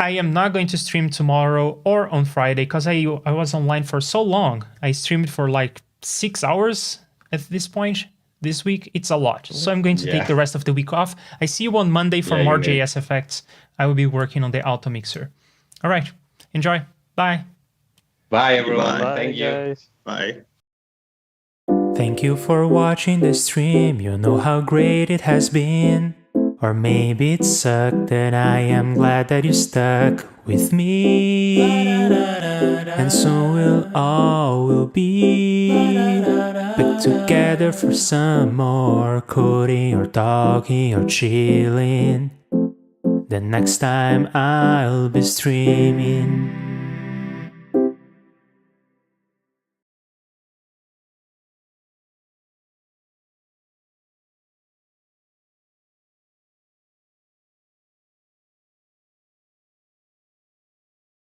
[SPEAKER 5] I am not going to stream tomorrow or on Friday because I was online for so long. I streamed for like 6 hours at this point. This week, it's a lot. So I'm going to take the rest of the week off. I see you on Monday for more JSFX. I will be working on the Automixer. All right. Enjoy. Bye.
[SPEAKER 2] Bye, everyone.
[SPEAKER 4] Bye,
[SPEAKER 2] Thank you.
[SPEAKER 3] Guys.
[SPEAKER 4] Bye.
[SPEAKER 5] Thank you for watching the stream. You know how great it has been. Or maybe it sucked, and I am glad that you stuck with me. And soon we'll all be back together for some more coding or talking or chilling. The next time I'll be streaming.